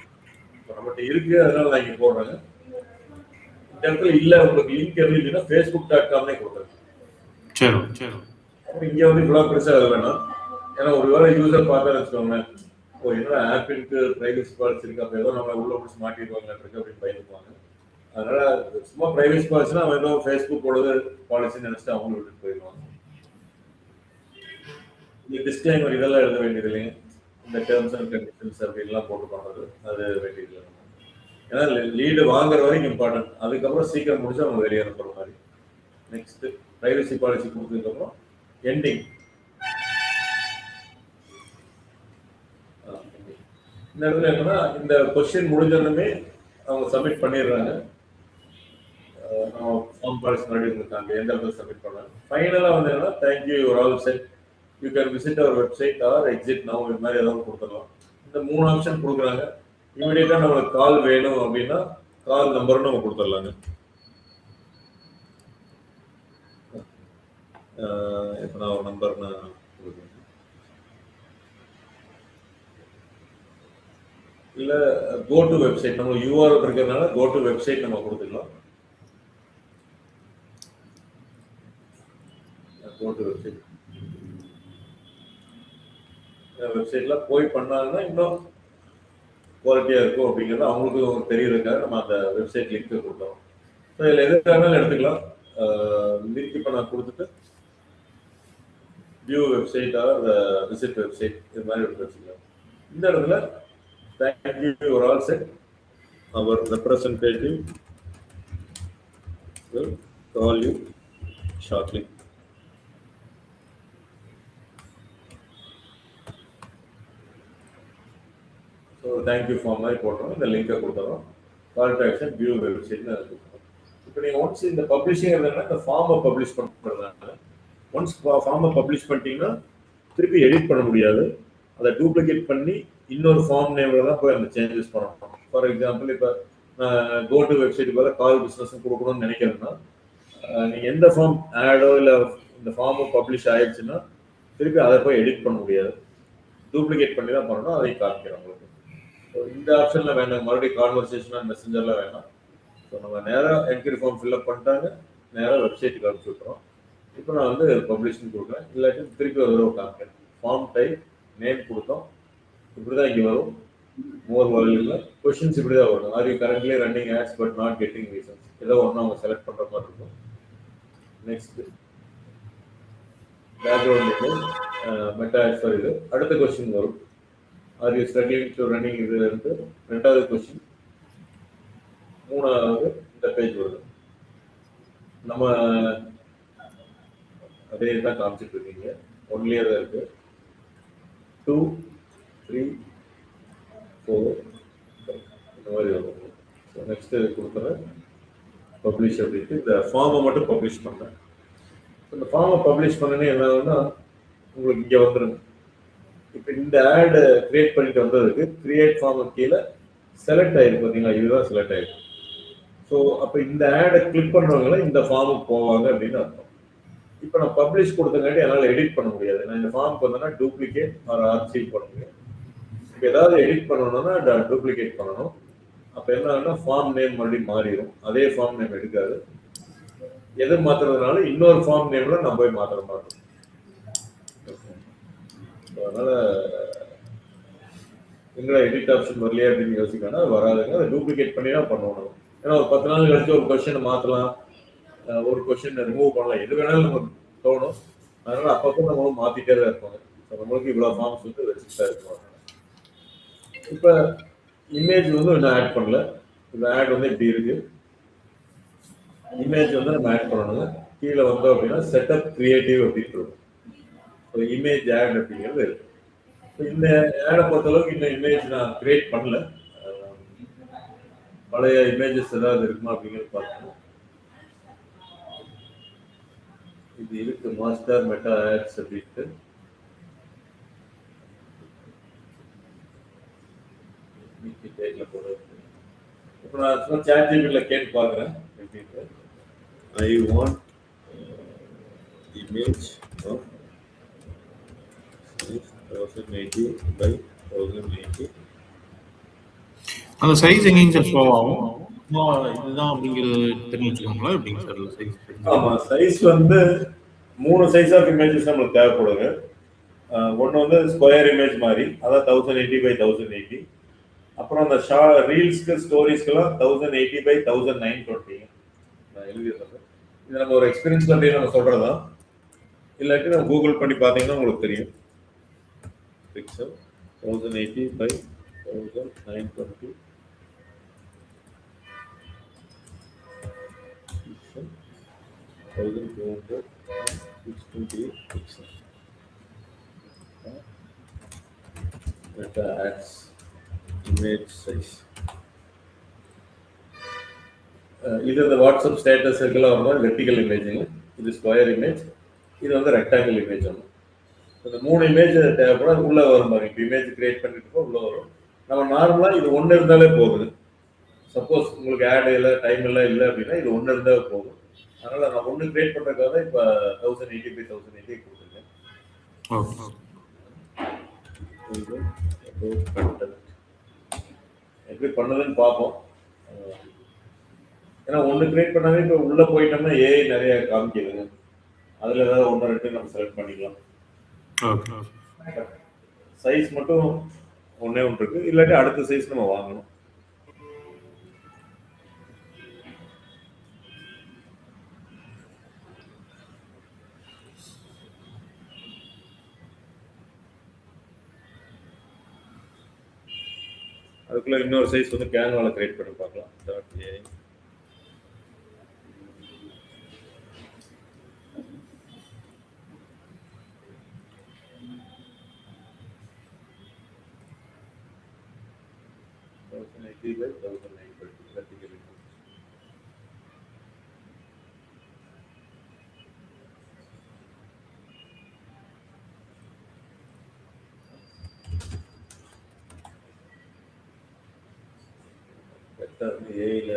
இப்போ நம்மகிட்ட இருக்கு, அதனால நான் இங்கே போடுறேங்க. இந்த இடத்துல இல்லை உங்களுக்கு லிங்க் எதுவும் இல்லைன்னா facebook.com கொடுக்குறேன். சரி சரி. அப்புறம் இங்கே வந்து இவ்வளோ பெருசாக அது வேணாம். ஏன்னா ஒரு வேளை யூசர் பார்த்தா வச்சுக்கோங்க, ஓ என்னோட ஆப்பிளுக்கு ப்ரைவசி பாலிசி இருக்கு, அப்போ ஏதோ நம்ம உள்ள பிடிச்சி மாட்டிடுவாங்க இருக்கு அப்படின்னு பயந்துக்குவாங்க. அதனால சும்மா ப்ரைவசி பாலிசினா அவன் ஏதோ ஃபேஸ்புக்கோட பாலிசின்னு நினைச்சிட்டு அவங்க விட்டுட்டு போயிடுவாங்க. இந்த டிஸ்க்ளைமர் இதெல்லாம் எழுத வேண்டியது இல்லைங்க. இந்த டேர்ம்ஸ் அண்ட் கண்டிஷன்ஸ் அப்படின்லாம் போட்டு பண்ணுறது அது வேண்டியது. ஏன்னா லீடு வாங்குற வரைக்கும் இம்பார்ட்டன்ட். அதுக்கப்புறம் சீக்கிரம் முடிச்சு அவங்க வெளியே அனுப்புற மாதிரி. நெக்ஸ்ட் ப்ரைவசி பாலிசி கொடுத்ததுக்கப்புறம் எண்டிங். இந்த இடத்துல என்னன்னா இந்த கொஸ்டின் முடிஞ்சதுமே அவங்க சப்மிட் பண்ணிடுறாங்க. ஃபார்ம் பாலிசி முன்னாடி இருக்காங்க, எந்த இடத்துல சப்மிட் பண்ணாங்க. ஃபைனலாக வந்து என்னன்னா thank you you're all set, you can visit our website or exit now, இது மாதிரி ஏதாவது கொடுத்துடலாம். இந்த 3 ஆப்ஷன் கொடுக்குறாங்க. இமீடியட்டாக நம்மளுக்கு கால் வேணும் அப்படின்னா கால் நம்பரும் நம்ம கொடுத்துடலாங்க. இப்போ நான் ஒரு நம்பர் நான் கொடுக்குறேன். இல்லை கோ டு வெப்சைட், நம்ம யூஆர்எல் இருக்கிறதுனால கோ டு வெப்சைட் நம்ம கொடுத்துக்கலாம். கோ டு வெப்சைட் வெப்சைட்ல போய் பண்ணாங்கன்னா இன்னும் குவாலிட்டியா இருக்கும் அப்படிங்கிறது அவங்களுக்கு தெரியறதுக்காக நம்ம அந்த வெப்சைட் லிங்க் கொடுத்தோம். ஸோ இதில் எது வேணாலும் எடுத்துக்கலாம். லிங்க் இப்போ நான் கொடுத்துட்டு view website or visit website இது மாதிரி எடுத்து வச்சுக்கலாம். இந்த இடத்துல thank you you're all set, our representative will call you shortly. So thank you form மாதிரி போட்டோம். இந்த லிங்கை கொடுத்துறோம். கால் டு ஆக்ஷன் வியூ வெப்சைட்னு கொடுத்துறோம். இப்போ நீங்கள் ஒன்ஸ் இந்த பப்ளிஷிங் இருந்ததுன்னா இந்த ஃபார்மை பப்ளிஷ் பண்ணுறதுனால ஒன்ஸ் ஃபார்மை பப்ளிஷ் பண்ணிட்டீங்கன்னா திருப்பி எடிட் பண்ண முடியாது. அதை டூப்ளிகேட் பண்ணி இன்னொரு ஃபார்ம் நேமில் தான் போய் அந்த சேஞ்சஸ் பண்ணணும். ஃபார் எக்ஸாம்பிள் இப்போ நான் கோ டு வெப்சைட் போல கால் பிஸ்னஸ் கொடுக்கணும்னு நினைக்கிறேன்னா நீங்கள் எந்த ஃபார்ம் ஆடோ இல்லை இந்த ஃபார்மும் பப்ளிஷ் ஆயிடுச்சுன்னா திருப்பி அதை போய் எடிட் பண்ண முடியாது. டூப்ளிகேட் பண்ணி தான் பண்ணணும், அதை காமிக்கிறோம் உங்களுக்கு. ஸோ இந்த ஆப்ஷனில் வேண்டாம், மறுபடியும் கான்வர்சேஷனாக மெசஞ்சரில் வேணாம். ஸோ நம்ம நேராக என்கொயரி ஃபார்ம் ஃபில்அப் பண்ணிட்டாங்க, நேராக வெப்சைட்டுக்கு அனுப்பிச்சி விட்றோம். இப்போ நான் வந்து பப்ளிஷ்னு கொடுக்குறேன், இல்லாட்டி திருப்பி ஒரு தடவை காமிக்கிறேன். ஃபார்ம் டைப் நேம் கொடுத்தோம், இப்படி தான் இங்கே வரும். மோர் வால்யூமில் கொஷின்ஸ் இப்படி தான் வரும். Are you currently running ads but not getting reasons, ஏதோ ஒன்று அவங்க செலக்ட் பண்ணுற மாதிரி இருக்கும். Next background image Meta ads for இது. அடுத்த கொஸ்டின் வரும், are you struggling to running இது இருந்து ரெண்டாவது கொஸ்டின். மூணாவது இந்த பேஜ் வருது. நம்ம அதே தான் காமிச்சிட்டு இருக்கீங்க, ஒன்லியே தான் இருக்கு. 2, 3, 4 இந்த மாதிரி வரும். ஸோ நெக்ஸ்ட் கொடுக்குறேன் பப்ளிஷ் அப்படின்ட்டு இந்த ஃபார்மை மட்டும் பப்ளிஷ் பண்ணுறேன். இந்த ஃபார்மை பப்ளிஷ் பண்ணனே என்ன ஆகுதுன்னா உங்களுக்கு இங்கே வந்துடுங்க. இப்போ இந்த ஆடு கிரியேட் பண்ணிட்டு வந்ததுக்கு கிரியேட் ஃபார்ம் கீழே செலக்ட் ஆயிருக்கு பார்த்தீங்களா, இதுதான் செலக்ட் ஆயிருக்கு. ஸோ அப்போ இந்த ஆடை கிளிக் பண்ணுறவங்கள இந்த ஃபார்முக்கு போவாங்க அப்படின்னு அர்த்தம். இப்போ நான் பப்ளிஷ் கொடுத்தங்காட்டி என்னால் எடிட் பண்ண முடியாது. நான் இந்த ஃபார்முக்கு வந்தேன்னா டூப்ளிகேட் ஆர் ஆர்சீவ் பண்ண முடியும். இப்போ ஏதாவது எடிட் பண்ணணும்னா டூப்ளிகேட் பண்ணணும். அப்போ என்ன ஆகுனா ஃபார்ம் நேம் மறுபடியும் மாறிடும், அதே ஃபார்ம் நேம் எடுக்காது. எது மாற்றுறதுனால இன்னொரு ஃபார்ம் நேம்ல நம்ம போய் மாற்றுற மாதிரி இருக்கும். அதனால எங்களை எடிட் ஆப்ஷன் வரலையே அப்படின்னு யோசிக்கணும்னா வராதுங்க, அதை டூப்ளிகேட் பண்ணி தான் பண்ணுவோம். ஏன்னா ஒரு 10 நாள் கழிச்சு ஒரு கொஸ்டினை மாற்றலாம், ஒரு கொஸ்டின் ரிமூவ் பண்ணலாம், எது வேணாலும் நமக்கு தோணும். அதனால அப்பப்போ நம்மளும் மாற்றிட்டே தான் இருப்பாங்க. நம்மளுக்கு இவ்வளோ ஃபார்ம்ஸ் வந்து வச்சுட்டு தான் இருப்பாங்க. இப்போ இமேஜ் வந்து இன்னும் ஆட் பண்ணல. இந்த ஆட் வந்து இப்படி இருக்கு. இமேஜ் வந்து நம்ம ஆட் பண்ணணுங்க. கீழே வந்தோம் அப்படின்னா செட்டப் கிரியேட்டிவ் அப்படின்னு இருக்கும். ஸோ இமேஜ் ஆட் அப்படிங்கிறது இருக்கு. இந்த ஆடை பொறுத்தளவுக்கு இந்த இமேஜ் நான் கிரியேட் பண்ணல, பழைய இமேஜஸ் ஏதாவது இருக்குமா அப்படிங்கிறது பார்க்கணும். இது இருக்கு மாஸ்டர் மெட்டா ஆட்ஸ் அப்படின்ட்டு. இப்போ நான் சும்மா சாட்ஜிபில கேட்டு பார்க்குறேன் எப்படின்ட்டு. I want image of 1080 by 1080. அந்த சைஸ் எங்கேங்க சார் ஷோ ஆகும்? இதுதான் அப்படிங்கிறது தெரிஞ்சுக்கோங்களா எப்படிங்க சார் சைஸ்? ஆமாம், சைஸ் வந்து 3 சைஸ் ஆஃப் இமேஜஸ் நம்மளுக்கு தேவைப்படுங்க. ஒன்று வந்து ஸ்கொயர் இமேஜ் மாதிரி, அதான் 1080 by 1080. அப்புறம் அந்த ரீல்ஸ்க்கு ஸ்டோரிஸ்க்கெல்லாம் 1080 by 1920. நான் எழுதிடுறேன். இது நம்ம ஒரு எக்ஸ்பீரியன்ஸ் பண்ணி நம்ம சொல்கிறதா, இல்லாட்டி நம்ம கூகுள் பண்ணி பார்த்தீங்கன்னா உங்களுக்கு தெரியும். Pixel 1080 by 1920. 1200 628 pixels. Meta adds image size. இது இந்த வாட்ஸ்அப் ஸ்டேட்டஸ் இருக்கலாம் வரும்போது வெர்டிகல் இமேஜுங்க. இது ஸ்கொயர் இமேஜ், இது வந்து ரெக்டாங்கிள் இமேஜ் ஒன்று. இந்த 3 இமேஜ் தேவைப்படும், அது உள்ளே வரும் பாருங்க. இப்போ இமேஜ் கிரியேட் பண்ணிட்டு உள்ளே வரும். நம்ம நார்மலாக இது ஒன்று இருந்தாலே போகுது. சப்போஸ் உங்களுக்கு ஆட் இல்லை, டைம் எல்லாம் இல்லை அப்படின்னா இது ஒன்று இருந்தாலே போதும். அதனால நான் ஒன்று கிரியேட் பண்ணுறதுக்காக தான் இப்போ 1080 by 1080 கொடுத்துருக்கேன். எப்படி பண்ணதுன்னு பார்ப்போம். ஏன்னா ஒன்று கிரியேட் பண்ணாவே இப்போ உள்ளே போயிட்டோம்னா ஏஐ நிறைய காமிக்குதுங்க. அதில் ஏதாவது 1-2 நம்ம செலக்ட் பண்ணிக்கலாம். சைஸ் மட்டும் ஒன்றே ஒன்று இருக்கு, இல்லாட்டி அடுத்த சைஸ் நம்ம வாங்கணும். அதுக்குள்ள இன்னொரு சைஸ் வந்து கேன்வால கிரியேட் பண்ணி பார்க்கலாம். .ai ஏல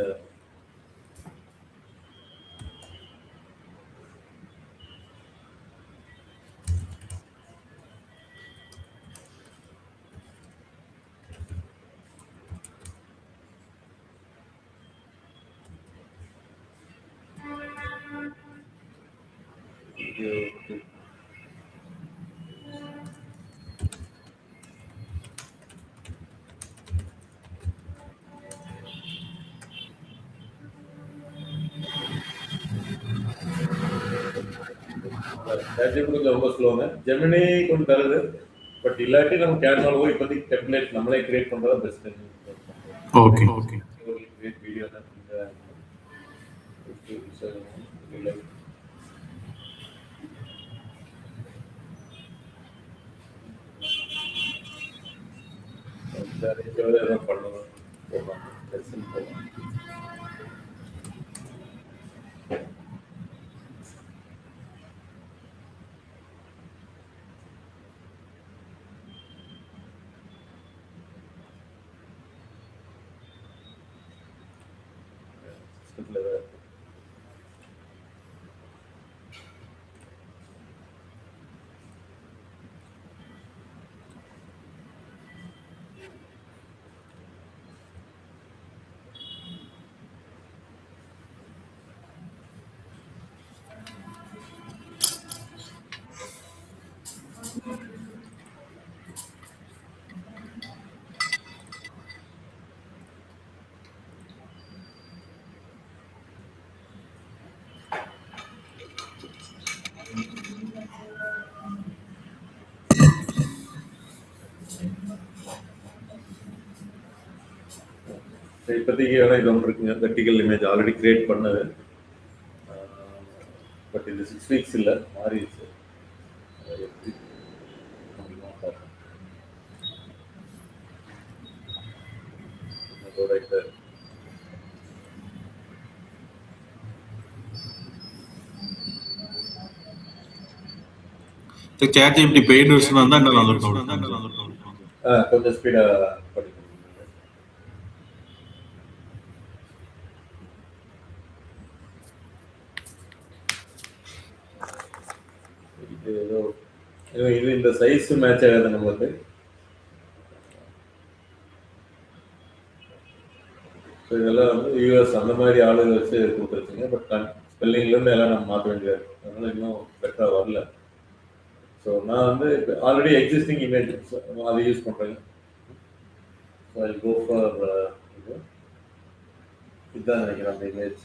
ChatGPT கொஞ்சம் ரொம்ப ஸ்லோங்க. ஜெமினி கொஞ்சம் தருது. பட் இல்லாட்டி நம்ம கேன்வால போய் இப்போதைக்கு டெம்ப்ளேட் நம்மளே கிரியேட் பண்றது பெஸ்ட். ஓகே கிரியேட் வீடியோ தான் பண்ணணும். இப்போதைக்கு இது ஒன்று இருக்குங்க. வெர்டிகல் இமேஜ் ஆல்ரெடி கிரியேட் பண்ணது. பட் இது 6 வீக்ஸ் இல்லை, மாறிடுச்சு. ChatGPT பெய்ட் வெர்ஷன் வந்தா என்ன நடக்கும்? கொஞ்சம் ஸ்பீடா படிக்கணும். இது இந்த சைஸ் மேட்ச் ஆகாது நமக்கு. இதெல்லாம் வந்து யூஎஸ் அந்த மாதிரி ஆளுங்க வச்சு கொடுத்துருச்சுங்க. பட் ஸ்பெல்லிங்லேருந்து எல்லாம் நம்ம மாற்ற வேண்டியது, அதனால இன்னும் பெட்டராக வரல. ஸோ நான் வந்து இப்போ ஆல்ரெடி எக்ஸிஸ்டிங் இமேஜ் அதை யூஸ் பண்ணுறேன். ஸோ ஐ கோ ஃபார் இதுதான் நினைக்கிறேன் அந்த இமேஜ்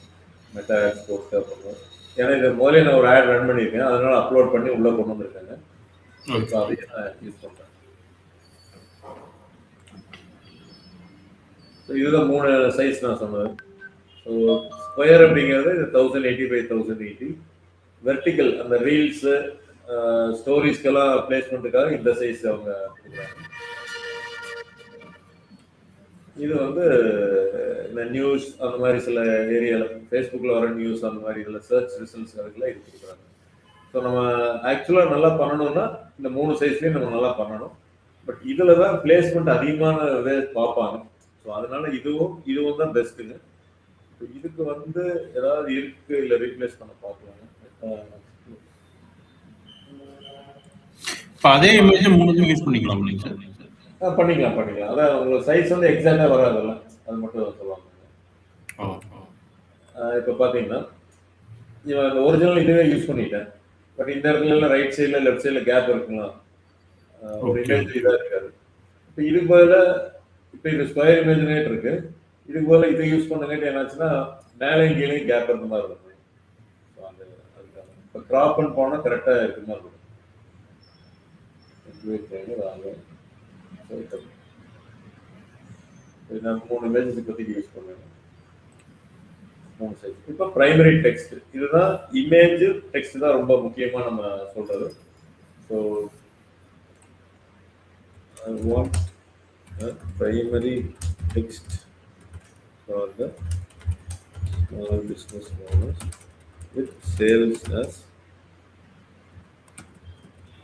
மெட்டா ஆட்ஸ் போஸ்ட் பண்ணுவோம். ஏன்னா இது முதல்ல நான் ஒரு ஆட் ரன் பண்ணியிருக்கேன், அதனால அப்லோட் பண்ணி உள்ளே கொண்டு வந்துருக்கேங்க. ஸோ அதையும் நான் யூஸ் பண்ணுறேன். ஸோ இதுதான் 3 சைஸ் நான் சொன்னது. ஸோ ஸ்கொயர் அப்படிங்கிறது 1080 by 1080. வெர்டிக்கல் அந்த ரீல்ஸு ஸ்டோரிஸ்க்கெல்லாம் பிளேஸ்மெண்ட்டுக்காக இந்த சைஸ் அவங்க கொடுக்குறாங்க. இது வந்து இந்த நியூஸ் அந்த மாதிரி சில ஏரியாவில் ஃபேஸ்புக்கில் வர நியூஸ் அந்த மாதிரி இதில் சர்ச் ரிசல்ட்ஸ் அதுக்கெல்லாம் இது கொடுக்குறாங்க. ஸோ நம்ம ஆக்சுவலாக நல்லா பண்ணணும்னா இந்த 3 சைஸ்லேயும் நம்ம நல்லா பண்ணணும். பட் இதில் தான் பிளேஸ்மெண்ட் அதிகமான இதை பார்ப்பாங்க. ஸோ அதனால இதுவும் தான் பெஸ்ட்டுங்க. இதுக்கு வந்து ஏதாவது இருக்கு இல்லை ரீப்ளேஸ் பண்ண பார்க்கலாங்க. அதே இமேஜ் 3 யூஸ் பண்ணிக்கலாம். பண்ணிக்கலாம். அதான் உங்களுக்கு சைஸ் வந்து எக்ஸாக்டா வராதுல்ல, அது மட்டும் சொல்லுவாங்க. இப்போ பார்த்தீங்கன்னா இவன் இந்த ஒரிஜினல் இதுவே யூஸ் பண்ணிட்டேன். பட் இந்த இடத்துல ரைட் சைடில் லெஃப்ட் சைடில் கேப் இருக்குங்களா, ஒரு இமேஜ் இதாக இருக்காது. இப்போ இதுக்கு பதில் இப்போ இது ஸ்கொயர் இமேஜினேட் இருக்கு, இதுக்கு போல இதை யூஸ் பண்ணங்காட்டி என்னாச்சுன்னா மேலேயும் கீழே கேப் இருக்க மாதிரி இருக்கும். அதுக்காக இப்போ க்ராப் பண்ணி போனால் கரெக்டாக இருக்க மாதிரி இருக்கும். நான் 3 இமேஜஸ் இப்போதைக்கு யூஸ் பண்ணுவேன். 3 சைஸ். இப்போ பிரைமரி டெக்ஸ்ட், இதுதான் இமேஜ் டெக்ஸ்ட் தான் ரொம்ப முக்கியமாக நம்ம சொல்றது. So I want a primary text for the small business owners with sales as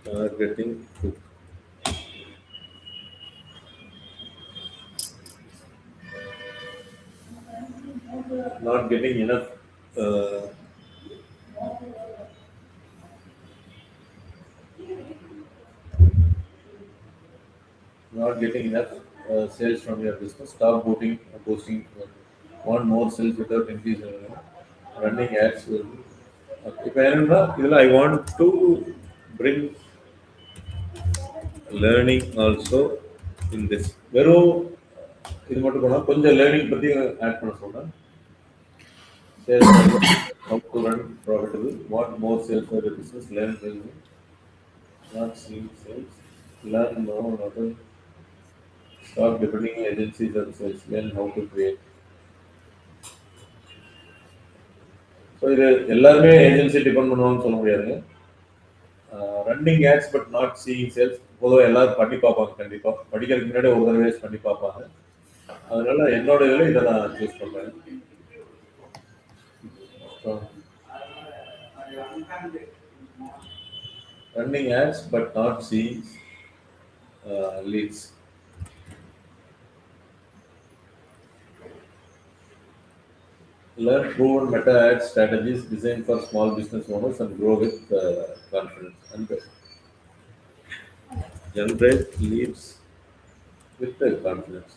targeting hook. Not getting enough sales from your business. Stop posting one more sales without increasing running ads. இப்போ என்னன்னா இதில் I want to bring learning also in this. வெறும் இது மட்டும் போனால் கொஞ்சம் லேர்னிங் பற்றி ஆட் பண்ண சொல்கிறேன். sales how to run profitable, what more sales for the business, learn business, not seeing sales, learn more other, stop depending on agencies and sales, learn how to create. So இது எல்லாருமே ஏஜென்சி டிபெண்ட் பண்ணுவாங்கன்னு சொல்ல முடியாதுங்க. Running ads but not seeing sales பொதுவாக எல்லாரும் பண்ணி பார்ப்பாங்க. கண்டிப்பாக படிக்கிறதுக்கு முன்னாடி ஒரு தடவை பண்ணி பார்ப்பாங்க. அதனால என்னோட இதில் இதை நான் சூஸ் பண்ணுறேன். Running ads but not seeing leads. Learn proven meta ad strategies designed for small business owners and grow with confidence. And generate leads with confidence.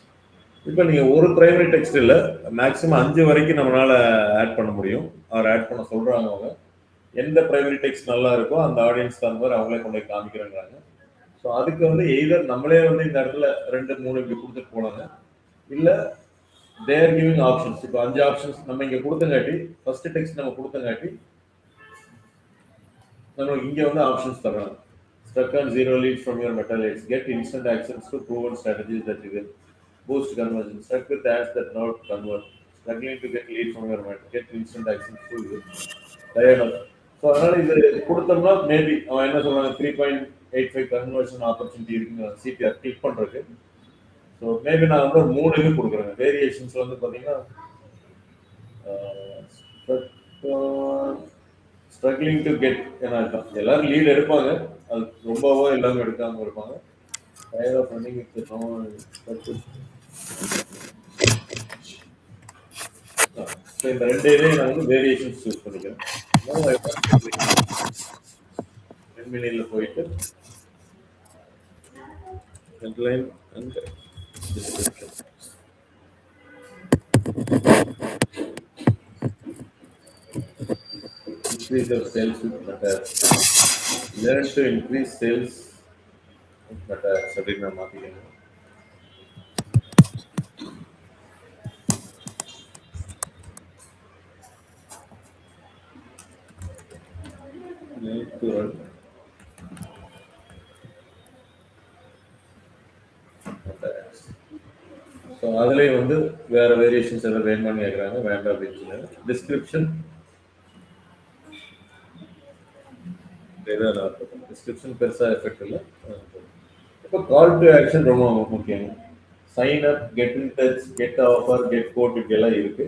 இப்போ நீங்கள் ஒரு ப்ரைமரி டெக்ஸ்ட் இல்லை, மேக்ஸிமம் 5 வரைக்கும் நம்மளால் ஆட் பண்ண முடியும். அவர் ஆட் பண்ண சொல்கிறாங்க. அவங்க எந்த ப்ரைமரி டெக்ஸ்ட் நல்லா இருக்கோ அந்த ஆடியன்ஸ் அந்த மாதிரி அவங்களே கொண்டு போய் காமிக்கிறாங்க. ஸோ அதுக்கு வந்து எய்தர் நம்மளே வந்து இந்த இடத்துல 2-3 இப்படி கொடுத்துட்டு போனாங்க, இல்லை தேர் கிவிங் ஆப்ஷன்ஸ். இப்போ 5 ஆப்ஷன்ஸ் நம்ம இங்கே கொடுத்தங்காட்டி, ஃபர்ஸ்ட் டெக்ஸ்ட் நம்ம கொடுத்தங்காட்டி நம்ம இங்கே வந்து ஆப்ஷன்ஸ் தர்றாங்க. Stuck on 0 leads from your meta leads, get instant access to proven strategies that will boost conversion. Stuck with ads that not convert, struggling to get leads from your meta, get instant access to dialogue. So அதனால இது கொடுத்தோம்னா மேபி அவன் என்ன சொல்றாங்க, 3.85 கன்வர்ஷன் ஆப்பர்ச்சுனிட்டி இருக்குன்னு சிபிஆர் கிளிக் பண்றதுக்கு. ஸோ மேபி நான் வந்து 3 இது கொடுக்குறேன். வேரியேஷன்ஸ் வந்து பார்த்தீங்கன்னா ஸ்ட்ரகிளிங் டு கெட், ஏன்னா எல்லாரும் லீட் எடுப்பாங்க, அது ரொம்பவோ எல்லாரும் எடுக்காம இருப்பாங்க. இந்த 2 இதையும் நான் வந்து வேரியேஷன்ஸ் சூஸ் பண்ணிக்கிறேன். மெனியில் போயிட்டு headline and description. Increase your sales with meta. Learn to increase sales with meta. அப்படின்னு நான் மாற்றிக்கிறேன். ஸோ அதுலேயும் வந்து வேற வேரியேஷன்ஸ் எதாவது வேணுமான்னு கேட்குறாங்க. வேண்டாம் அப்படின்னு சொல்லுங்க. டிஸ்கிரிப்ஷன் டிஸ்கிரிப்ஷன் பெருசாக எஃபெக்ட் இல்லை. இப்போ கால் டு ஆக்ஷன் ரொம்ப முக்கியம். Sign up, get in touch, get offer, get quote, இப்படியெல்லாம் இருக்கு.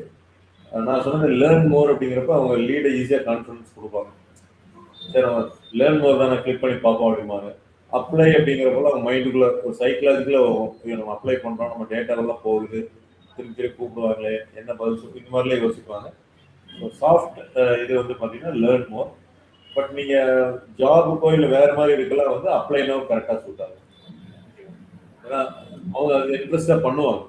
நான் சொன்னது லேர்ன் மோர் அப்படிங்கிறப்ப அவங்க லீடை ஈஸியாக கான்ஃபிடன்ஸ் கொடுப்பாங்க. சரி நம்ம லேர்ன் மோர் தானே கிளிக் பண்ணி பார்ப்போம் அப்படிம்பாங்க. அப்ளை அப்படிங்கிறப்போல அவங்க மைண்டுக்குள்ள ஒரு சைக்கலாஜிக்கலாக வரும், நம்ம அப்ளை பண்ணுறோம், நம்ம டேட்டாவெல்லாம் போகுது, திருப்பி கூப்பிடுவாங்களே, என்ன பதில் இந்த மாதிரிலாம் யோசிப்பாங்க. ஸோ சாஃப்ட் இது வந்து பார்த்தீங்கன்னா லேர்ன் மோர். பட் நீங்கள் ஜாபுக்கோ இல்லை வேறு மாதிரி இருக்கலாம் வந்து அப்ளைனோ கரெக்டாக சூட் ஆகும். ஏன்னா அவங்க அது இன்ட்ரெஸ்டாக பண்ணுவாங்க.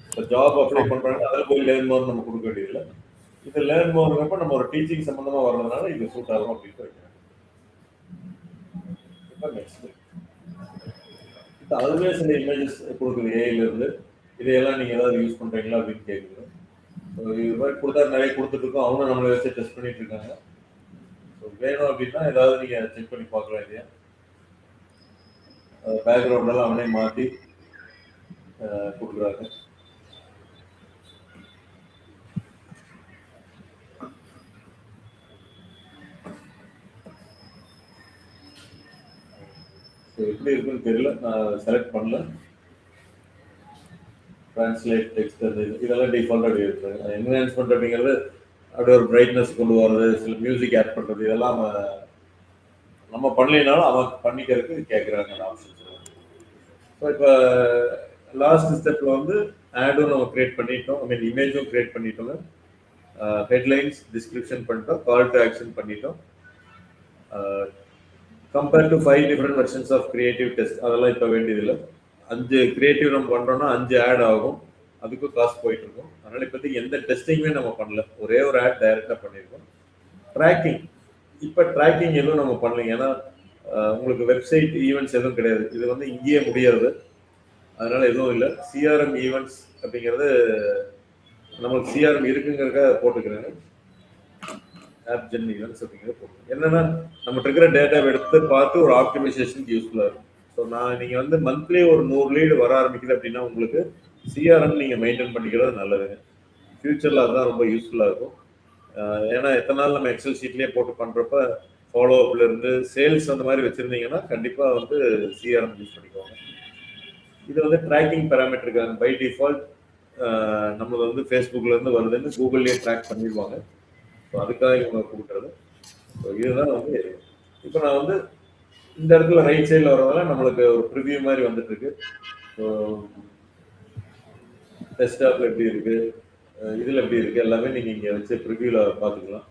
இப்போ ஜாப் அப்ளை பண்ணுறாங்க, அதில் போய் லேர்ன் மோர் நம்ம கொடுக்க வேண்டியதில்லை. இது லேர்ன் மோர்ங்கிறப்ப நம்ம ஒரு டீச்சிங் சம்மந்தமாக வர்றதுனால இது சூட் ஆகும் அப்படின்னு வைக்கிறேன். இப்போ நெக்ஸ்ட் இப்போ அதுவே சில இமேஜஸ் கொடுக்குது ஏஐலேருந்து. இதையெல்லாம் நீங்கள் ஏதாவது யூஸ் பண்ணுறீங்களா அப்படின்னு கேட்குது. ஸோ இது மாதிரி கொடுத்தா நிறைய கொடுத்துட்ருக்கோம், அவங்களும் நம்மளை வச்சு டெஸ்ட் பண்ணிட்டு இருக்காங்க. ஸோ வேணும் அப்படின்னா ஏதாவது நீங்கள் செக் பண்ணி பார்க்கலாம். இல்லையா பேக்ரவுண்டெல்லாம் அவனே மாற்றி கொடுக்குறாங்க. எப்படி இருக்குன்னு தெரியல, நான் செலக்ட் பண்ணல. டிரான்ஸ்லேட் டெக்ஸ்ட் அது இதெல்லாம் டிஃபால்ட்டாக இருக்குது. என்ஹான்ஸ்மெண்ட் அப்படிங்கிறது அப்படியே ஒரு பிரைட்னஸ் கொண்டு வர்றது, சில மியூசிக் ஆட் பண்ணுறது, இதெல்லாம் நம்ம பண்ணலைனாலும் அவன் பண்ணிக்கிறதுக்கு கேட்குறாங்க அந்த ஆப்ஷன்ஸ். ஸோ இப்போ லாஸ்ட் ஸ்டெப்பில் வந்து ஆடும் நம்ம க்ரியேட் பண்ணிட்டோம், ஐ மீன் இமேஜும் க்ரியேட் பண்ணிட்டோங்க. ஹெட்லைன்ஸ், டிஸ்கிரிப்ஷன் பண்ணிட்டோம், கால் டு ஆக்ஷன் பண்ணிட்டோம். Compare to 5 different versions of creative test, அதெல்லாம் இப்போ வேண்டியதில்லை. 5 கிரியேட்டிவ் நம்ம பண்ணுறோம்னா 5 ஆட் ஆகும், அதுக்கும் காசு போயிட்டு இருக்கும். அதனால இப்போதைக்கு எந்த டெஸ்டிங்குமே நம்ம பண்ணல, ஒரே ஒரு ஆட் டைரெக்டாக பண்ணியிருக்கோம். ட்ராக்கிங், இப்போ ட்ராக்கிங் எதுவும் நம்ம பண்ணலைங்க. ஏன்னா உங்களுக்கு வெப்சைட் ஈவெண்ட்ஸ் எதுவும் கிடையாது, இது வந்து இங்கேயே முடியாது, அதனால எதுவும் இல்லை. சிஆர்எம் ஈவெண்ட்ஸ் அப்படிங்கிறது நம்மளுக்கு சிஆர்எம் இருக்குங்கிறதுக்காக போட்டுக்கிறாங்க. ஆப் ஜென் ஈவெண்ட்ஸ் அப்படிங்கிறத போடுங்க. என்னன்னா நம்மகிட்ட இருக்கிற டேட்டாவை எடுத்து பார்த்து ஒரு ஆப்டிமைசேஷனுக்கு யூஸ்ஃபுல்லாக இருக்கும். ஸோ நீங்கள் வந்து மந்த்லி ஒரு 100 லீடு வர ஆரம்பிக்குது அப்படின்னா உங்களுக்கு சிஆர்எம் நீங்கள் மெயின்டைன் பண்ணிக்கிறது நல்லதுங்க. ஃபியூச்சரில் அதுதான் ரொம்ப யூஸ்ஃபுல்லாக இருக்கும். ஏன்னா எத்தனை நாள் நம்ம எக்ஸல் ஷீட்லேயே போட்டு பண்ணுறப்ப ஃபாலோ அப்ல இருந்து சேல்ஸ் அந்த மாதிரி வச்சுருந்தீங்கன்னா கண்டிப்பாக வந்து சிஆர்எம் யூஸ் பண்ணிக்குவாங்க. இது வந்து ட்ராக்கிங் பேராமீட்டருக்கு பை டிஃபால்ட் நம்மளது வந்து ஃபேஸ்புக்லேருந்து வருதுன்னு கூகுள்லேயே ட்ராக் பண்ணிடுவாங்க. ஸோ அதுக்காக இவங்க கொடுக்குறது. ஸோ இதுதான் வந்து இப்போ நான் வந்து இந்த இடத்துல ரைட் சைடில் வரதால நம்மளுக்கு ஒரு ப்ரிவியூ மாதிரி வந்துட்டு இருக்கு. ஸோ டெஸ்க்டாப்ல எப்படி இருக்கு, இதில் எப்படி இருக்கு, எல்லாமே நீங்கள் இங்கே வச்சு ப்ரிவியூவில் பார்த்துக்கலாம்.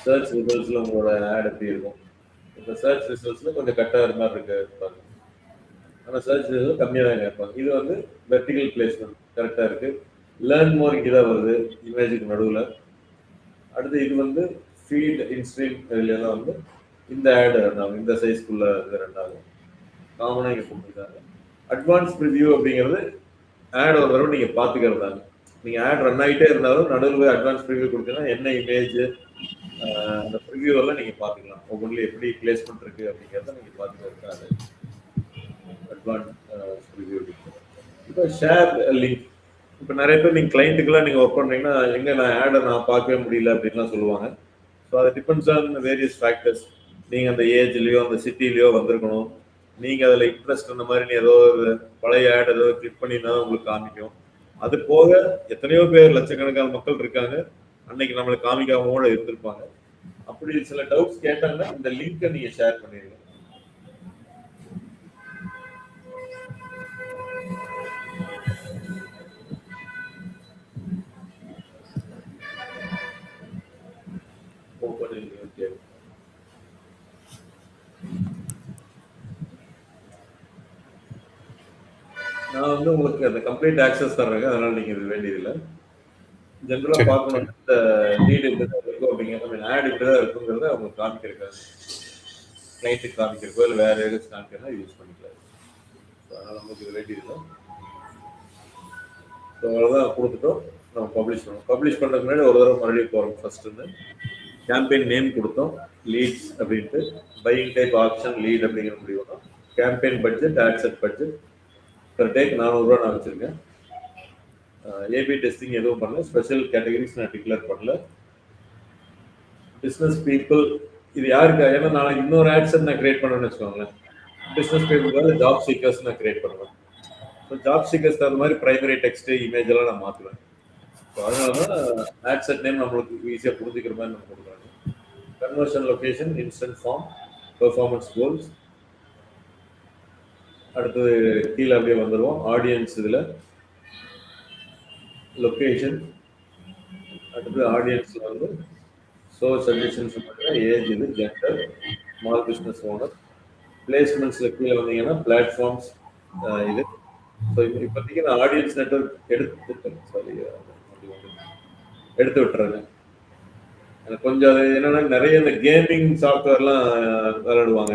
சர்ச் ரிசல்ட்ஸில் உங்களோட ஆட் எப்படி இருக்கும். இப்போ சர்ச் ரிசல்ட்ஸில் கொஞ்சம் கட்டாகிற மாதிரி இருக்கு பாருங்க. ஆனால் சர்ச் ரிசல்ட் கம்மியாக தான் இருப்பாங்க. இது வந்து வெர்டிகல் பிளேஸ்மெண்ட் கரெக்டாக இருக்கு. லேர்ன் மோர் இங்கே தான் வருது இமேஜுக்கு நடுவில். அடுத்து இது வந்து ஃபீல்ட் இன்ஸ்ட்ரீம் இதுலாம் வந்து இந்த ஆட் ரன் ஆகும், இந்த சைஸ்க்குள்ள இது ரன் ஆகும். காமனாக இங்கே கொடுத்துருக்காங்க. அட்வான்ஸ் ப்ரிவியூ அப்படிங்கிறது ஆட் ஒரு தடவை நீங்கள் பார்த்துக்கிறதாங்க. நீங்கள் ஆட் ரன் ஆகிட்டே இருந்தாலும் நடுவில் போய் அட்வான்ஸ் ப்ரிவியூ கொடுத்தீங்கன்னா என்ன இமேஜ் அந்த ப்ரிவியூவெல்லாம் நீங்கள் பார்த்துக்கலாம். ஒவ்வொன்றில் எப்படி பிளேஸ்மெண்ட் இருக்குது அப்படிங்கிறத நீங்கள் பார்த்துக்கிறதுக்காக அட்வான்ஸ் ப்ரிவியூ. இப்போ ஷேர் லிங்க். இப்போ நிறைய பேர் நீங்கள் கிளைண்ட்டுக்கெல்லாம் நீங்கள் ஒர்க் பண்ணுறீங்கன்னா எங்கே நான் ஆடை நான் பார்க்கவே முடியல அப்படின்லாம் சொல்லுவாங்க. ஸோ அது டிபெண்ட்ஸ் ஆன் வேரியஸ் ஃபேக்டர்ஸ். நீங்கள் அந்த ஏஜ்லேயோ அந்த சிட்டிலேயோ வந்திருக்கணும். நீங்கள் அதில் இன்ட்ரெஸ்ட் அந்த மாதிரி ஏதோ பழைய ஆட் ஏதோ கிளிக் பண்ணினா உங்களுக்கு காமிக்கும். அது போக எத்தனையோ பேர் லட்சக்கணக்கான மக்கள் இருக்காங்க அன்னைக்கு நம்மளுக்கு காமிக்காமோட இருந்திருப்பாங்க. அப்படி சில டவுட்ஸ் கேட்டாங்கன்னா இந்த லிங்கை நீங்கள் ஷேர் பண்ணிடுங்க. நான் வந்து உங்களுக்கு அந்த கம்ப்ளீட் ஆக்சஸ் தர்றேங்க, அதனால நீங்க இது வேண்டியதில்லை. ஜென்ரலா பார்க்கணும் இந்த லீட் இப்படிதான் இருக்கும் அப்படிங்கிற ஆட் இப்படிதான் இருக்குங்கிறத அவங்க காமிக்கிறக்காங்க, கிளைண்ட்டுக்கு காமிக்கிறக்கோ இல்லை வேற ஏதாச்சும் காமிக்கிறதா யூஸ் பண்ணிக்கலாம். அதனால நமக்கு இது வேண்டியதில்லை. ஸோ அவ்வளோதான் கொடுத்துட்டோம். நம்ம பப்ளிஷ் பண்ணுவோம். பப்ளிஷ் பண்ணுறதுக்கு முன்னாடி ஒரு தடவை மறுபடியும் போகிறோம். ஃபர்ஸ்ட் வந்து கேம்பெயின் நேம் கொடுத்தோம், லீட்ஸ் அப்படின்ட்டு. பையிங் டைப் ஆப்ஷன் லீட் அப்படிங்கிற முடிவு. கேம்பெயின் பட்ஜெட் ஆட்செட் பட்ஜெட் per டேக்கு 400 ரூபா நான் வச்சிருக்கேன். ஏபி டெஸ்டிங் எதுவும் பண்ணல. ஸ்பெஷல் கேட்டகரிஸ் நான் டிக்ளேர் பண்ணல. பிஸ்னஸ் பீப்புள் இது யாருக்கு, ஏன்னா நான் இன்னொரு ஆட்ஸ் நான் கிரியேட் பண்ணணும்னு வச்சுக்கோங்களேன். பிஸ்னஸ் பீப்புளுக்காக ஜாப் சீக்கர்ஸ் நான் கிரியேட் பண்ணுவேன். ஸோ ஜாப் சீக்கர்ஸ் தகுந்த மாதிரி பிரைமரி டெக்ஸ்ட் இமேஜ் எல்லாம் நான் மாற்றுவேன். ஸோ அதனால தான் ஆட்செட் நேம் நம்மளுக்கு ஈஸியாக புரிஞ்சுக்கிற மாதிரி நம்ம கொடுக்குறாங்க. Conversion location, instant form, performance goals. அடுத்தது கீழே அப்படியே வந்துடுவோம். ஆடியன்ஸ் இதில் லொக்கேஷன். அடுத்தது ஆடியன்ஸில் வந்து சோர்ஸ் சஜஷன்ஸ் ஏஜ், இது ஜெண்டர், ஸ்மால் பிஸ்னஸ் ஓனர். பிளேஸ்மெண்ட்ஸில் கீழே வந்தீங்கன்னா பிளாட்ஃபார்ம்ஸ் இது. ஸோ இப்போதைக்கு நான் ஆடியன்ஸ் நெட்வொர்க் எடுத்து விட்டுறேங்க. எனக்கு கொஞ்சம் அது என்னன்னா நிறைய இந்த கேமிங் சாஃப்ட்வேர்லாம் விளையாடுவாங்க,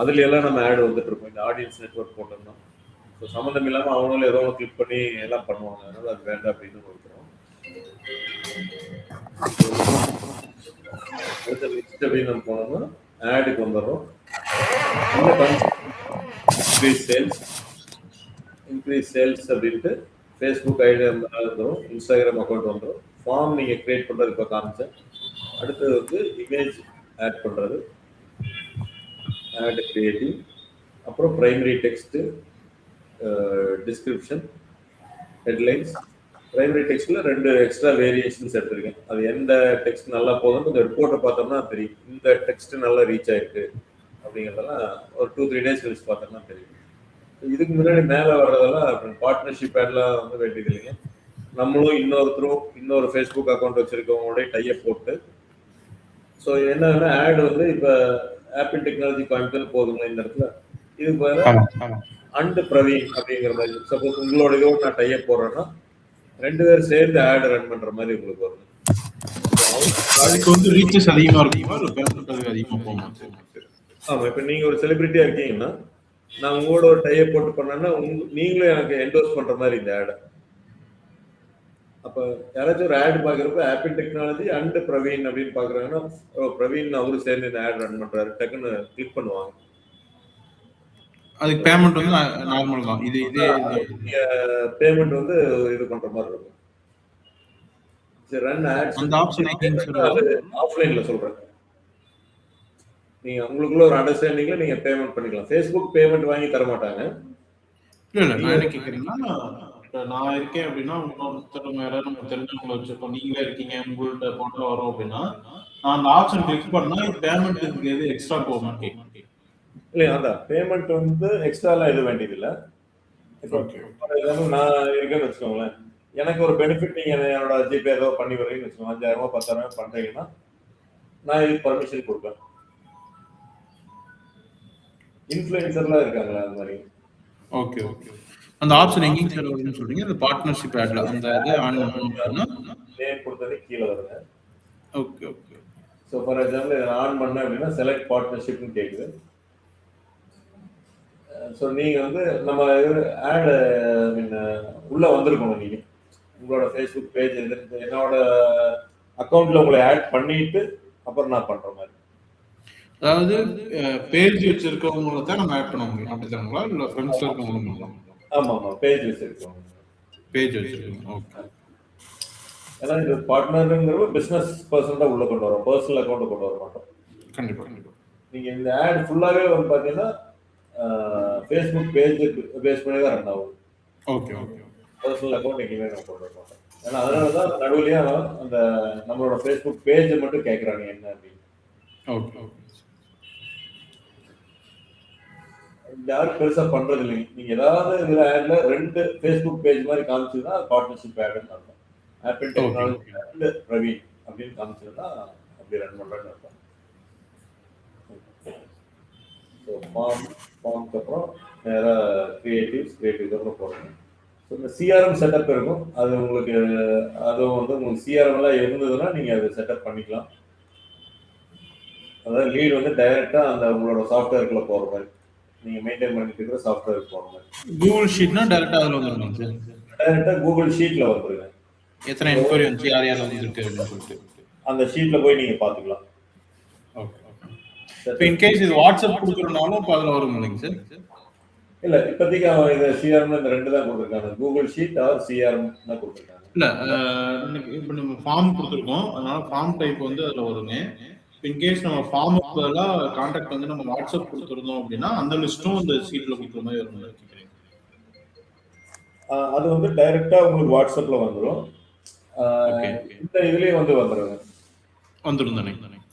அதுல எல்லாம் நம்ம ஆட் வந்துட்டு இருக்கோம். இந்த ஆடியன்ஸ் நெட்வொர்க் போட்டோம்னா ஸோ சம்மந்தம் இல்லாமல் அவங்களும் ஏதோ ஒன்று கிளிக் பண்ணி எல்லாம் பண்ணுவாங்க. அதனால அது வேண்டாம் அப்படின்னு கொடுக்குறோம். அடுத்த நெக்ஸ்ட் அப்படின்னு நம்ம போனோம்னா ஆடுக்கு வந்துடுறோம். இன்க்ரீஸ் சேல்ஸ் அப்படின்ட்டு ஃபேஸ்புக் ஐடி வந்துடும், இன்ஸ்டாகிராம் அக்கௌண்ட் வந்துடும். ஃபார்ம் நீங்கள் கிரியேட் பண்ணுறது இப்போ காமிச்சேன். அடுத்தது வந்து இமேஜ் ஆட் பண்ணுறது, ஆட் கிரியேட்டிங், அப்புறம் பிரைமரி டெக்ஸ்ட்டு, டிஸ்கிரிப்ஷன், ஹெட்லைன்ஸ். பிரைமரி டெக்ஸ்ட்டில் 2 எக்ஸ்ட்ரா வேரியேஷன்ஸ் எடுத்திருக்கேன். அது எந்த டெக்ஸ்ட் நல்லா போதும் இந்த ரிப்போர்ட்டை பார்த்தோம்னா தெரியும். இந்த டெக்ஸ்ட் நல்லா ரீச் ஆயிருக்கு அப்படிங்கிறதெல்லாம் ஒரு 2-3 டேஸ் கழிச்சு பார்த்தோம்னா தெரியும். இதுக்கு முன்னாடி மேலே வர்றதெல்லாம் பார்ட்னர்ஷிப் ஆட்லாம் வந்து வேண்டியது இல்லைங்க. நம்மளும் இன்னொரு ஃபேஸ்புக் அக்கௌண்ட் வச்சிருக்கவங்களோட டைப் போட்டு. ஸோ என்னன்னா ஆட் வந்து இப்போ ஆப்பிள் டெக்னாலஜி கோயம்புத்தூர் போதுங்களா இந்த இடத்துல. இது போல அண்ட் பிரவீன் அப்படிங்கிற மாதிரி சப்போஸ் உங்களோட இதோ நான் டைப் போடுறேன்னா 2 பேர் சேர்ந்து ஆட் ரன் பண்ற மாதிரி உங்களுக்கு வரும். அதுக்கு வந்து ரீச்சஸ் அதிகமா இருக்குமா இல்ல பேமெண்ட் அதிகமா போகுமா? ஆமா, இப்போ நீங்க ஒரு செலிபிரிட்டியா இருக்கீங்கன்னா நான் உங்களோட ஒரு டைப் போட்டு பண்ணேன்னா நீங்களும் எனக்கு என்டோர்ஸ் பண்ற மாதிரி இந்த ஆட். அப்போ யாராச்சும் ஒரு ஆட் பார்க்குறப்ப ஆப்பிள் டெக்னாலஜி அண்ட் பிரவீன் அப்படின்னு பார்க்குறாங்கன்னா, பிரவீன் அவரு சேர்ந்து இந்த ஆட் ரன் பண்றாரு, டக்குன்னு கிளிக் பண்ணுவாங்க. அதுக்கு பேமெண்ட் வந்து நார்மல் தான். இது இதே பேமெண்ட் வந்து இது பண்ற மாதிரி இருக்கும். சரி, ரன் ஆட்ஸ் அந்த ஆப்ஷன் எங்கேங்க சார் அது வரும்? ஆஃப்லைன்ல சொல்றேன். நீங்க உங்களுக்குள்ள ஒரு அண்டர்ஸ்டாண்டிங்ல நீங்க பேமெண்ட் பண்ணிக்கலாம். ஃபேஸ்புக் பேமெண்ட் வாங்கி தர மாட்டாங்க. இல்ல நான் என்ன கேக்குறேன்னா, இப்ப நான் இருக்கேன் அப்படின்னா இன்னொருத்தவங்க யாராவது நம்ம தெரிஞ்சவங்களை வச்சிருக்கோம், நீங்களே இருக்கீங்க, உங்கள்ட்ட போட்டோ வரும் அப்படின்னா, நான் அந்த ஆப்ஷன் கிளிக் பண்ணா பேமெண்ட் எது எக்ஸ்ட்ரா போகுமான்னு கேட்கணும். இல்லையா, அதான் பேமெண்ட் வந்து எக்ஸ்ட்ராலாம் எதுவும் வேண்டியதில்லை. இப்போ நான் இருக்கேன்னு வச்சுக்கோங்களேன், எனக்கு ஒரு பெனிஃபிட் நீங்க என்னோட ஜிபே ஏதோ பண்ணி வரீங்கன்னு வச்சுக்கோங்க, 5000 10,000 பண்றீங்கன்னா நான் இதுக்கு பர்மிஷன் கொடுப்பேன். இன்ஃப்ளூயன்சர்லாம் இருக்காங்களா அந்த மாதிரி? Okay okay. அந்த ஆப்ஷன் எங்கேயும் சார் வருதுன்னு சொல்றீங்க? அந்த பார்ட்னர்ஷிப் ஆட்ல அந்த இது ஆன் பண்ணனும்னா நேம் கொடுத்தது கீழே வருது. Okay okay. So for example இதை ஆன் பண்ண அப்படின்னா செலக்ட் பார்ட்னர்ஷிப்னு கேட்குது. ஸோ நீங்கள் வந்து நம்ம ஆடு உள்ளே வந்திருக்கணும். நீங்கள் உங்களோட ஃபேஸ்புக் பேஜ் என்னோட அக்கௌண்ட்டில் உங்களை ஆட் பண்ணிட்டு அப்புறம் நான் பண்ணுற மாதிரி. அதாவது பேஜ் வச்சிருக்கவங்களை தான் நம்ம ஆட் பண்ண முடியும் அப்படித்தாங்களா? இல்லை ஃப்ரெண்ட்ஸில் இருக்கவங்களும்? ஆமாம் ஆமாம், பேஜ் வச்சிருக்கோம். பேஜ் வச்சிருக்கோம். ஓகே. ஏன்னா இது பார்ட்னருங்கிறது பிஸ்னஸ் பர்சன் தான் உள்ளே கொண்டு வரோம், பர்சனல் அக்கௌண்ட்டை கொண்டு வர மாட்டோம். கண்டிப்பாக கண்டிப்பாக. நீங்கள் இந்த ஆட் ஃபுல்லாகவே வந்து பார்த்தீங்கன்னா ஃபேஸ்புக் பேஜ் பேஸ் பண்ணி தான் ரன் ஆகும். Okay okay. பர்சனல் அக்கௌண்ட் எங்கேயுமே நம்ம கொண்டு வர மாட்டோம். ஏன்னா அதனால தான் நடுவுலயே அந்த நம்மளோட ஃபேஸ்புக் பேஜை மட்டும் கேட்குறாங்க என்ன அப்படின்னு. Okay okay. யாரும் பெருசா பண்றது இல்லைங்க. நீங்க ஏதாவது இதுல ஆட்ல 2 ஃபேஸ்புக் பேஜ் மாதிரி காமிச்சுன்னா பார்ட்னர்ஷிப் ஆட்னு அர்த்தம். ஆப்பிள் டெக்னாலஜி அண்ட் பிரவீன் அப்படின்னு காமிச்சதுன்னா அப்படி ரன் பண்றேன்னு அர்த்தம். ஸோ ஃபார்ம்க்கு அப்புறம் நேராக கிரியேட்டிவ்ஸ் அப்புறம் போடணும். ஸோ இந்த சிஆர்எம் செட்டப் இருக்கும், அது உங்களுக்கு அதுவும் வந்து உங்களுக்கு சிஆர்எம் எல்லாம் இருந்ததுன்னா நீங்கள் அதை செட்டப் பண்ணிக்கலாம். அதாவது லீட் வந்து டைரக்டா அந்த உங்களோட சாஃப்ட்வேருக்குள்ள போற மாதிரி, நீங்க மெயின்டைன் பண்ணிட்டு இருக்கிற சாஃப்ட்வேருக்கு போற மாதிரி. கூகுள் ஷீட்னா டைரக்டா அதுல வந்துரும் சார். டைரக்டா கூகுள் ஷீட்ல வந்துருங்க. எத்தனை என்கொயரி வந்து யார் யார் வந்திருக்கு அப்படின்னு சொல்லிட்டு அந்த ஷீட்ல போய் நீங்க பாத்துக்கலாம். Okay okay. இப்போ இன் கேஸ் இது வாட்ஸ்அப் கொடுக்குறனாலும் இப்போ அதில் வரும் இல்லைங்க சார்? இல்ல இப்போதைக்கு அவன் இது சிஆர்எம் இந்த 2 தான் கொடுத்துருக்காங்க, கூகுள் ஷீட் ஆர் சிஆர்எம் தான் கொடுத்துருக்காங்க. இல்ல இப்போ நம்ம ஃபார்ம் கொடுத்துருக்கோம், அதனால ஃபார்ம் டைப் வந்து அதில் வருங்க. இன்கேஸ் நம்ம ஃபார்முக்கு பதிலாக கான்டாக்ட் வந்து நம்ம வாட்ஸ்அப் கொடுத்துருந்தோம் அப்படின்னா அந்த லிஸ்ட்டும் அந்த சீட்ல கொடுக்குற மாதிரி வரும். அது வந்து டைரக்டா உங்களுக்கு வாட்ஸ்அப்ல வந்துடும். இந்த இதுலயே வந்து வந்துடும் தானே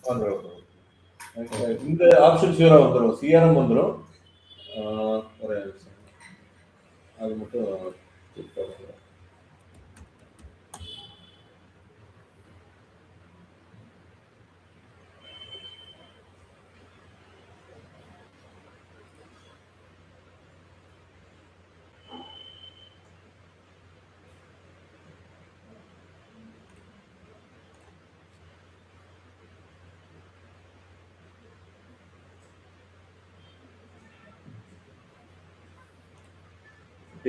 வந்துடும். இந்த ஆப்ஷன் ஷூரா வந்துடும், சிஆர்எம் வந்துடும். ஒரே அது மட்டும்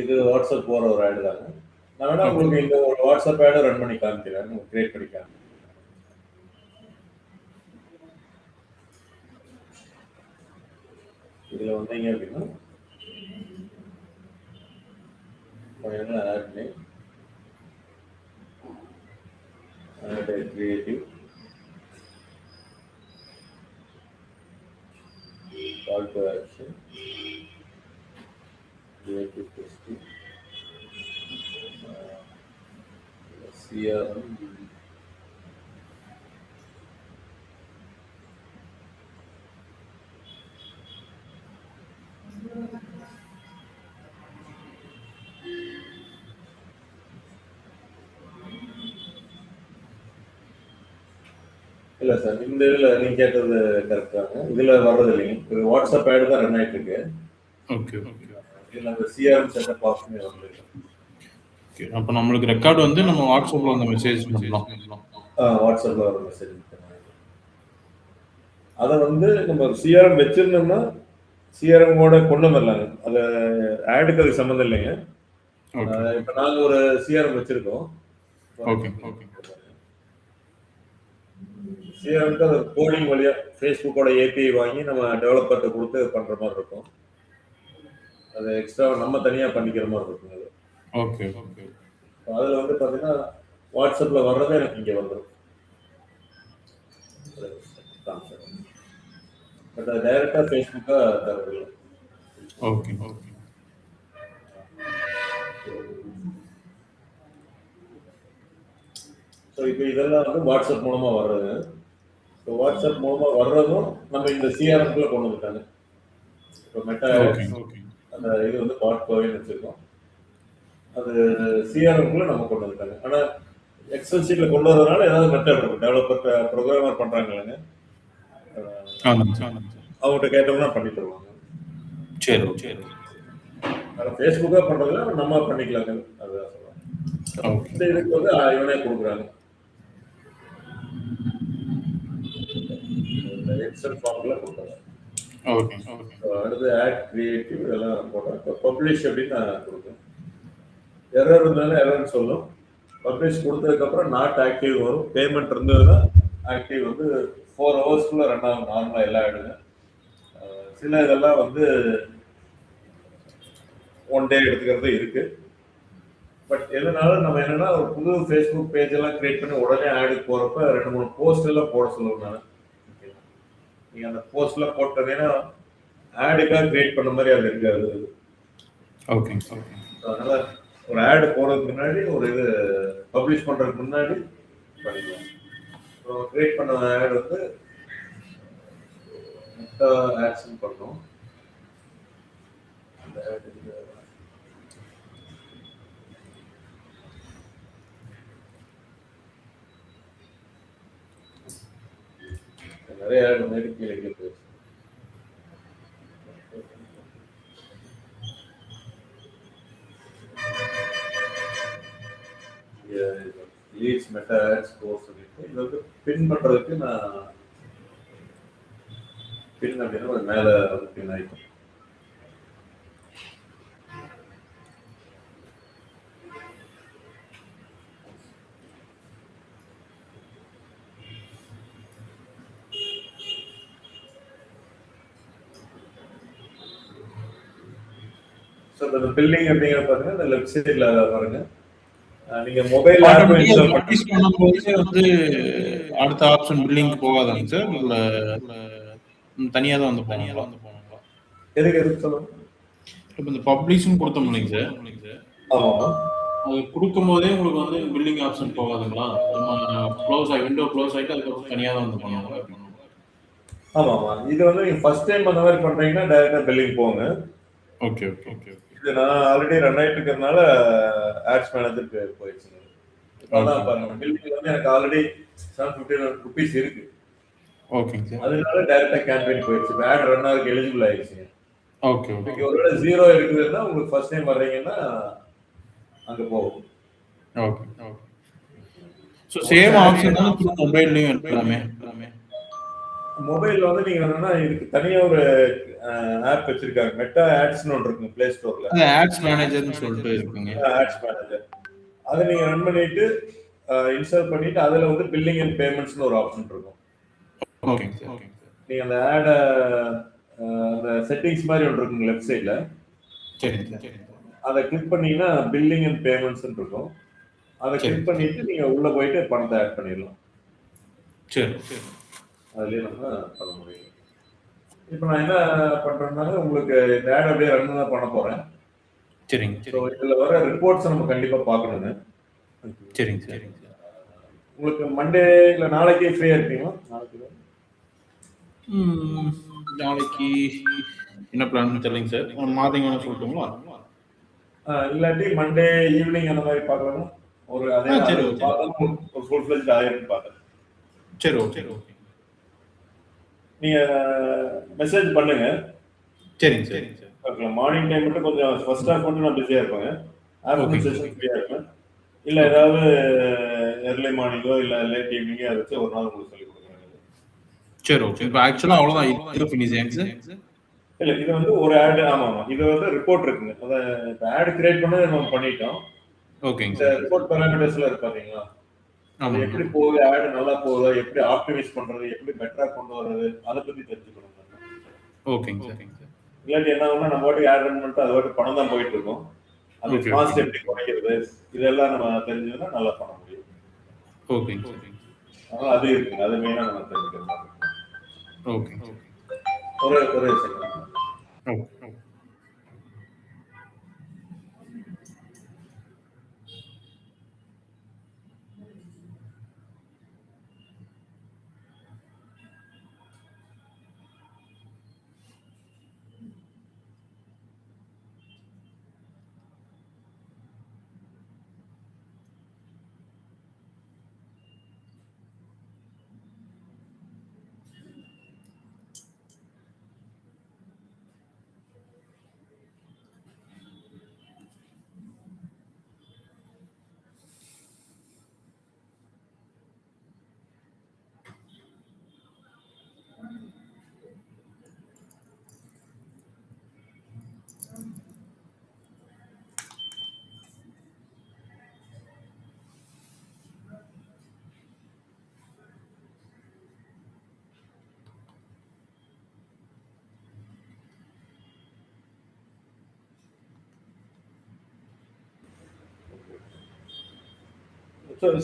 இது வாட்ஸ்அப் போற ஒரு ஆட் தாங்க. நான் வேணா உங்களுக்கு இந்த ஒரு வாட்ஸ்அப் ஆட் ரன் பண்ணி காமிக்கிறேன், கிரியேட் பண்ணி காமிக்கிறேன். இதுல வந்தீங்க அப்படின்னா ad name, ad creative, call to action, creative testing, CRM, இல்ல சார் இந்த இதுல நீங்க கேட்டது கரெக்டாங்க. இதுல வர்றது இல்லைங்க, இது வாட்ஸ்அப் ஆட் தான் ரன் ஆயிட்டு இருக்கு. Okay okay. இதுல அந்த சிஆர்எம் செட்டப் ஆப்ஷன் வரல. ஓகே, அப்ப நம்மளுக்கு ரெக்கார்ட் வந்து நம்ம வாட்ஸ்அப்ல அந்த மெசேஜ் பண்ணலாம். வாட்ஸ்அப்ல வர மெசேஜ் அதை வந்து நம்ம சிஆர்எம் வச்சிருந்தோம்னா சிஆர்எம்மோட கொண்டு வரலாங்க. அதை ஆடுக்கு அது சம்மந்தம் இல்லைங்க. இப்போ நாங்கள் ஒரு சிஆர்எம் வச்சிருக்கோம், ஓகே ஓகே சிஆர்எம்க்கு அது கோடிங் வழியா ஃபேஸ்புக்கோட ஏபிஐ வாங்கி நம்ம டெவலப்பர்கிட்ட கொடுத்து பண்ற மாதிரி இருக்கும். அது எக்ஸ்ட்ரா நம்ம தனியா பண்ணிக்கிற மாதிரி இருக்கும். அது ஓகே ஓகே அதுல வந்து பாத்தீங்கன்னா வாட்ஸ்அப்ல வர்றதே எனக்கு இங்க வந்துடும். பட் அது டைரக்டா ஃபேஸ்புக்கா தரதில்லை. ஓகே ஓகே ஸோ இப்போ இதெல்லாம் வந்து வாட்ஸ்அப் மூலமா வர்றது. ஸோ வாட்ஸ்அப் மூலமா வர்றதும் நம்ம இந்த சிஆர்எம்குள்ள கொண்டு வந்துட்டாங்க. இப்போ மெட்டா அந்த இது வந்து பாட் கோவின்னு வச்சிருக்கோம். அது சிஆர்எம்குள்ள நம்ம கொண்டு வந்துட்டாங்க. ஆனா எக்ஸல் ஷீட்ல கொண்டு வரதுனால ஏதாவது மெத்தட் இருக்கும். டெவலப்பர் ப்ரோக்ராமர் பண்றாங்க இல்லைங்க, அவங்ககிட்ட கேட்டோம்னா பண்ணி தருவாங்க. சரி சரி. ஆனால் ஃபேஸ்புக்காக பண்றதுல நம்ம பண்ணிக்கலாங்க. அதுதான் சொல்லுவாங்க. இந்த இதுக்கு வந்து இவனே கொடுக்குறாங்க. எக்ஸல் ஃபார்ம்ல கொடுக்குறாங்க. ஓகே அடுத்து ஆட் கிரியேட்டிவ் இதெல்லாம் போட்டேன். பப்ளிஷ் அப்படின்னு நான் கொடுப்பேன். எரர் இருந்தாலும் எரர்னு சொல்லும். பப்ளிஷ் கொடுத்ததுக்கப்புறம் நாட் ஆக்டிவ் வரும். பேமெண்ட் இருந்ததுன்னா ஆக்டிவ் வந்து 4 ஹவர்ஸ்க்குள்ள ரன் ஆகும். நார்மலாக எல்லாம் ஆயிடுங்க. சில இதெல்லாம் வந்து 1 டே எடுத்துக்கிறது இருக்கு. பட் எதனால நம்ம என்னன்னா ஒரு புது ஃபேஸ்புக் பேஜ் எல்லாம் கிரியேட் பண்ணி உடனே ஆடுக்கு போறப்ப 2-3 போஸ்ட் எல்லாம் போட சொல்லுவேன் நான். நீங்க அந்த போஸ்ட் எல்லாம் போட்டீங்கன்னா ஆடுக்காக கிரியேட் பண்ண மாதிரி அது இருக்காது. ஓகே அதனால ஒரு ஆடு போறதுக்கு முன்னாடி ஒரு இது பப்ளிஷ் பண்றதுக்கு முன்னாடி பண்ணிக்கலாம். கிரியேட் பண்ண ஆட் வந்து மெட்டா ஆட்ஸ் பண்ணோம். அந்த ஆட் நிறைய ஆட் மாதிரி கீழே போயிடுச்சு. லீட்ஸ் மெட்டா ஆட்ஸ் கோர்ஸ் சொல்லிட்டு இது வந்து பின் பண்றதுக்கு நான் பின் அப்படின்னா ஒரு மேல வந்து பின் ஆயிடும். ஸோ இந்த பில்டிங் அப்படிங்கிற பாத்தீங்கன்னா இந்த லெஃப்ட் சைட்ல பாருங்க. நீங்க மொபைல் ஆப் இன்ஸ்டால் பண்ணும்போது வந்து அடுத்த ஆப்ஷன் பில்லிங் போகாதாங்க சார், இல்ல தனியா தான் வந்து போனாங்களா? எதுக்கு சொல்லுங்க. இப்போ இந்த பப்ளிஷிங் கொடுத்தோம் இல்லைங்க சார், ஆமா அது கொடுக்கும் போதே உங்களுக்கு வந்து பில்லிங் ஆப்ஷன் போகாதுங்களா? நம்ம க்ளோஸ் ஆகி விண்டோ க்ளோஸ் ஆகிட்டு அதுக்கப்புறம் தனியாக தான் வந்து பண்ணுவாங்க. ஆமா ஆமா. இது வந்து நீங்க ஃபர்ஸ்ட் டைம் அந்த மாதிரி பண்றீங்கன்னா டைரக்டா பில்லிங் போங்க. Okay okay okay. இது நான் ஆல்ரெடி ரன் ஆயிட்டு இருக்கிறதுனால ஆட்ஸ் மேனேஜருக்கு போயிடுச்சு. அதான் பாருங்க, பில்லிங் வந்து எனக்கு ஆல்ரெடி 750 rupees இருக்கு. ஓகேங்க சார். அதனால டைரக்டா கேம்பெயின் போயிடுச்சு. ஆட் ரன் ஆகிறதுக்கு எலிஜிபிள் ஆயிடுச்சுங்க. Okay okay. ஒருவேளை 0 இருக்குதுன்னா உங்களுக்கு ஃபர்ஸ்ட் டைம் வர்றீங்கன்னா அங்க போகும். Okay okay. So same option தான் மொபைல்லையும் இருக்கலாமே. மொபைல்ல வந்து நீங்க என்னன்னா இதுக்கு தனியா ஒரு ஆப் வச்சிருக்காங்க. மெட்டா ஆட்ஸ்னு ஒன்று இருக்குங்க பிளே ஸ்டோர்ல. அது ஆட்ஸ் மேனேஜர்னு சொல்லிட்டு இருக்குங்க. ஆட்ஸ் மேனேஜர் அதை நீங்க ரன் பண்ணிட்டு இன்ஸ்டால் பண்ணிட்டு அதுல வந்து பில்லிங் அண்ட் பேமெண்ட்ஸ்னு ஒரு ஆப்ஷன் இருக்கும். ஓகேங்க சார். நீங்க அந்த ஆட அந்த செட்டிங்ஸ் மாதிரி ஒன்று இருக்குங்க லெஃப்ட் சைட்ல. சரிங்க சார். அதை கிளிக் பண்ணீங்கன்னா பில்லிங் அண்ட் பேமெண்ட்ஸ் இருக்கும். அதை கிளிக் பண்ணிட்டு நீங்க உள்ள போயிட்டு பணத்தை ஆட் பண்ணிடலாம். சரி சரி. அதுலயே நம்ம பண்ண முடியும். இப்போ நான் என்ன பண்றேன்னா உங்களுக்கு இந்த ஆட் அப்படியே ரன் தான் பண்ண போறேன். சரிங்க. ஸோ இதுல வர ரிப்போர்ட்ஸ் நம்ம கண்டிப்பா பார்க்கணுங்க. சரிங்க சரிங்க. உங்களுக்கு மண்டே இல்ல நாளைக்கு ஃப்ரீயா இருப்பீங்களா? நாளைக்கு என்ன பிளான் தெரியலைங்க சார். மார்னிங் வேணா சொல்லட்டுங்களா? இல்லாட்டி மண்டே ஈவினிங் அந்த மாதிரி பார்க்கலாமா? ஒரு அதே ஒரு ஃபுல் ஃப்ளெஜ்ட் ஆயிரம் பார்த்தேன். சரி ஓகே ஓகே. நீங்க மெசேஜ் பண்ணுங்க. சரிங்க சரிங்க சார். ஓகே. மார்னிங் டைம் மட்டும் கொஞ்சம் ஃபர்ஸ்ட் ஹாஃப் மட்டும் நான் பிஸியா இருப்பேங்க. ஆஃப்டர்நூன் செஷன் ஃப்ரீயா இருப்பேன். இல்ல ஏதாவது early மார்னிங்கோ இல்ல லேட் ஈவினிங்கோ அதை வச்சு ஒரு நாள் உங்களுக்கு சொல்லி கொடுக்குறேன். சரி ஓகே. இப்போ ஆக்சுவலாக அவ்வளோதான் இது ஃபினிஷ் ஆயிடுச்சு. இல்ல இது வந்து ஒரு ஆட். ஆமா ஆமா. இது வந்து ரிப்போர்ட் இருக்குங்க. அதான் இப்போ ஆட் கிரியேட் பண்ணது நம்ம பண்ணிட்டோம். ஓகேங்க இந்த சார். ரிப்போர்ட் பாராமீட்டர்ஸ்ல இருக்கு பாத்தீங்களா, அது ஆமாங்க. எப்படி போகுது, ஆட் நல்லா போகுதா, எப்படி ஆப்டிமைஸ் பண்றது, எப்படி பெட்டரா கொண்டு வர்றது, அதை பத்தி தெரிஞ்சுக்கணும். ஓகேங்க சார். இல்லாட்டி என்ன ஆகும்னா நம்ம பாட்டுக்கு ஆட் ரன் பண்ணிட்டு அது பாட்டுக்கு பணம் தான் போயிட்டு இருக்கும். அது ஓகே, காஸ்ட் ஓகே. எப்படி குறைக்கிறது, இதெல்லாம் நம்ம தெரிஞ்சதுன்னா நல்லா பண்ண முடியும். ஓகேங்க சார். அதனால அது இருக்குங்க, அது மெயினா நம்ம தெரிஞ்சுக்கிற மாதிரி இருக்கும். ஓகேங்க சார். ஒரே செகண்ட். ஓகே.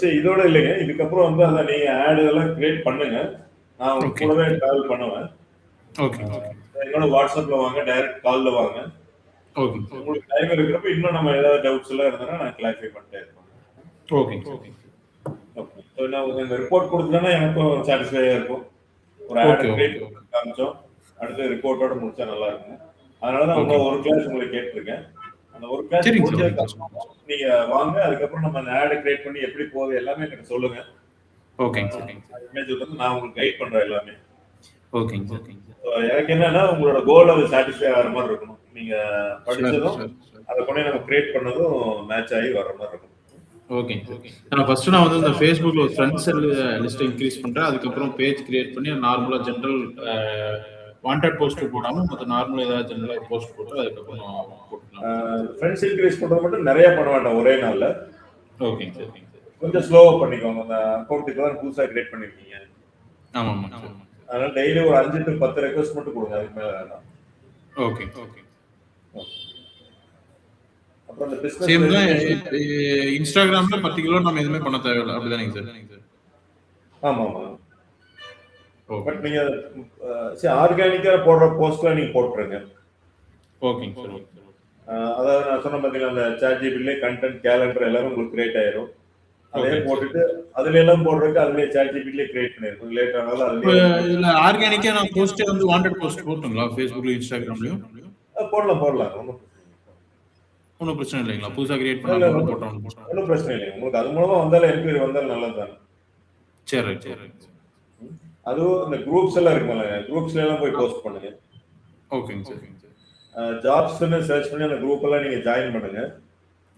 சரி, இதோட இல்லைங்க, இதுக்கப்புறம் வந்து அதான் நீங்க ஆட் இதெல்லாம் கிரியேட் பண்ணுங்க. நான் உங்க ஓகே. கூடவே டிராவல் பண்ணுவேன். ஓகேங்க. என்னோட வாட்ஸ்அப்ல வாங்க, டைரக்ட் கால்ல வாங்க. ஓகேங்க சார். உங்களுக்கு டைம் இருக்கிறப்ப இன்னும் நம்ம ஏதாவது டவுட்ஸ் எல்லாம் இருந்ததுன்னா நான் கிளாரிஃபை பண்ணிட்டே இருப்பேன். ஓகேங்க சார். ஓகே. ஸோ நான் இந்த ரிப்போர்ட் கொடுத்தேன்னா எனக்கும் சாட்டிஸ்ஃபையா இருக்கும். ஒரு ஆட் ஓகே, கிரியேட் ஓகே. காமிச்சோம், அடுத்து ரிப்போர்ட்டோட முடிச்சா நல்லா இருக்கும். அதனால தான் ஓகே. இன்னும் ஒரு கிளாஸ் உங்களுக்கு கேட்டிருக்கேன். அந்த ஒரு கிளாஸ் சரிங்க சார். முடிஞ்சதுக்கு ஓகேங்க அப்புறம் சார். நீங்க வாங்க, அதுக்கப்புறம் நம்ம அந்த ஆட் கிரியேட் பண்ணி எப்படி போகுது எல்லாமே எனக்கு சொல்லுங்க. ஓகேங்க சார். இமேஜ் வந்து நான் உங்களுக்கு கைட் பண்றேன் எல்லாமே. ஓகேங்க சார். So, எனக்கு என்னன்னா உங்களோட கோல் அது சாட்டிஸ்ஃபை ஆகிற மாதிரி இருக்கணும். நீங்க சார், படிச்சதும் சார். அதை கொண்டு நம்ம கிரியேட் பண்ணதும் மேட்ச் ஆகி வர்ற மாதிரி இருக்கும். ஓகேங்க சார். நான் ஃபர்ஸ்ட் நான் வந்து இந்த Facebookல ஒரு ஃப்ரெண்ட்ஸ் லிஸ்ட் இன்க்ரீஸ் பண்றேன். அதுக்கப்புறம் பேஜ் கிரியேட் பண்ணி நார்மலா ஜெனரல் வாண்டட் போஸ்ட் போடாம மத்த நார்மலா ஏதாவது ஜெனரலா போஸ்ட் போட்டு அதுக்கப்புறம் நான் போட்டுக்கலாம். ஃப்ரெண்ட்ஸ் இன்க்ரீஸ் பண்றது மட்டும் நிறைய பண்ண வேண்டாம் ஒரே நாள்ல. ஓகேங்க சார். கொஞ்சம் ஸ்லோவா பண்ணிக்கோங்க. அந்த அக்கௌண்ட்டுக்கு தான் புதுசா கிரியேட் பண்ணிருக்கீங்க. ஆமாம் சார். அதனால டெய்லி ஒரு 5 to 10 ரெக்வஸ்ட் மட்டும் கொடுங்க, அதுக்கு மேல வேண்டாம். ஓகே. அப்புறம் அந்த சேம் தான் பிசினஸ் இன்ஸ்டாகிராம்ல பர்టిక్యులர் நம்ம எதுவுமே பண்ண தேவையில்லை அப்படிதானேங்க சார்? ஆமா. ஓகே. பட் நீங்க ஆர்கானிக்கா போடுற போஸ்ட்ல நீங்க போட்டுருங்க. ஓகேங்க சார். அதாவது நான் சொன்ன பாத்தீங்கன்னா அந்த ChatGPT கண்டென்ட் கேலண்டர் எல்லாமே உங்களுக்கு கிரியேட் ஆயிரும். அதே போட்டுட்டு அதுல எல்லாம் போடுறதுக்கு அதுலயே ChatGPT கிரியேட் பண்ணிருக்கும். லேட் ஆனாலும் அதுலயே இதுல ஆர்கானிக்கா நான் போஸ்ட் வந்து வாண்டட் போஸ்ட் போட்டுங்களா Facebookல இன்ஸ்டாகிராம்லயும்? போடலாம். ஒன்றும் பிரச்சனை இல்லைங்களா? புதுசா கிரியேட் பண்ணாலும் போட்டோம். ஒன்றும் பிரச்சனை இல்லை. உங்களுக்கு அது மூலமா வந்தாலும் என்கொயரி வந்தாலும் நல்லது தானே. சரி. அதுவும் இந்த குரூப்ஸ் எல்லாம் இருக்குல்ல, குரூப்ஸ்ல எல்லாம் போய் போஸ்ட் பண்ணுங்க. ஓகேங்க சார். ஜாப்ஸ்னு சர்ச் பண்ணி அந்த குரூப் எல்லாம் நீங்க ஜாயின் பண்ணுங்க.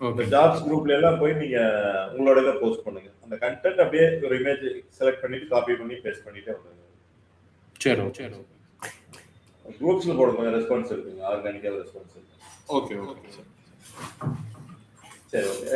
இந்த ஜாப்ஸ் குரூப்ல எல்லாம் போய் நீங்க உங்களோட இதை போஸ்ட் பண்ணுங்க. அந்த கண்டென்ட் அப்படியே ஒரு இமேஜ் செலக்ட் பண்ணிட்டு காப்பி பண்ணி பேஸ்ட் பண்ணிட்டே வந்துருங்க. சரி. குரூப்ஸ்ல போடுங்க, ரெஸ்பான்ஸ் இருக்குங்க, ஆர்கானிக்கா ரெஸ்பான்ஸ் இருக்கு. Okay sir. சரி, ஓகே.